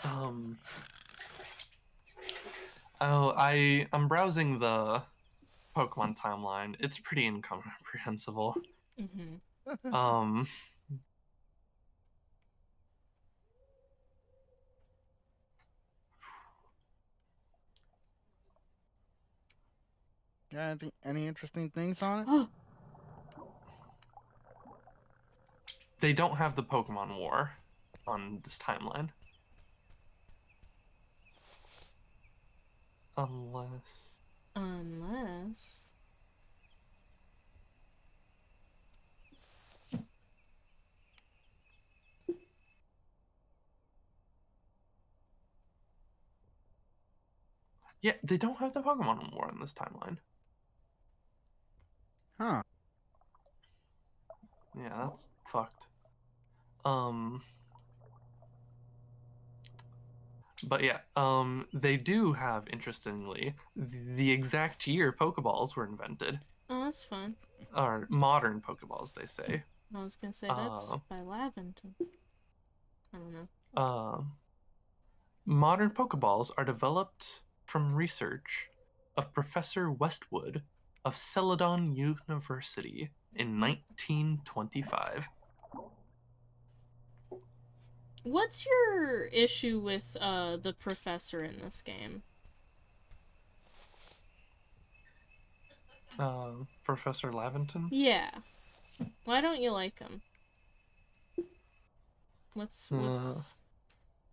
Um oh, I'm browsing the Pokemon timeline. It's pretty incomprehensible. Mm-hmm. Um Yeah, any interesting things on it? Oh, they don't have the Pokemon War on this timeline. Unless unless Yeah, they don't have the Pokemon anymore in this timeline. Huh. Yeah, that's fucked. Um, but yeah, they do have, interestingly, the exact year Pokeballs were invented. Oh, that's fun. Or modern Pokeballs, they say. I was gonna say that's Uh, by Lavington. I don't know. um, Modern Pokeballs are developed from research of Professor Westwood of Celadon University in 1925. What's your issue with the professor in this game? Professor Lavington? Yeah. Why don't you like him? What's Uh, what's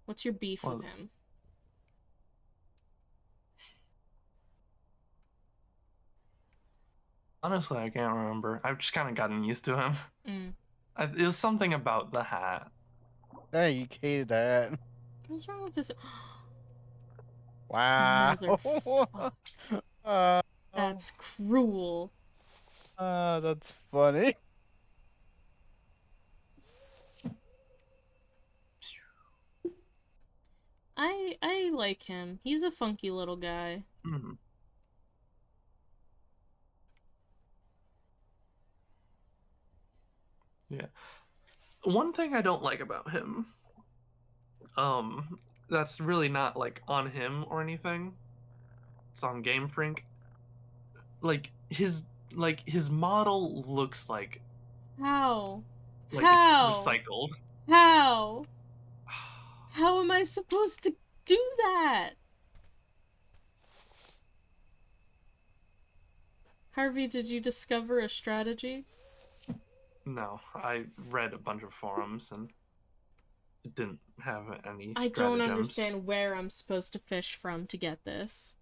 what's your beef with well, him? honestly, I can't remember. I've just kind of gotten used to him. Mm. It was something about the hat. Hey, you hated that. What's wrong with this? Wow. Motherfucker. uh, That's cruel. that's funny. I like him. He's a funky little guy. Mhm. Yeah. One thing I don't like about him, that's really not like on him or anything. It's on Game Freak. Like his model looks How? like it's How? recycled. How? How am I supposed to do that? Harvey, did you discover a strategy? No, I read a bunch of forums and it didn't have any I don't stratagems. understand where I'm supposed to fish from to get this.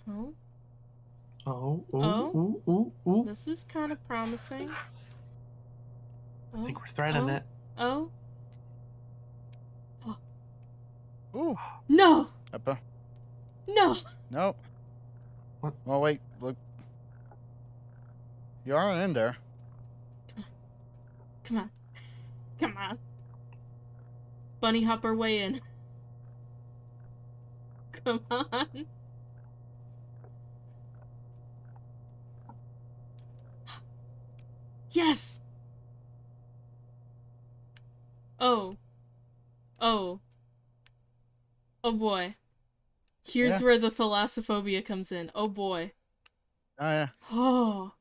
Oh? Oh, ooh, Oh? ooh, ooh, ooh. This is kind of promising. I Oh? think we're threading Oh? it. Oh? Oh. Ooh. No! Up, No! nope. What? Oh wait, look. You are in there. Come on. Come on. Bunny hop our way in. Come on. Yes! Oh. Oh. Oh boy. Here's Yeah. where the thalassophobia comes in. Oh boy. Oh yeah. Oh.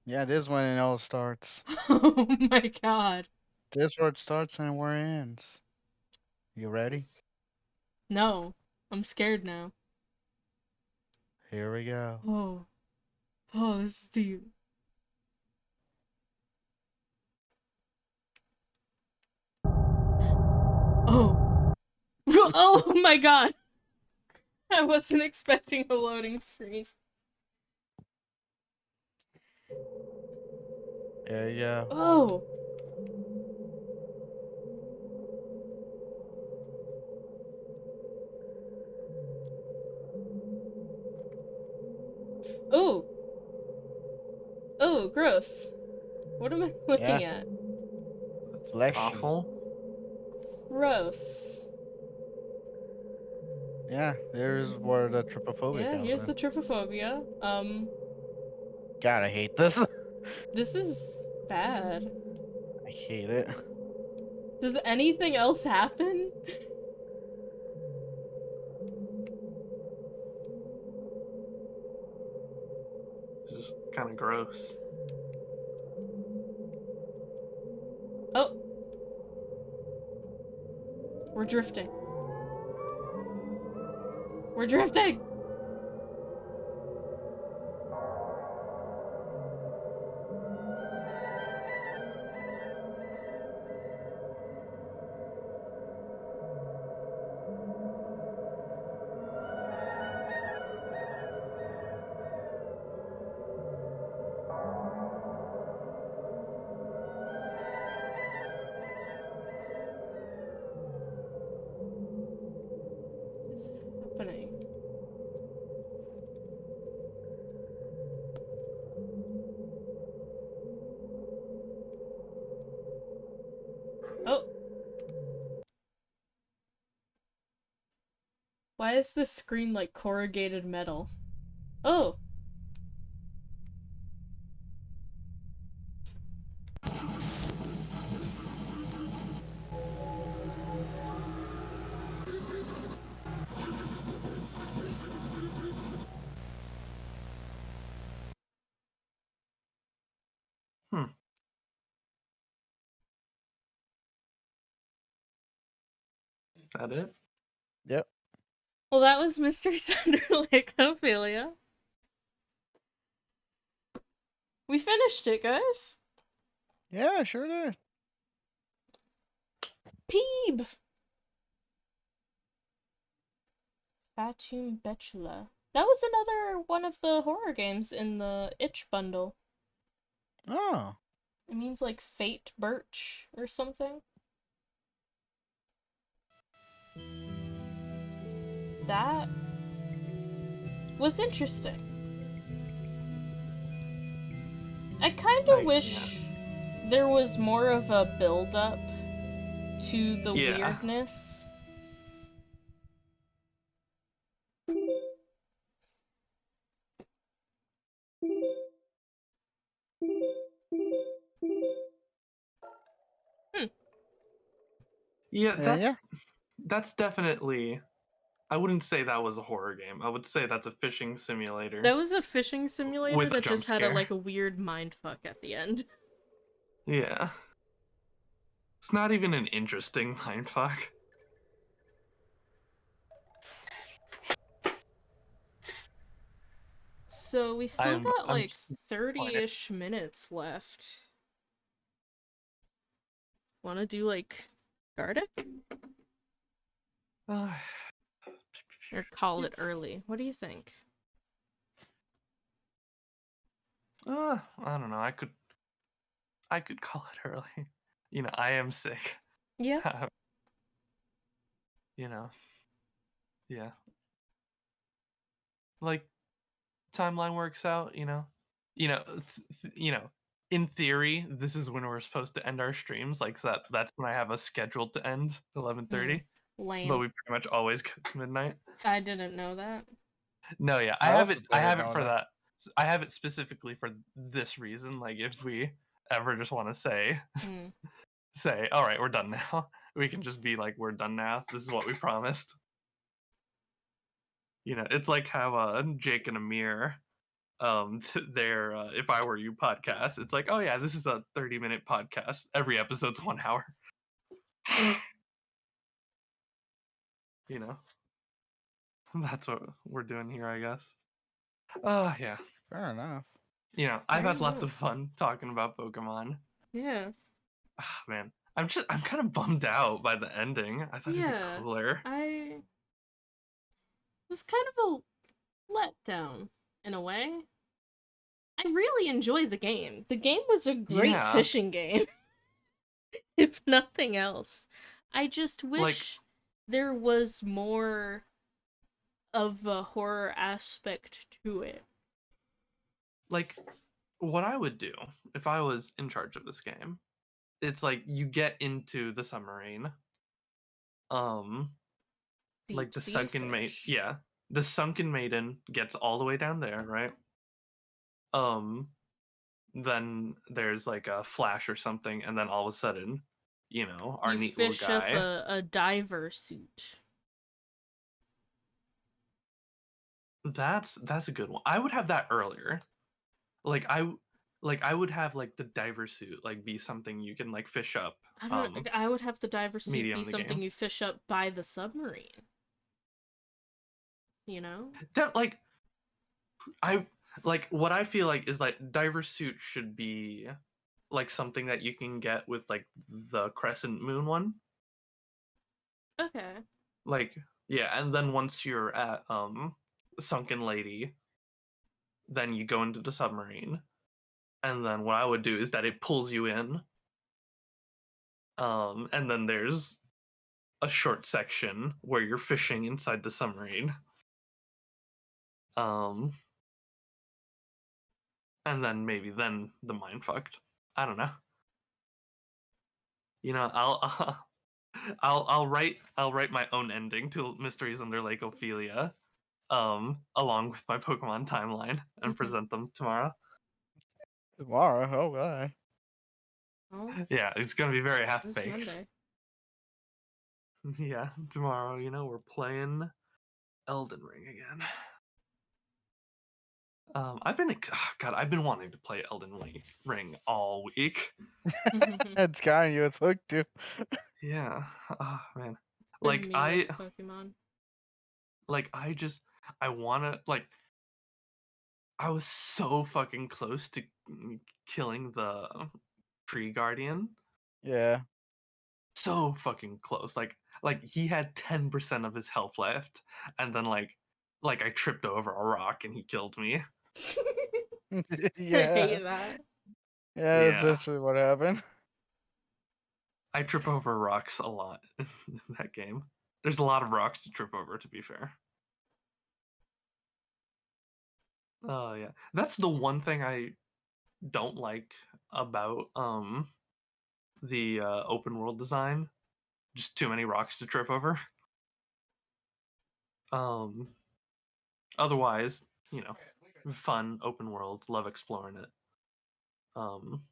Yeah, this is when it all starts. Oh my god. This is where it starts and where it ends. You ready? No. I'm scared now. Here we go. Oh. Oh, this is deep. Oh. Oh my god. I wasn't expecting a loading screen. There you go. Oh. Oh. Oh, gross. What am I Yeah. looking at? That's Fleshy. awful. Gross. Yeah, there's where the trypophobia Yeah, comes here's in. the trypophobia. God, I hate this. This is bad. I hate it. Does anything else happen? It's just kind of gross. Oh, we're drifting. We're drifting! Why is this screen like corrugated metal? Oh, Hmm. Is that it? Yep. well, that was Mr. Sunderlick, Ophelia. We finished it, guys. Yeah, sure did. Peeb! Fatum Betula. That was another one of the horror games in the itch bundle. Oh. It means like Fate Birch or something. That was interesting. I kind of Yeah. wish there was more of a build up to the Yeah. weirdness. Hmm. Yeah, And yeah. that's definitely. I wouldn't say that was a horror game. I would say that's a fishing simulator That was a fishing simulator with a that jump just had a scare. like a weird mindfuck at the end. Yeah. It's not even an interesting mindfuck. So we still got I'm like just disappointed. 30-ish minutes left. Wanna do like Gardic? Or call it early? What do you think? I don't know. I could call it early. You know, I am sick. Yeah. You know, yeah. Like timeline works out, you know. You know, in theory, this is when we're supposed to end our streams. Like that's when I have us scheduled to end 11:30, but Lame. we pretty much always go to midnight. I didn't know that. No, yeah, I also I didn't have it know for that. that. I have it specifically for this reason. Like if we ever just want to Hmm. say, all right, we're done now. We can just be like, we're done now. This is what we promised. You know, it's like how Jake and Amir their If I Were You podcast. It's like, oh yeah, this is a 30-minute podcast. Every episode's 1 hour. You know, that's what we're doing here, I guess. Yeah. Fair enough. You know, I've Fair had lots of enough. fun talking about Pokemon. Yeah. Man, I'm kind of bummed out by the ending. I thought it'd be Yeah. cooler. I was kind of a letdown in a way. I really enjoyed the game. The game was a great Yeah, fishing game, if nothing else. I just like wish there was more of a horror aspect to it. like what I would do if I was in charge of this game. It's like you get into the submarine. Um, like Deep the sea sunken mate, fish. yeah, the sunken maiden gets all the way down there, right? Um, then there's like a flash or something, and then all of a sudden, you know, our You neat little fish up guy. a diver suit. That's a good one. I would have that earlier. Like I would have like the diver suit like be something you can like fish up I don't. I would have the diver suit medium be in the something game. you fish up by the submarine. You know? That I like what I feel like is like diver suit should be like something that you can get with like the crescent moon one. Okay. Like yeah, and then once you're at sunken lady, then you go into the submarine, and then what I would do is that it pulls you in, and then there's a short section where you're fishing inside the submarine, um, and then maybe then the mind fucked. I don't know. You know, I'll I'll write my own ending to Mysteries Under Lake Ophelia, along with my Pokemon timeline and present them tomorrow. Tomorrow, oh god. Oh, Yeah, it's gonna be very half it's baked. Monday. Yeah, tomorrow, we're playing Elden Ring again. I've been wanting to play Elden Ring all week. It's kind of you. It's hooked too. Yeah, oh man, Been like me I with Pokemon. like I wanna like I was so fucking close to killing the tree guardian. Yeah. So fucking close. Like he had 10% of his health left, and then like I tripped over a rock and he killed me. I Yeah. hate that. Yeah, that's Yeah, actually what happened. I trip over rocks a lot in that game. There's a lot of rocks to trip over, to be fair. Oh yeah, that's the one thing I don't like about the open world design. Just too many rocks to trip over. Um, Otherwise, you know, fun open world, love exploring it. Um,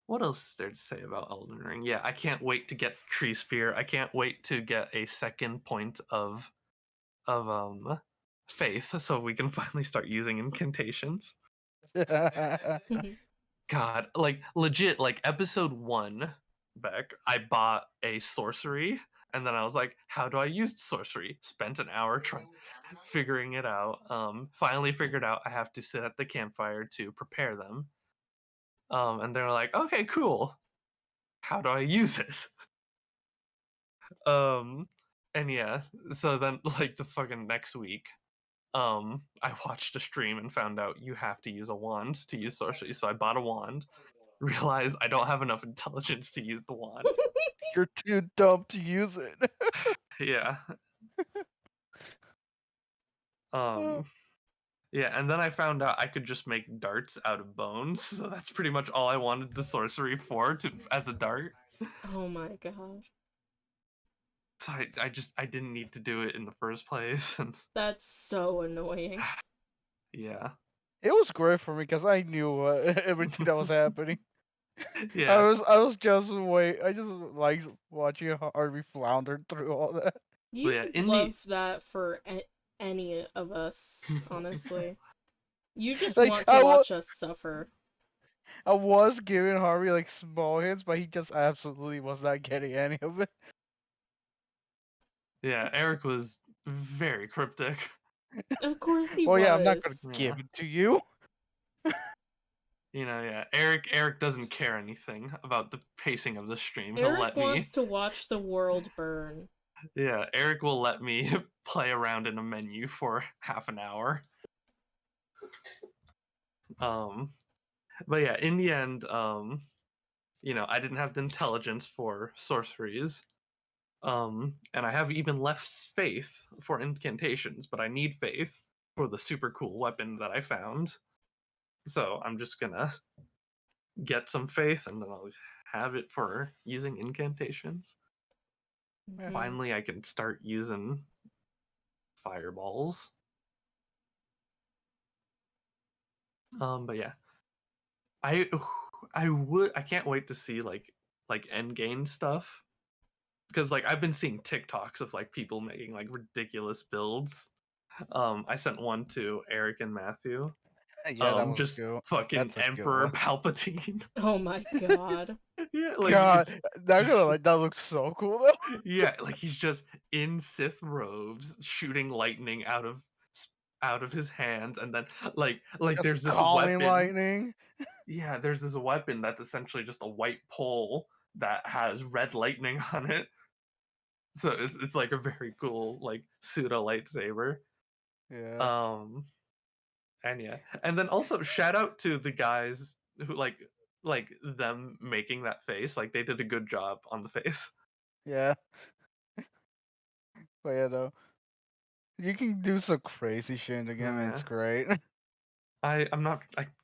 what else is there to say about Elden Ring? Yeah, I can't wait to get Tree Spear. I can't wait to get a second point of faith, so we can finally start using incantations. God, like legit, like episode 1, Beck, I bought a sorcery, and then I was like, how do I use the sorcery? Spent an hour trying figuring it out. Finally figured out I have to sit at the campfire to prepare them. And they're like, okay, cool. How do I use it? Um, and yeah, so then like the fucking next week, I watched a stream and found out you have to use a wand to use sorcery. So I bought a wand, realized I don't have enough intelligence to use the wand. You're too dumb to use it. Yeah. Um, yeah, and then I found out I could just make darts out of bones. So that's pretty much all I wanted the sorcery for, to as a dart. Oh my god. So I didn't need to do it in the first place. And That's so annoying. yeah. It was great for me because I knew everything that was happening. Yeah. I was just wait. I just like watching Harvey flounder through all that. But You yeah, would in the love that for any of us, honestly. You just Like want to watch us suffer. I was giving Harvey like small hints, but he just absolutely was not getting any of it. Yeah, Eric was very cryptic. Of course he Well, yeah, I'm not gonna was. Yeah. give it to you. Yeah. Eric doesn't care anything about the pacing of the stream. He'll Eric let me. wants to watch the world burn. Yeah, Eric will let me play around in a menu for half an hour. Um but yeah, in the end, I didn't have the intelligence for sorceries. And I have even less faith for incantations, but I need faith for the super cool weapon that I found. So I'm just gonna get some faith and then I'll have it for using incantations. Yeah. Mhm. Finally, I can start using fireballs. But yeah, I I can't wait to see like end game stuff, because like I've been seeing TikToks of like people making like ridiculous builds. I sent one to Eric and Matthew. Yeah, that was Just good. fucking That's a good Emperor one. Palpatine. Oh my god. Yeah, like God, not gonna it's like that looks so cool though. yeah, like he's just in Sith robes, shooting lightning out of his hands, and then like Just there's this calling weapon. lightning. Yeah, there's this weapon that's essentially just a white pole that has red lightning on it. So it's like a very cool like pseudo lightsaber. Yeah, Um, and yeah, and then also shout out to the guys who like them making that face. Like they did a good job on the face. yeah. But yeah, though you can do some crazy shit in the game, and it's Yeah. great. I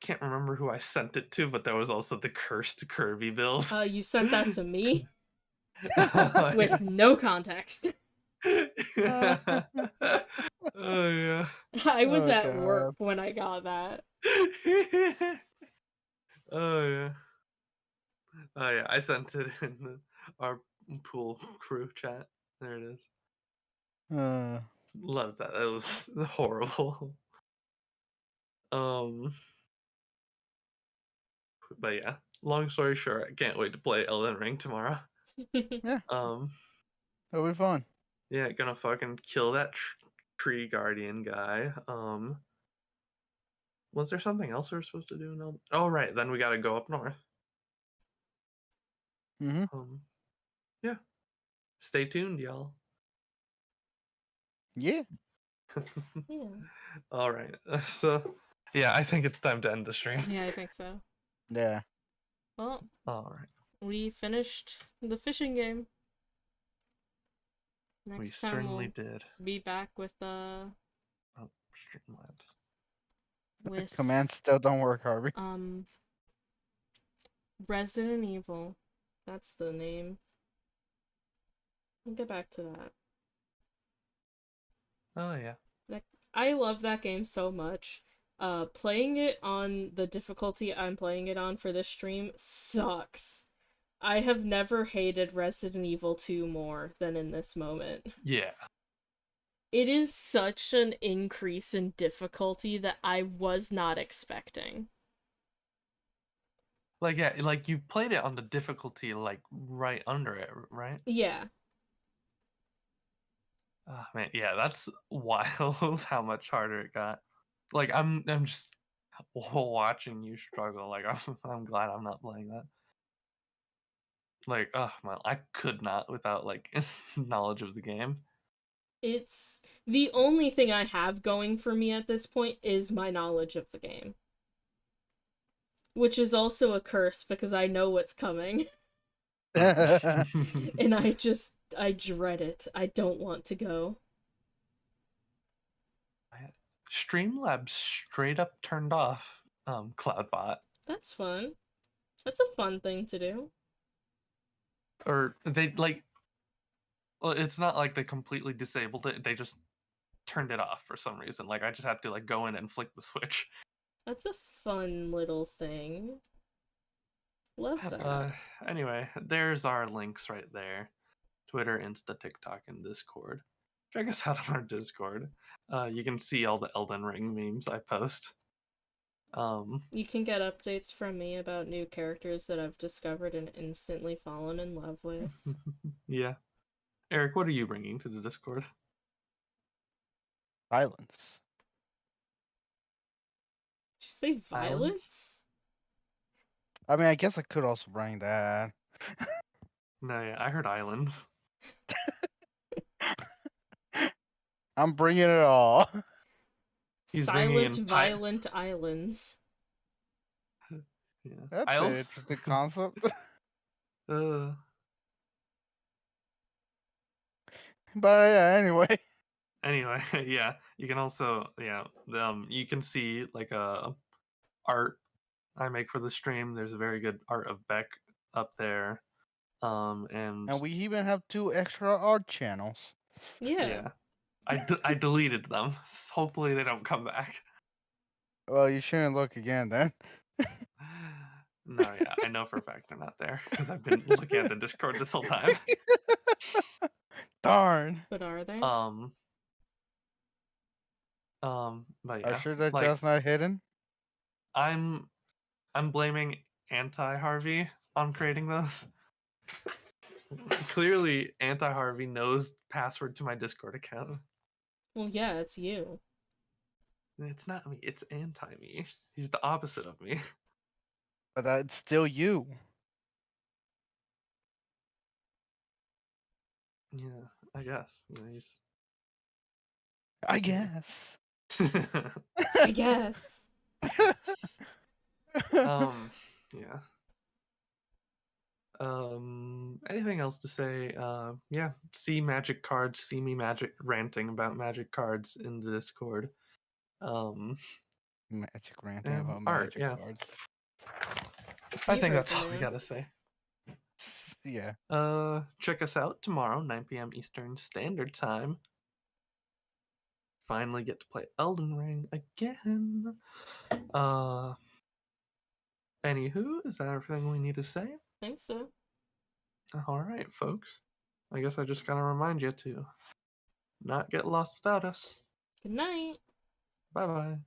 can't remember who I sent it to, but there was also the cursed Kirby build. You sent that to me Oh, with no context. yeah. Oh yeah. I was Oh at work god. when I got that. Oh yeah. Oh yeah. I sent it in our pool crew chat. There it is. Uh, Love that. That was horrible. Um, but yeah. Long story short, I can't wait to play Elden Ring tomorrow. yeah, Um, it'll be fun. yeah, gonna fucking kill that tree guardian guy. Was there something else we were supposed to do? No. Oh right, then we gotta go up north. Mm-hmm. Yeah. Stay tuned, y'all. Yeah. Yeah. All right. So, yeah, I think it's time to end the stream. Yeah, I think so. Yeah. Well, All right. we finished the fishing game. We Next time certainly we'll did. be back with Oh, Streamlabs. with Commands still don't work, Harvey. Resident Evil. That's the name. We'll get back to that. Oh yeah. Like, I love that game so much. Playing it on the difficulty I'm playing it on for this stream sucks. I have never hated Resident Evil 2 more than in this moment. Yeah. It is such an increase in difficulty that I was not expecting. Like yeah, like you played it on the difficulty like right under it, right? Yeah. Oh man, yeah, that's wild how much harder it got. Like I'm just watching you struggle. Like I'm glad I'm not playing that. Like, oh man, I could not without like knowledge of the game. It's the only thing I have going for me at this point is my knowledge of the game. Which is also a curse because I know what's coming. And I dread it. I don't want to go. Streamlabs straight up turned off Cloudbot. That's fun. That's a fun thing to do. Or they like well, it's not like they completely disabled it, they just turned it off for some reason. Like I just have to like go in and flick the switch. That's a fun little thing. Love that. Anyway, there's our links right there. Twitter, Insta, TikTok, and Discord. Check us out on our Discord. You can see all the Elden Ring memes I post. You can get updates from me about new characters that I've discovered and instantly fallen in love with. Yeah. Eric, what are you bringing to the Discord? Silence. Did you say Islands? violence? I mean, I guess I could also bring that. No, yeah, I heard islands. I'm bringing it all. He's bringing Silent, in violent islands. Yeah. That's an Isles? interesting concept. uh, But yeah, anyway. anyway, yeah, you can also you can see like art I make for the stream. There's a very good art of Beck up there. And And we even have 2 extra art channels. Yeah. yeah, I deleted them. Hopefully they don't come back. Well, you shouldn't look again then. No, yeah, I know for a fact they're not there because I've been looking at the Discord this whole time. Darn. But are they? But Are yeah, sure that like that's not hidden? I'm blaming anti Harvey on creating those. Clearly, anti Harvey knows password to my Discord account. Well, yeah, it's you. It's not me. It's anti me. He's the opposite of me. But that's still you. Yeah, I guess. You know, I guess. I guess. Yeah. Anything else to say? Yeah, see magic cards, see me magic ranting about magic cards in the Discord. Um Magic ranting about art. magic Yeah, cards. I You think heard that's the all we man. gotta say. Yeah. Check us out tomorrow, 9 p.m. Eastern Standard Time. Finally get to play Elden Ring again. Anywho, is that everything we need to say? Think so. All right, folks. I guess I just gotta remind you to not get lost without us. Good night. Bye bye.